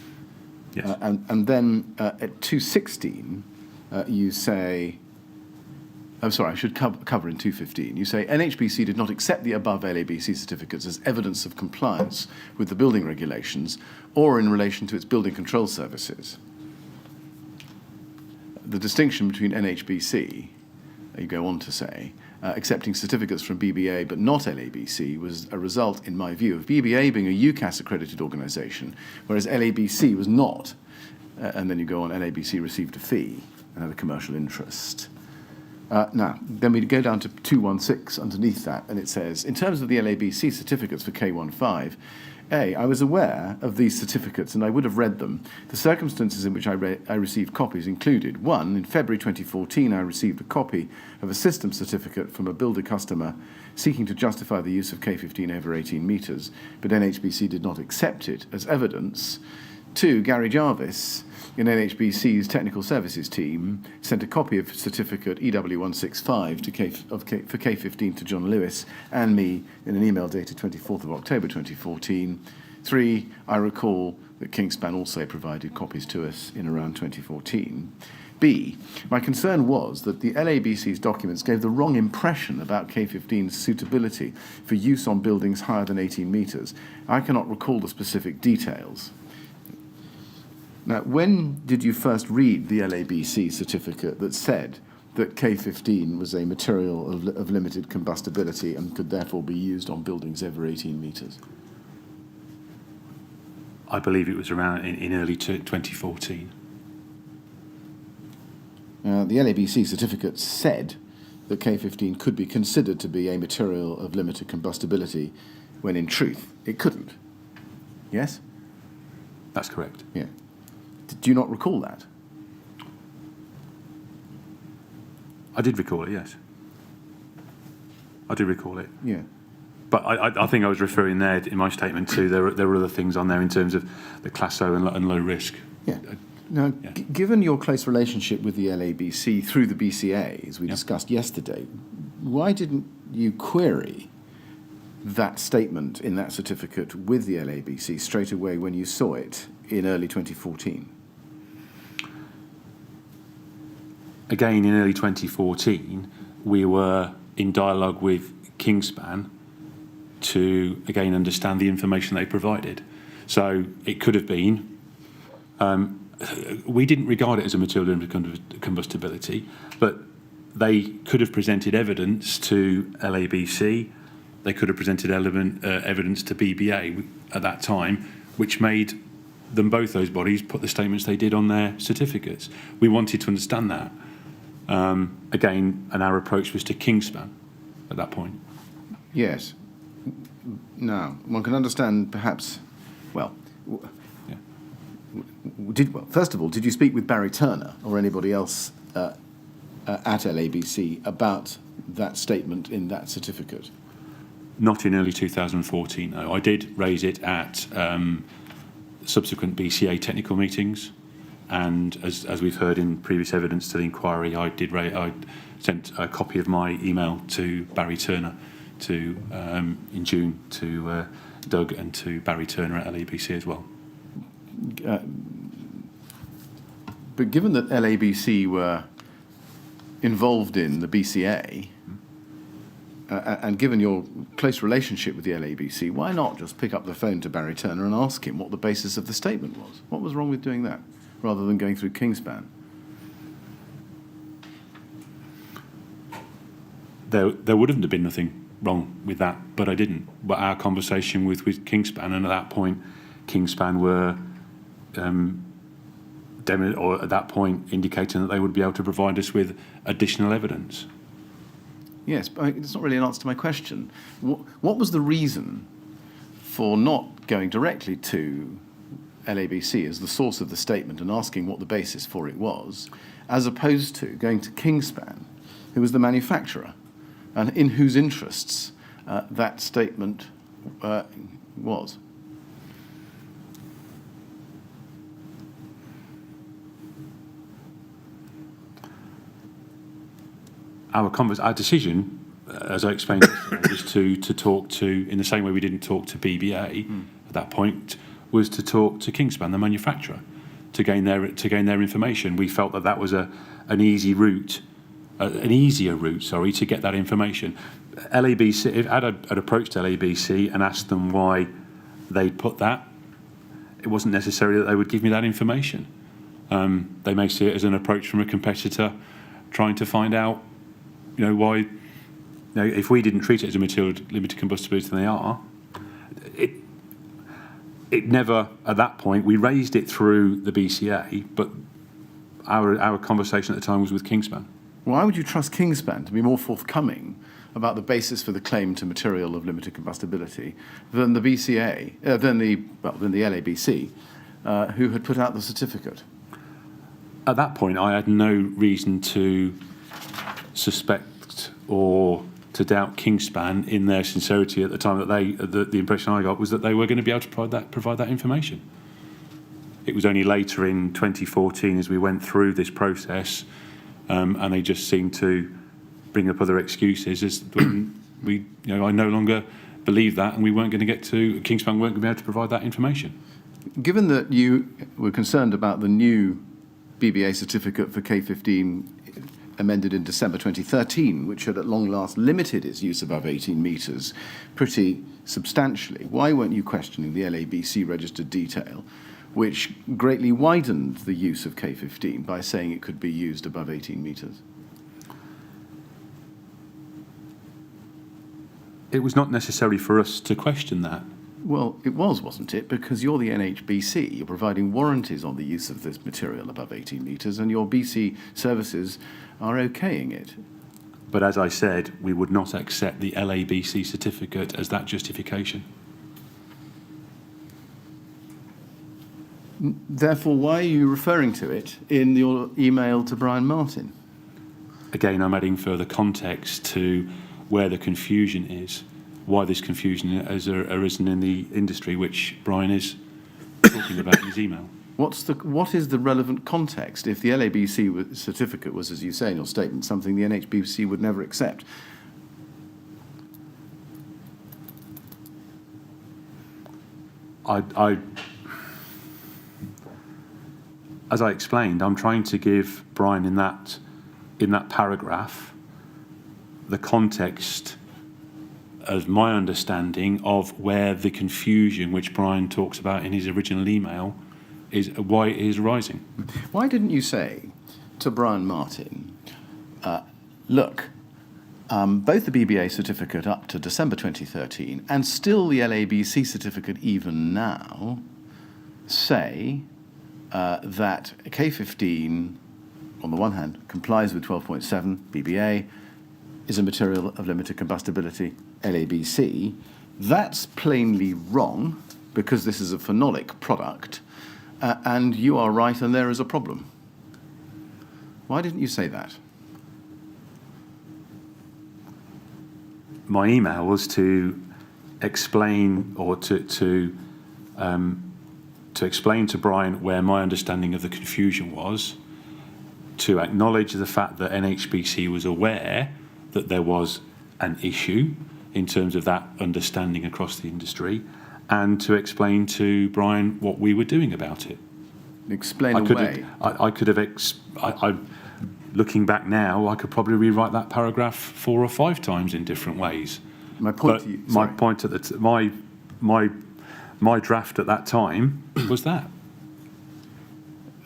S2: Yes.
S3: And then at 216, you say... I'm sorry, I should cover in 215. You say, NHBC did not accept the above LABC certificates as evidence of compliance with the building regulations or in relation to its building control services. The distinction between NHBC you go on to say, accepting certificates from BBA but not LABC was a result, in my view, of BBA being a UCAS-accredited organisation, whereas LABC was not. And then you go on, LABC received a fee and had a commercial interest. Now, then we go down to 216 underneath that, and it says, in terms of the LABC certificates for K15, I was aware of these certificates and I would have read them. The circumstances in which I received copies included, 1, in February 2014, I received a copy of a system certificate from a builder customer seeking to justify the use of K15 over 18 metres, but NHBC did not accept it as evidence. 2, Gary Jarvis, in NHBC's technical services team, sent a copy of certificate EW165 for K15 to John Lewis and me in an email dated 24th of October 2014. 3, I recall that Kingspan also provided copies to us in around 2014. B, my concern was that the LABC's documents gave the wrong impression about K15's suitability for use on buildings higher than 18 metres. I cannot recall the specific details. Now, when did you first read the LABC certificate that said that K15 was a material of limited combustibility and could therefore be used on buildings over 18 metres?
S2: I believe it was around in early 2014.
S3: The LABC certificate said that K15 could be considered to be a material of limited combustibility, when in truth it couldn't. Yes?
S2: That's correct.
S3: Yeah. Do you not recall that?
S2: I did recall it, yes. I do recall it.
S3: Yeah.
S2: But I think I was referring there in my statement to there were other things on there in terms of the class O and low risk.
S3: Yeah. Now,
S2: Yeah.
S3: Given your close relationship with the LABC through the BCA, as we discussed yesterday, why didn't you query that statement in that certificate with the LABC straight away when you saw it in early 2014?
S2: Again, in early 2014, we were in dialogue with Kingspan to, again, understand the information they provided. So it could have been, we didn't regard it as a material of combustibility, but they could have presented evidence to LABC, they could have presented evidence to BBA at that time, which made them, both those bodies, put the statements they did on their certificates. We wanted to understand that. Again, and our approach was to Kingspan at that point.
S3: Yes. Now, one can understand perhaps, well,
S2: Yeah.
S3: first of all, did you speak with Barry Turner or anybody else at LABC about that statement in that certificate?
S2: Not in early 2014, no. I did raise it at subsequent BCA technical meetings, and as we've heard in previous evidence to the inquiry, I sent a copy of my email to Barry Turner in June to Doug and to Barry Turner at LABC as well.
S3: But given that LABC were involved in the BCA, and given your close relationship with the LABC, why not just pick up the phone to Barry Turner and ask him what the basis of the statement was? What was wrong with doing that, rather than going through Kingspan?
S2: There wouldn't have been nothing wrong with that, but I didn't. But our conversation with Kingspan, and at that point, Kingspan were at that point indicating that they would be able to provide us with additional evidence.
S3: Yes, but it's not really an answer to my question. What was the reason for not going directly to LABC as the source of the statement and asking what the basis for it was, as opposed to going to Kingspan, who was the manufacturer, and in whose interests that statement was?
S2: Our decision, as I explained yesterday, was to talk to, in the same way we didn't talk to BBA at that point, was to talk to Kingspan, the manufacturer, to gain their information. We felt that was an easier route, to get that information. LABC, if I'd approached LABC and asked them why they'd put that, it wasn't necessarily that they would give me that information. They may see it as an approach from a competitor trying to find out why, if we didn't treat it as a material of limited combustibility than they are, it never, at that point, we raised it through the BCA, but our conversation at the time was with Kingspan.
S3: Why would you trust Kingspan to be more forthcoming about the basis for the claim to material of limited combustibility than the BCA, than the LABC, who had put out the certificate?
S2: At that point, I had no reason to suspect or to doubt Kingspan in their sincerity at the time that the impression I got was that they were going to be able to provide that information. It was only later in 2014 as we went through this process, and they just seemed to bring up other excuses as when I no longer believed that, and we weren't going to Kingspan weren't going to be able to provide that information. Given
S3: that you were concerned about the new BBA certificate for K15 amended in December 2013, which had at long last limited its use above 18 metres pretty substantially, why weren't you questioning the LABC registered detail, which greatly widened the use of K15 by saying it could be used above 18 metres?
S2: It was not necessary for us to question that.
S3: Well, it was, wasn't it? Because you're the NHBC. You're providing warranties on the use of this material above 18 metres, and your BC services are okaying it.
S2: But as I said, we would not accept the LABC certificate as that justification.
S3: Therefore, why are you referring to it in your email to Brian Martin?
S2: Again, I'm adding further context to where the confusion is, why this confusion has arisen in the industry, which Brian is talking about in his email.
S3: What is the relevant context if the LABC certificate was, as you say in your statement, something the NHBC would never accept?
S2: As I explained, I'm trying to give Brian in that paragraph the context of my understanding of where the confusion which Brian talks about in his original email is, why it is arising.
S3: Why didn't you say to Brian Martin, look, both the BBA certificate up to December 2013 and still the LABC certificate even now say that K15, on the one hand, complies with 12.7 BBA, is a material of limited combustibility, LABC. That's plainly wrong because this is a phenolic product, and you are right and there is a problem. Why didn't you say that?
S2: My email was to explain or to explain to Brian where my understanding of the confusion was, to acknowledge the fact that NHBC was aware that there was an issue in terms of that understanding across the industry, and to explain to Brian what we were doing about it.
S3: Explain away.
S2: I could have, looking back now, I could probably rewrite that paragraph 4 or 5 times in different ways.
S3: My point.
S2: My draft at that time was that.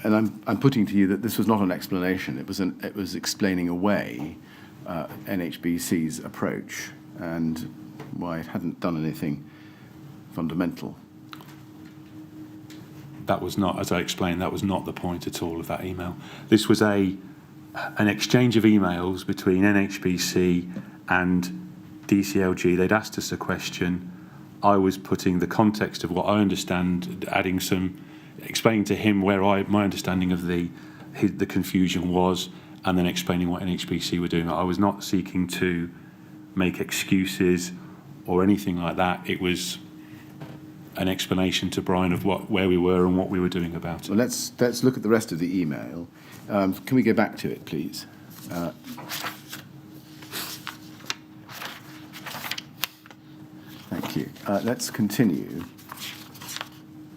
S3: And I'm putting to you that this was not an explanation. It was explaining away NHBC's approach and why it hadn't done anything fundamental.
S2: That was not, as I explained, that was not the point at all of that email. This was an exchange of emails between NHBC and DCLG. They'd asked us a question. I was putting the context of what I understand, explaining to him where my understanding of the confusion was, and then explaining what NHBC were doing. I was not seeking to make excuses or anything like that. It was an explanation to Brian of where we were and what we were doing about it.
S3: Well, let's look at the rest of the email. Can we go back to it, please? Thank you. Let's continue.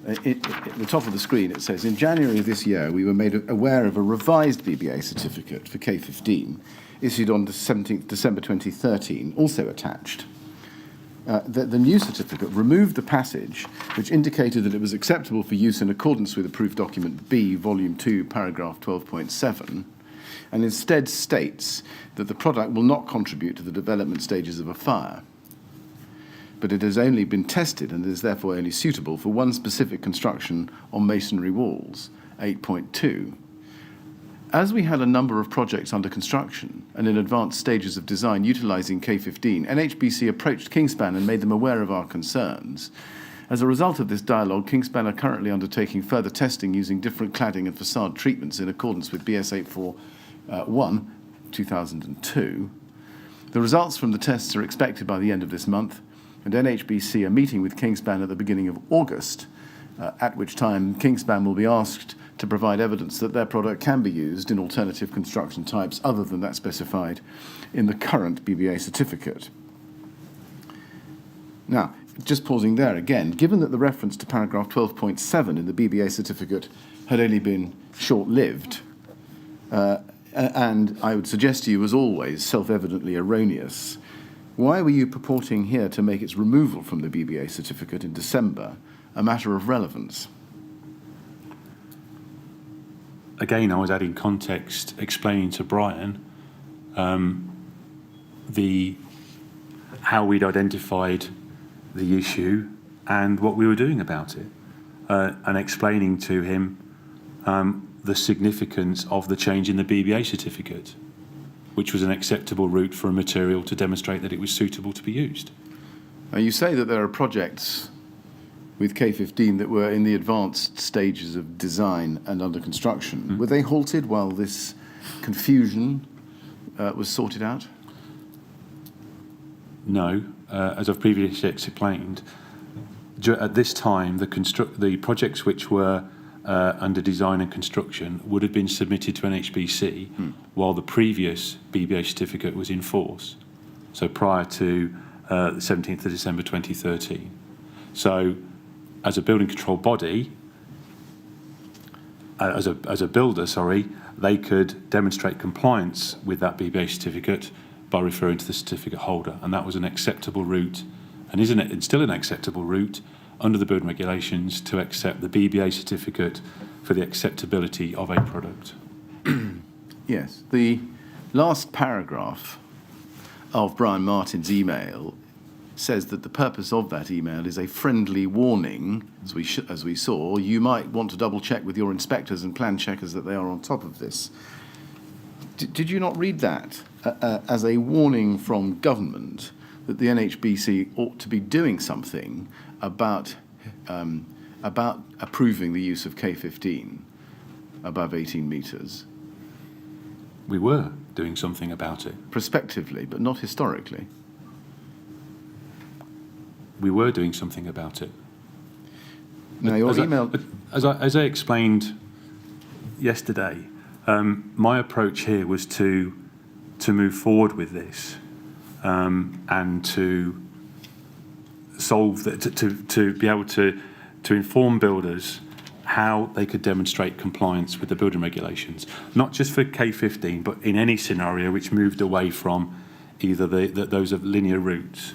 S3: At the top of the screen, it says, in January of this year, we were made aware of a revised BBA certificate for K15, issued on the 17th December 2013, also attached. The new certificate removed the passage which indicated that it was acceptable for use in accordance with approved document B, volume 2, paragraph 12.7, and instead states that the product will not contribute to the development stages of a fire, but it has only been tested and is therefore only suitable for one specific construction on masonry walls, 8.2. As we had a number of projects under construction and in advanced stages of design utilising K15, NHBC approached Kingspan and made them aware of our concerns. As a result of this dialogue, Kingspan are currently undertaking further testing using different cladding and facade treatments in accordance with BS 841, 2002. The results from the tests are expected by the end of this month, and NHBC are meeting with Kingspan at the beginning of August, at which time Kingspan will be asked to provide evidence that their product can be used in alternative construction types other than that specified in the current BBA certificate. Now, just pausing there again, given that the reference to paragraph 12.7 in the BBA certificate had only been short-lived, and I would suggest to you, as always, self-evidently erroneous, why were you purporting here to make its removal from the BBA certificate in December a matter of relevance?
S2: Again, I was adding context, explaining to Brian how we'd identified the issue and what we were doing about it, and explaining to him the significance of the change in the BBA certificate, which was an acceptable route for a material to demonstrate that it was suitable to be used.
S3: Now, you say that there are projects with K15 that were in the advanced stages of design and under construction. Mm-hmm. Were they halted while this confusion was sorted out?
S2: No. As I've previously explained, at this time, the projects which were under design and construction would have been submitted to NHBC while the previous BBA certificate was in force, so prior to the 17th of December 2013. So, as a building control body, as a builder, they could demonstrate compliance with that BBA certificate by referring to the certificate holder, and that was an acceptable route, and it's still an acceptable route under the building regulations to accept the BBA certificate for the acceptability of a product.
S3: Yes, the last paragraph of Brian Martin's email says that the purpose of that email is a friendly warning, as we saw. You might want to double check with your inspectors and plan checkers that they are on top of this. Did you not read that as a warning from government that the NHBC ought to be doing something about approving the use of K15 above 18 metres?
S2: We were doing something about it.
S3: Prospectively, but not historically.
S2: We were doing something about it.
S3: Now, your email...
S2: As I explained yesterday, my approach here was to move forward with this and to solve that, to be able to inform builders how they could demonstrate compliance with the building regulations, not just for K15, but in any scenario which moved away from either those of linear routes.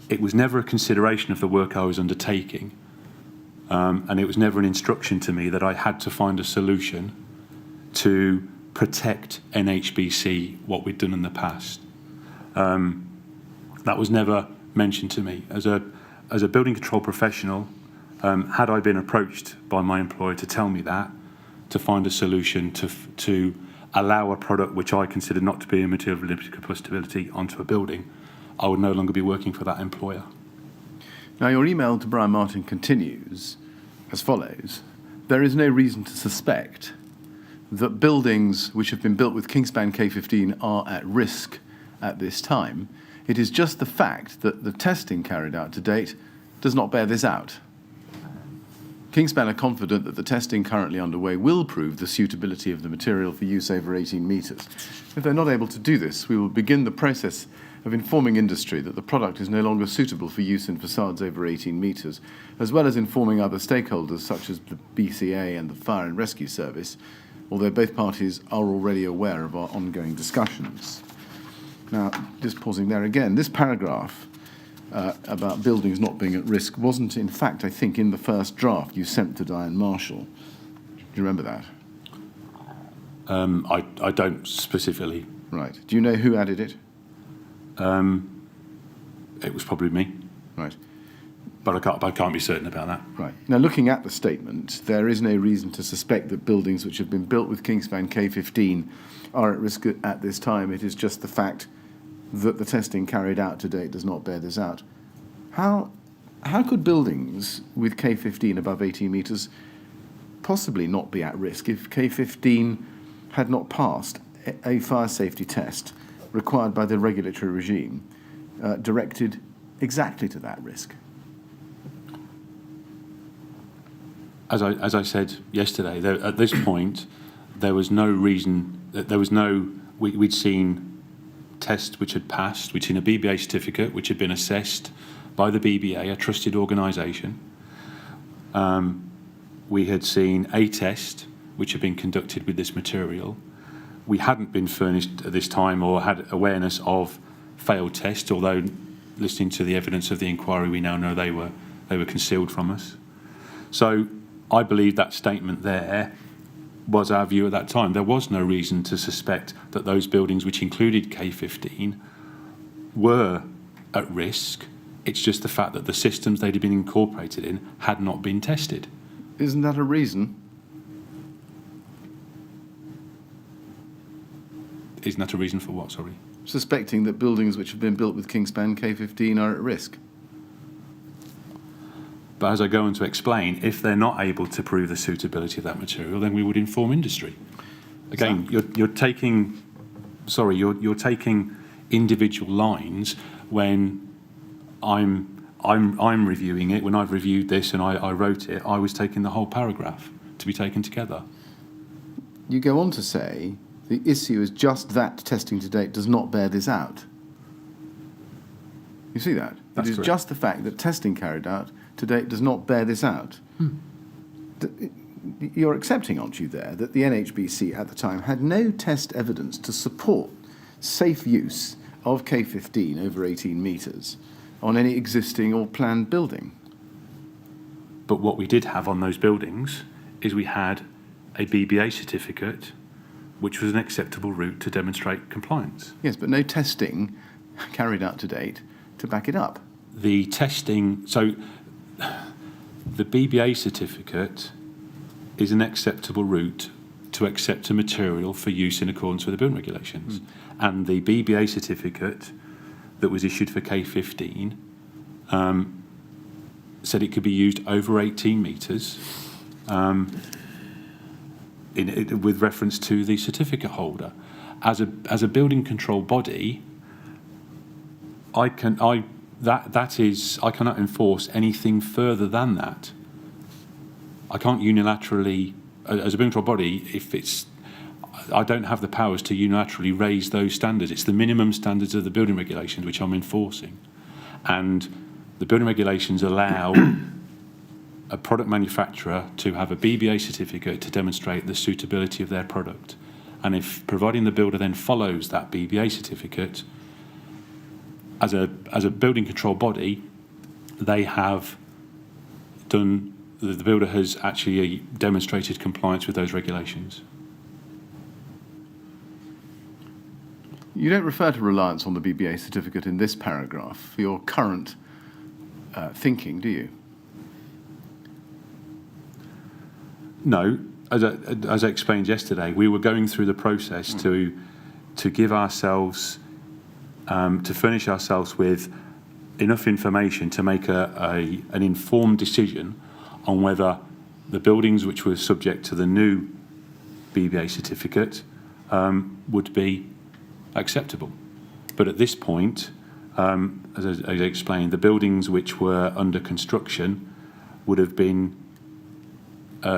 S2: It was never a consideration of the work I was undertaking, and it was never an instruction to me that I had to find a solution to protect NHBC, what we'd done in the past. That was never mentioned to me. As a building control professional, had I been approached by my employer to tell me that, to find a solution to allow a product which I considered not to be a material of limited compostability onto a building, I would no longer be working for that employer.
S3: Now, your email to Brian Martin continues as follows. There is no reason to suspect that buildings which have been built with Kingspan K15 are at risk at this time. It is just the fact that the testing carried out to date does not bear this out. Kingspan are confident that the testing currently underway will prove the suitability of the material for use over 18 metres. If they're not able to do this, we will begin the process of informing industry that the product is no longer suitable for use in facades over 18 metres, as well as informing other stakeholders such as the BCA and the Fire and Rescue Service, although both parties are already aware of our ongoing discussions. Now, just pausing there again, this paragraph about buildings not being at risk wasn't, in fact, I think, in the first draft you sent to Diane Marshall. Do you remember that?
S2: I don't specifically.
S3: Right. Do you know who added it?
S2: It was probably me,
S3: Right.
S2: but I can't be certain about that.
S3: Right. Now, looking at the statement, there is no reason to suspect that buildings which have been built with Kingspan K15 are at risk at this time. It is just the fact that the testing carried out to date does not bear this out. How could buildings with K15 above 18 metres possibly not be at risk if K15 had not passed a fire safety test required by the regulatory regime directed exactly to that risk?
S2: As I said yesterday, at this point, there was no reason. We'd seen tests which had passed. We'd seen a BBA certificate which had been assessed by the BBA, a trusted organisation. We had seen a test which had been conducted with this material. We hadn't been furnished at this time or had awareness of failed tests, although listening to the evidence of the inquiry, we now know they were concealed from us. So I believe that statement there was our view at that time. There was no reason to suspect that those buildings which included K15 were at risk. It's just the fact that the systems they'd been incorporated in had not been tested.
S3: Isn't that a reason?
S2: Isn't that a reason for what, sorry?
S3: Suspecting that buildings which have been built with Kingspan K15 are at risk.
S2: But as I go on to explain, if they're not able to prove the suitability of that material, then we would inform industry. Again, you're taking individual lines when I'm reviewing it. When I've reviewed this and I wrote it, I was taking the whole paragraph to be taken together.
S3: You go on to say the issue is just that testing to date does not bear this out. You see that?
S2: That's
S3: it is
S2: correct.
S3: just the fact that testing carried out to date does not bear this out. You're accepting, aren't you, there, that the NHBC at the time had no test evidence to support safe use of K15 over 18 metres on any existing or planned building?
S2: But what we did have on those buildings is we had a BBA certificate, which was an acceptable route to demonstrate compliance.
S3: Yes, but no testing carried out to date to back it up.
S2: The testing, so the BBA certificate is an acceptable route to accept a material for use in accordance with the building regulations. And the BBA certificate that was issued for K15 said it could be used over 18 metres with reference to the certificate holder. As a building control body, I cannot enforce anything further than that. I can't unilaterally, as a building control body, I don't have the powers to unilaterally raise those standards. It's the minimum standards of the building regulations which I'm enforcing. And the building regulations allow a product manufacturer to have a BBA certificate to demonstrate the suitability of their product. And if providing the builder then follows that BBA certificate, as a building control body, they have done, the builder has actually demonstrated compliance with those regulations.
S3: You don't refer to reliance on the BBA certificate in this paragraph for your current thinking, do you?
S2: No, as I explained yesterday, we were going through the process to give ourselves, to furnish ourselves with enough information to make an informed decision on whether the buildings which were subject to the new BBA certificate would be acceptable. But at this point, as I explained, the buildings which were under construction would have been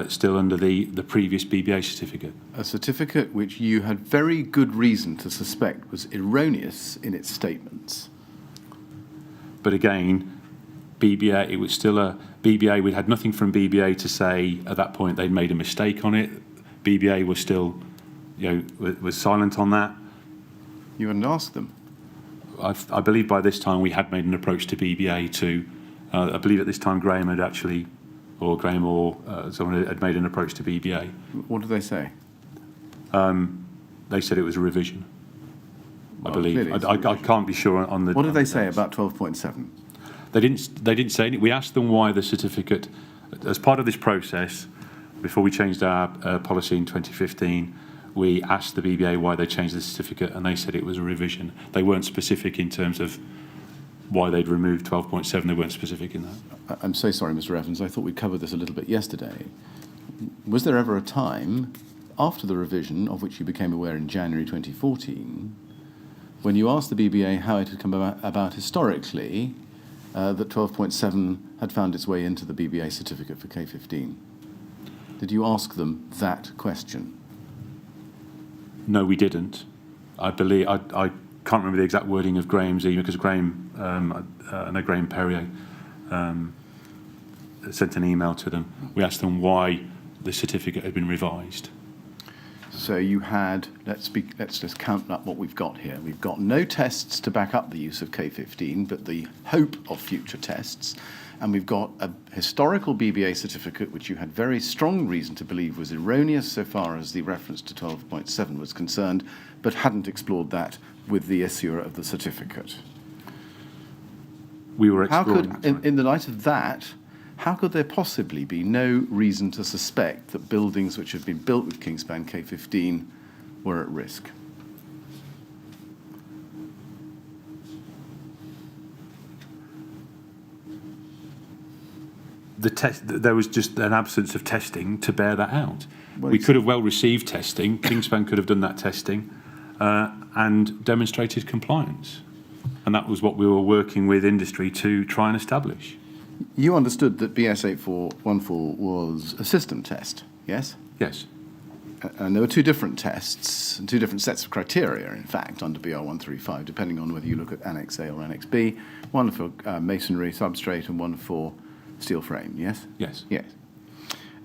S2: still under the previous BBA certificate.
S3: A certificate which you had very good reason to suspect was erroneous in its statements.
S2: But again, BBA, it was still a BBA. We had nothing from BBA to say at that point they'd made a mistake on it. BBA was still, was silent on that.
S3: You hadn't asked them.
S2: I believe by this time we had made an approach to BBA to, I believe at this time Graham or someone had made an approach to BBA.
S3: What did they say?
S2: They said it was a revision, I
S3: Well,
S2: believe.
S3: clearly it's a
S2: I can't be sure on the...
S3: What did they say about 12.7?
S2: They didn't say anything. We asked them why the certificate, as part of this process, before we changed our policy in 2015, we asked the BBA why they changed the certificate, and they said it was a revision. They weren't specific in terms of why they'd removed 12.7. They weren't specific in that.
S3: I'm so sorry, Mr. Evans. I thought we covered this a little bit yesterday. Was there ever a time after the revision, of which you became aware in January 2014, when you asked the BBA how it had come about historically, that 12.7 had found its way into the BBA certificate for K15? Did you ask them that question?
S2: No, we didn't. I believe I can't remember the exact wording of Graham's email, because Graham, I know Graham Perrier sent an email to them. We asked them why the certificate had been revised.
S3: So you had, let's just count up what we've got here. We've got no tests to back up the use of K15, but the hope of future tests. And we've got a historical BBA certificate, which you had very strong reason to believe was erroneous so far as the reference to 12.7 was concerned, but hadn't explored that with the issuer of the certificate.
S2: We were
S3: How
S2: exploring...
S3: could, in the light of that, how could there possibly be no reason to suspect that buildings which have been built with Kingspan K15 were at risk?
S2: There was just an absence of testing to bear that out.
S3: Well,
S2: we could have well received testing. Kingspan could have done that testing and demonstrated compliance. And that was what we were working with industry to try and establish.
S3: You understood that BS 8414 was a system test, yes?
S2: Yes.
S3: And there were two different tests, and two different sets of criteria, in fact, under BR 135, depending on whether you look at Annex A or Annex B, one for masonry substrate and one for steel frame, yes?
S2: Yes.
S3: Yes.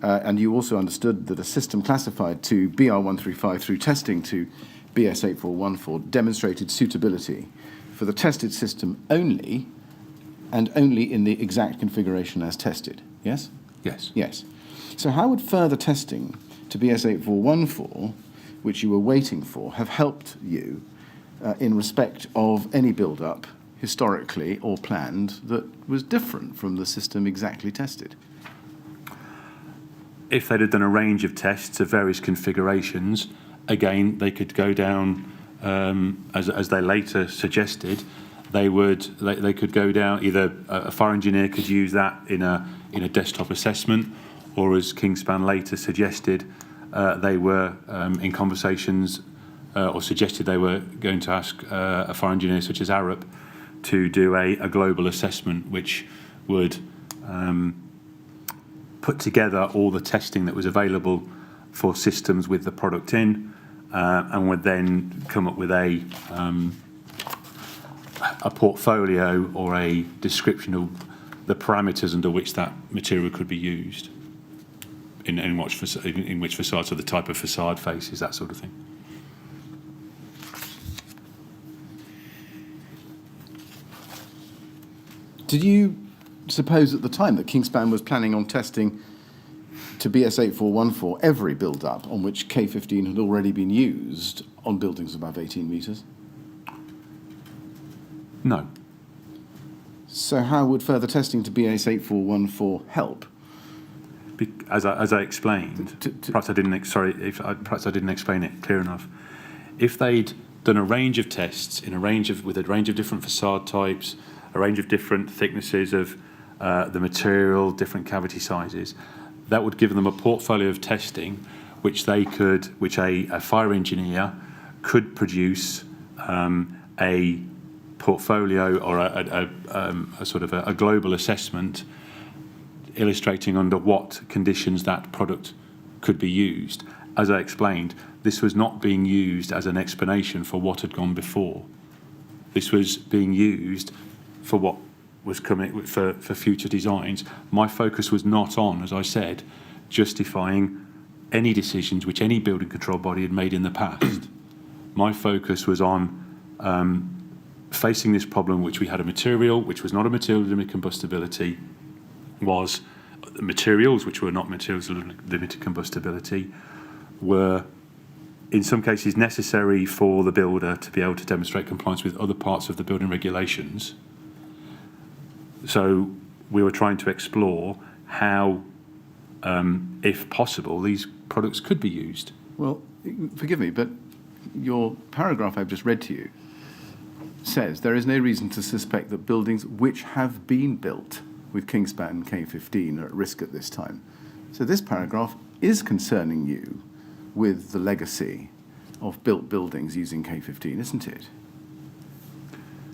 S3: And you also understood that a system classified to BR 135 through testing to BS 8414 demonstrated suitability for the tested system only, and only in the exact configuration as tested, yes?
S2: Yes.
S3: Yes. So how would further testing to BS 8414, which you were waiting for, have helped you in respect of any build-up, historically or planned, that was different from the system exactly tested?
S2: If they'd have done a range of tests of various configurations, again, they could go down, as they later suggested, they could go down, either a fire engineer could use that in a desktop assessment, or as Kingspan later suggested, they were in conversations or suggested they were going to ask a fire engineer such as Arup to do a global assessment, which would put together all the testing that was available for systems with the product in, and would then come up with a portfolio or a description of the parameters under which that material could be used, in which facades, so the type of facade faces, that sort of thing.
S3: Did you suppose at the time that Kingspan was planning on testing to BS 8414 every build-up on which K15 had already been used on buildings above 18 metres?
S2: No.
S3: So how would further testing to BS 8414 help?
S2: As I explained, perhaps I didn't explain it clear enough. If they'd done a range of tests with a range of different facade types, a range of different thicknesses of the material, different cavity sizes, that would give them a portfolio of testing which a fire engineer could produce a portfolio or a sort of a global assessment illustrating under what conditions that product could be used. As I explained, this was not being used as an explanation for what had gone before. This was being used for what was coming for future designs. My focus was not on, as I said, justifying any decisions which any building control body had made in the past. My focus was on facing this problem, which we had a material which was not a material of limited combustibility, was materials which were not materials of limited combustibility, were in some cases necessary for the builder to be able to demonstrate compliance with other parts of the building regulations. So we were trying to explore how, if possible, these products could be used.
S3: Well, forgive me, but your paragraph I've just read to you says there is no reason to suspect that buildings which have been built with Kingspan K15 are at risk at this time. So this paragraph is concerning you with the legacy of built buildings using K15, isn't it?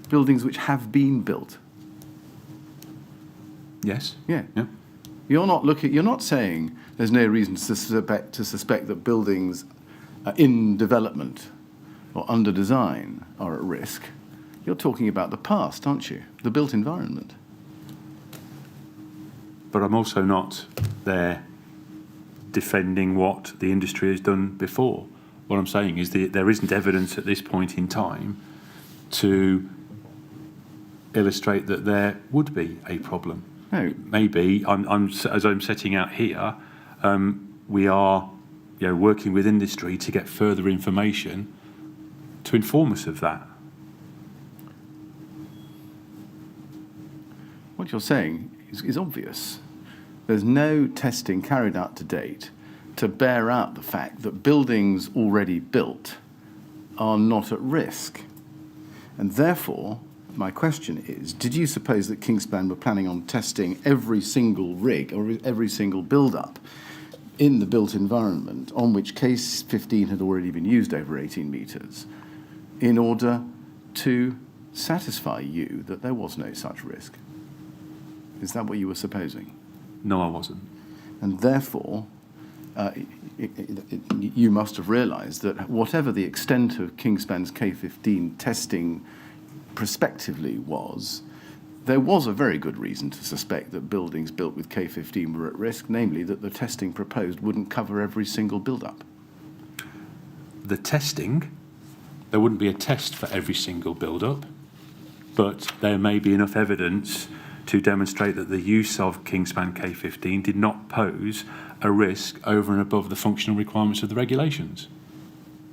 S3: Buildings which have been built.
S2: Yes.
S3: Yeah.
S2: Yeah.
S3: You're not saying there's no reason to suspect that buildings in development or under design are at risk. You're talking about the past, aren't you? The built environment.
S2: But I'm also not there defending what the industry has done before. What I'm saying is there isn't evidence at this point in time to illustrate that there would be a problem.
S3: No.
S2: Maybe, as I'm setting out here, we are working with industry to get further information to inform us of that.
S3: What you're saying is obvious. There's no testing carried out to date to bear out the fact that buildings already built are not at risk. And therefore, my question is, did you suppose that Kingspan were planning on testing every single rig or every single build-up in the built environment on which case 15 had already been used over 18 metres in order to satisfy you that there was no such risk? Is that what you were supposing?
S2: No, I wasn't.
S3: And therefore, you must have realised that whatever the extent of Kingspan's K15 testing prospectively was, there was a very good reason to suspect that buildings built with K15 were at risk, namely that the testing proposed wouldn't cover every single build-up.
S2: The testing, there wouldn't be a test for every single build-up, but there may be enough evidence to demonstrate that the use of Kingspan K15 did not pose a risk over and above the functional requirements of the regulations.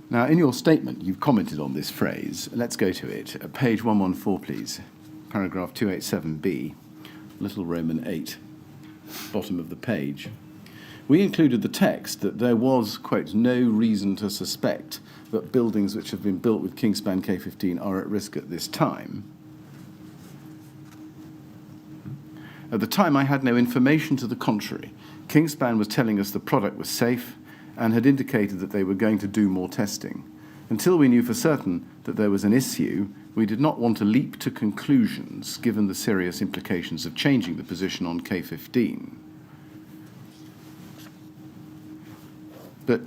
S3: Now, in your statement, you've commented on this phrase. Let's go to it. Page 114, please. Paragraph 287B, little Roman 8, bottom of the page. We included the text that there was, quote, no reason to suspect that buildings which have been built with Kingspan K15 are at risk at this time. At the time, I had no information to the contrary. Kingspan was telling us the product was safe and had indicated that they were going to do more testing. Until we knew for certain that there was an issue, we did not want to leap to conclusions given the serious implications of changing the position on K15. But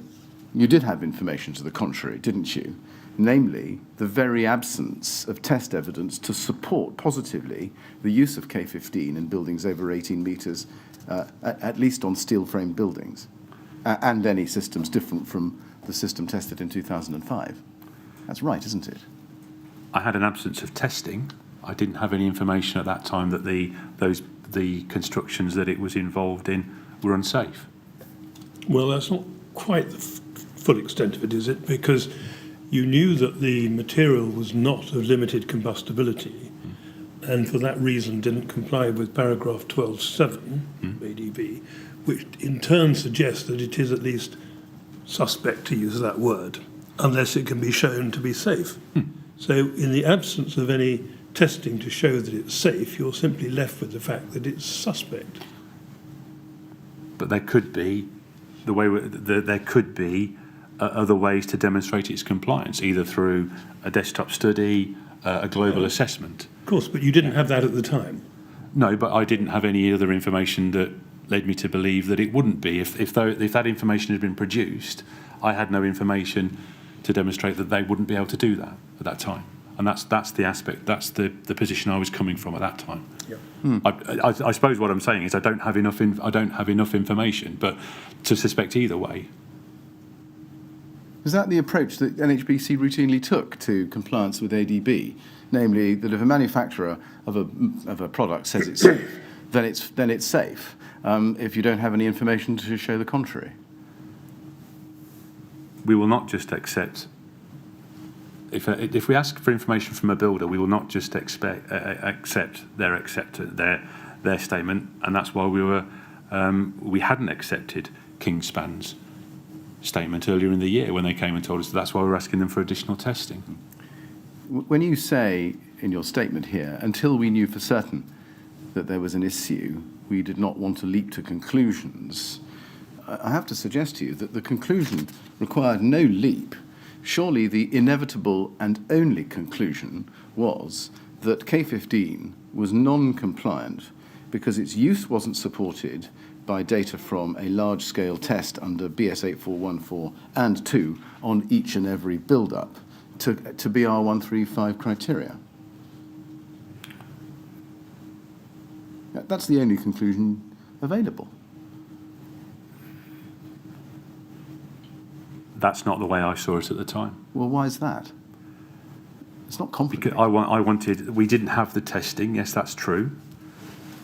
S3: you did have information to the contrary, didn't you? Namely, the very absence of test evidence to support positively the use of K15 in buildings over 18 metres, at least on steel-framed buildings, and any systems different from the system tested in 2005. That's right, isn't it?
S2: I had an absence of testing. I didn't have any information at that time that the constructions that it was involved in were unsafe.
S1: Well, that's not quite the full extent of it, is it? Because you knew that the material was not of limited combustibility, and for that reason didn't comply with paragraph 12.7 ADB, which in turn suggests that it is at least suspect, to use that word, unless it can be shown to be safe. So in the absence of any testing to show that it's safe, you're simply left with the fact that it's suspect.
S2: But there could be there could be other ways to demonstrate its compliance, either through a desktop study, a global assessment.
S1: Of course, but you didn't have that at the time.
S2: No, but I didn't have any other information that led me to believe that it wouldn't be. If that information had been produced, I had no information to demonstrate that they wouldn't be able to do that at that time. And that's the aspect, that's the position I was coming from at that time. Yep. I suppose what I'm saying is I don't have enough information, but to suspect either way.
S3: Is that the approach that NHBC routinely took to compliance with ADB? Namely, that if a manufacturer of a product says it's safe, then it's safe. If you don't have any information to show the contrary.
S2: we will not just accept. If we ask for information from a builder, we will not just accept their statement, and that's why we hadn't accepted Kingspan's statement earlier in the year when they came and told us that's why we're asking them for additional testing.
S3: When you say in your statement here, until we knew for certain that there was an issue, we did not want to leap to conclusions, I have to suggest to you that the conclusion required no leap. Surely the inevitable and only conclusion was that K15 was non-compliant because its use wasn't supported by data from a large-scale test under BS 8414 and 2 on each and every build-up to BR 135 criteria. That's the only conclusion available.
S2: That's not the way I saw it at the time.
S3: Well, why is that? It's not complicated.
S2: Because we didn't have the testing. Yes, that's true,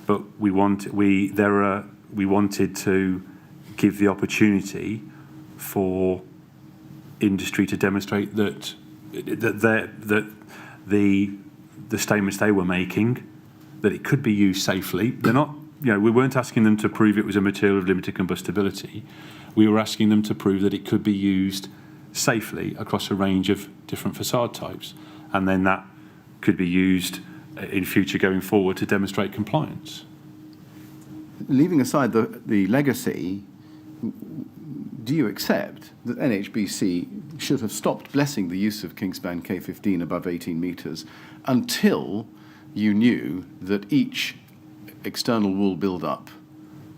S2: but we wanted to give the opportunity for industry to demonstrate that the statements they were making, that it could be used safely. They're not. We weren't asking them to prove it was a material of limited combustibility. We were asking them to prove that it could be used safely across a range of different facade types, and then that could be used in future going forward to demonstrate compliance.
S3: Leaving aside the legacy, do you accept that NHBC should have stopped blessing the use of Kingspan K15 above 18 metres until you knew that each external wall build-up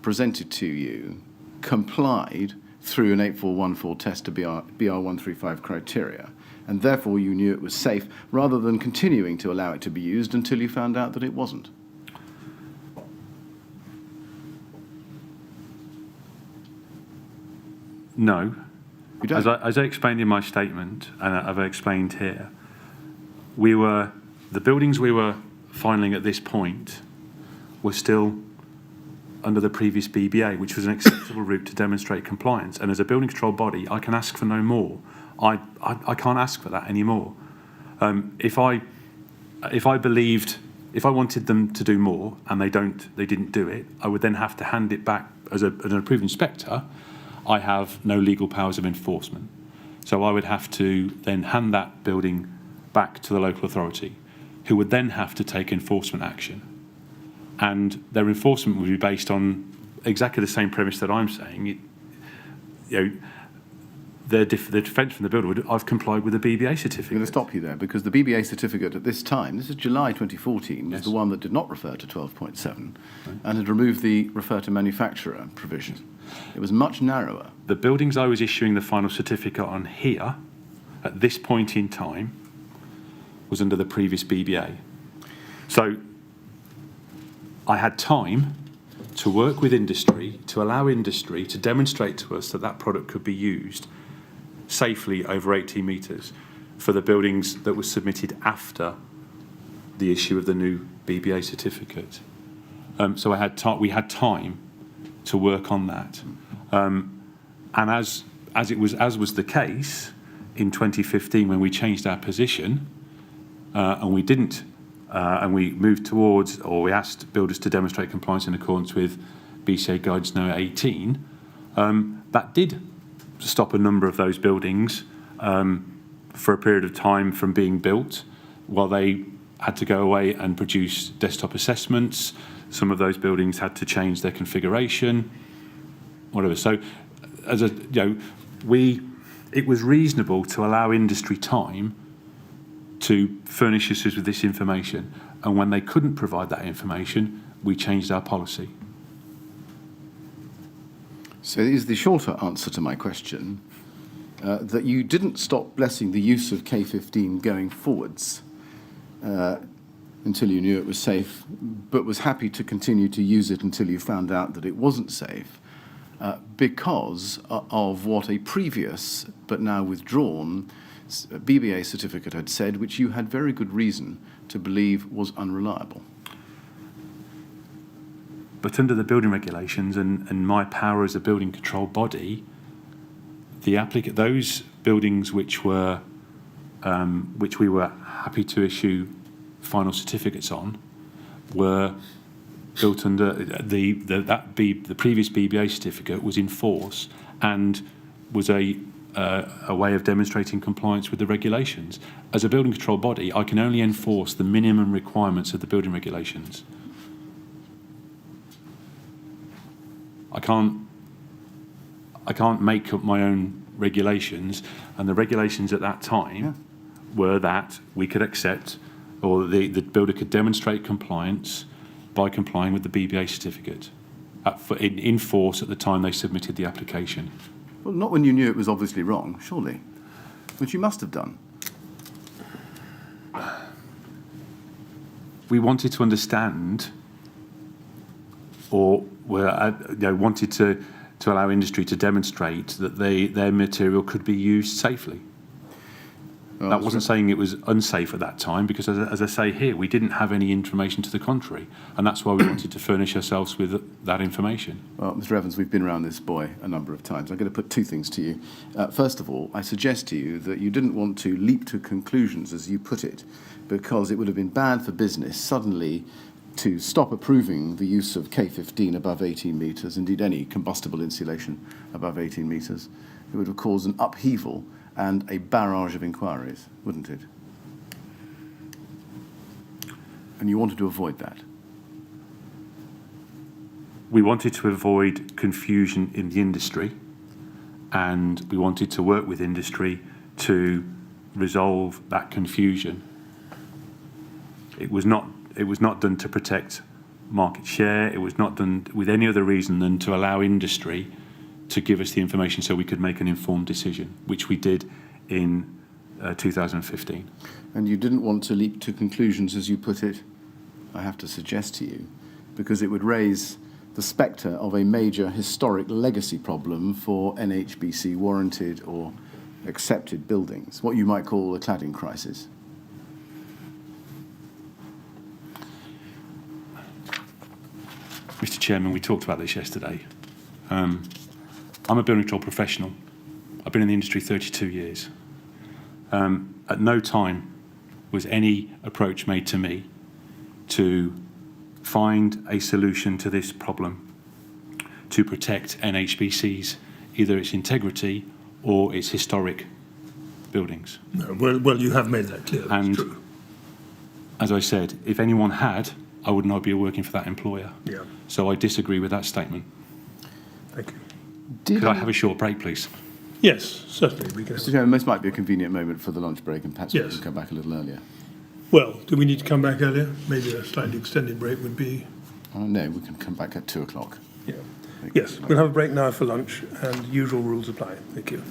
S3: presented to you complied through an 8414 test to BR 135 criteria, and therefore you knew it was safe, rather than continuing to allow it to be used until you found out that it wasn't?
S2: No.
S3: You don't?
S2: As I explained in my statement, and I've explained here, the buildings we were filing at this point were still under the previous BBA, which was an acceptable route to demonstrate compliance. And as a building control body, I can ask for no more. I can't ask for that anymore. If I wanted them to do more and they didn't do it, I would then have to hand it back as an approved inspector. I have no legal powers of enforcement. So I would have to then hand that building back to the local authority, who would then have to take enforcement action. And their enforcement would be based on exactly the same premise that I'm saying. The defence from the builder would, I've complied with the BBA certificate.
S3: I'm going to stop you there, because the BBA certificate at this time, this is July 2014, was
S2: Yes.
S3: the one that did not refer to 12.7 and had removed the refer to manufacturer provision. It was much narrower.
S2: The buildings I was issuing the final certificate on here, at this point in time, was under the previous BBA. So I had time to work with industry, to allow industry to demonstrate to us that that product could be used safely over 18 metres for the buildings that were submitted after the issue of the new BBA certificate. So we had time to work on that. And as was the case in 2015 when we changed our position, and we didn't, and we moved towards, or we asked builders to demonstrate compliance in accordance with BCA Guidance No. 18, that did stop a number of those buildings for a period of time from being built while they had to go away and produce desktop assessments. Some of those buildings had to change their configuration, whatever. So, it was reasonable to allow industry time to furnish us with this information, and when they couldn't provide that information, we changed our policy.
S3: So is the shorter answer to my question that you didn't stop blessing the use of K15 going forwards until you knew it was safe, but was happy to continue to use it until you found out that it wasn't safe, because of what a previous but now withdrawn BBA certificate had said, which you had very good reason to believe was unreliable?
S2: But under the building regulations and my power as a building control body, those buildings which we were happy to issue final certificates on were built under the previous BBA certificate was in force and was a way of demonstrating compliance with the regulations. As a building control body, I can only enforce the minimum requirements of the building regulations. I can't make up my own regulations, and the regulations at that time were that we could accept, or the builder could demonstrate compliance by complying with the BBA certificate in force at the time they submitted the application.
S3: Well, not when you knew it was obviously wrong, surely, which you must have done.
S2: We wanted to understand, or wanted to allow industry to demonstrate that their material could be used safely.
S3: Well,
S2: that wasn't saying it was unsafe at that time, because as I say here, we didn't have any information to the contrary, and that's why we wanted to furnish ourselves with that information.
S3: Well, Mr. Evans, we've been around this boy a number of times. I'm going to put two things to you. First of all, I suggest to you that you didn't want to leap to conclusions, as you put it, because it would have been bad for business suddenly to stop approving the use of K15 above 18 metres, indeed any combustible insulation above 18 metres. It would have caused an upheaval and a barrage of inquiries, wouldn't it? And you wanted to avoid that.
S2: We wanted to avoid confusion in the industry, and we wanted to work with industry to resolve that confusion. It was not done to protect market share. It was not done with any other reason than to allow industry to give us the information so we could make an informed decision, which we did in 2015.
S3: And you didn't want to leap to conclusions, as you put it, I have to suggest to you, because it would raise the spectre of a major historic legacy problem for NHBC warranted or accepted buildings, what you might call a cladding crisis.
S2: Mr. Chairman, we talked about this yesterday. I'm a building control professional. I've been in the industry 32 years. At no time was any approach made to me to find a solution to this problem to protect NHBC's, either its integrity or its historic buildings.
S1: No, well, you have made that clear. That's
S2: And
S1: true.
S2: as I said, if anyone had, I would not be working for that employer.
S1: Yeah.
S2: So I disagree with that statement.
S1: Thank you.
S2: Could I have a short break, please?
S1: Yes, certainly we can.
S3: Mr. Chairman, this might be a convenient moment for the lunch break, and perhaps we
S1: Yes.
S3: can come back a little earlier.
S1: Well, do we need to come back earlier? Maybe a slightly extended break would be.
S3: No, we can come back at 2 o'clock.
S1: Yeah. Yes, we'll have a break now for lunch, and usual rules apply. Thank you.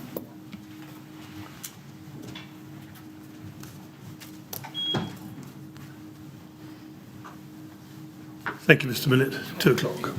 S1: Thank you, Mr. Millett. 2 o'clock.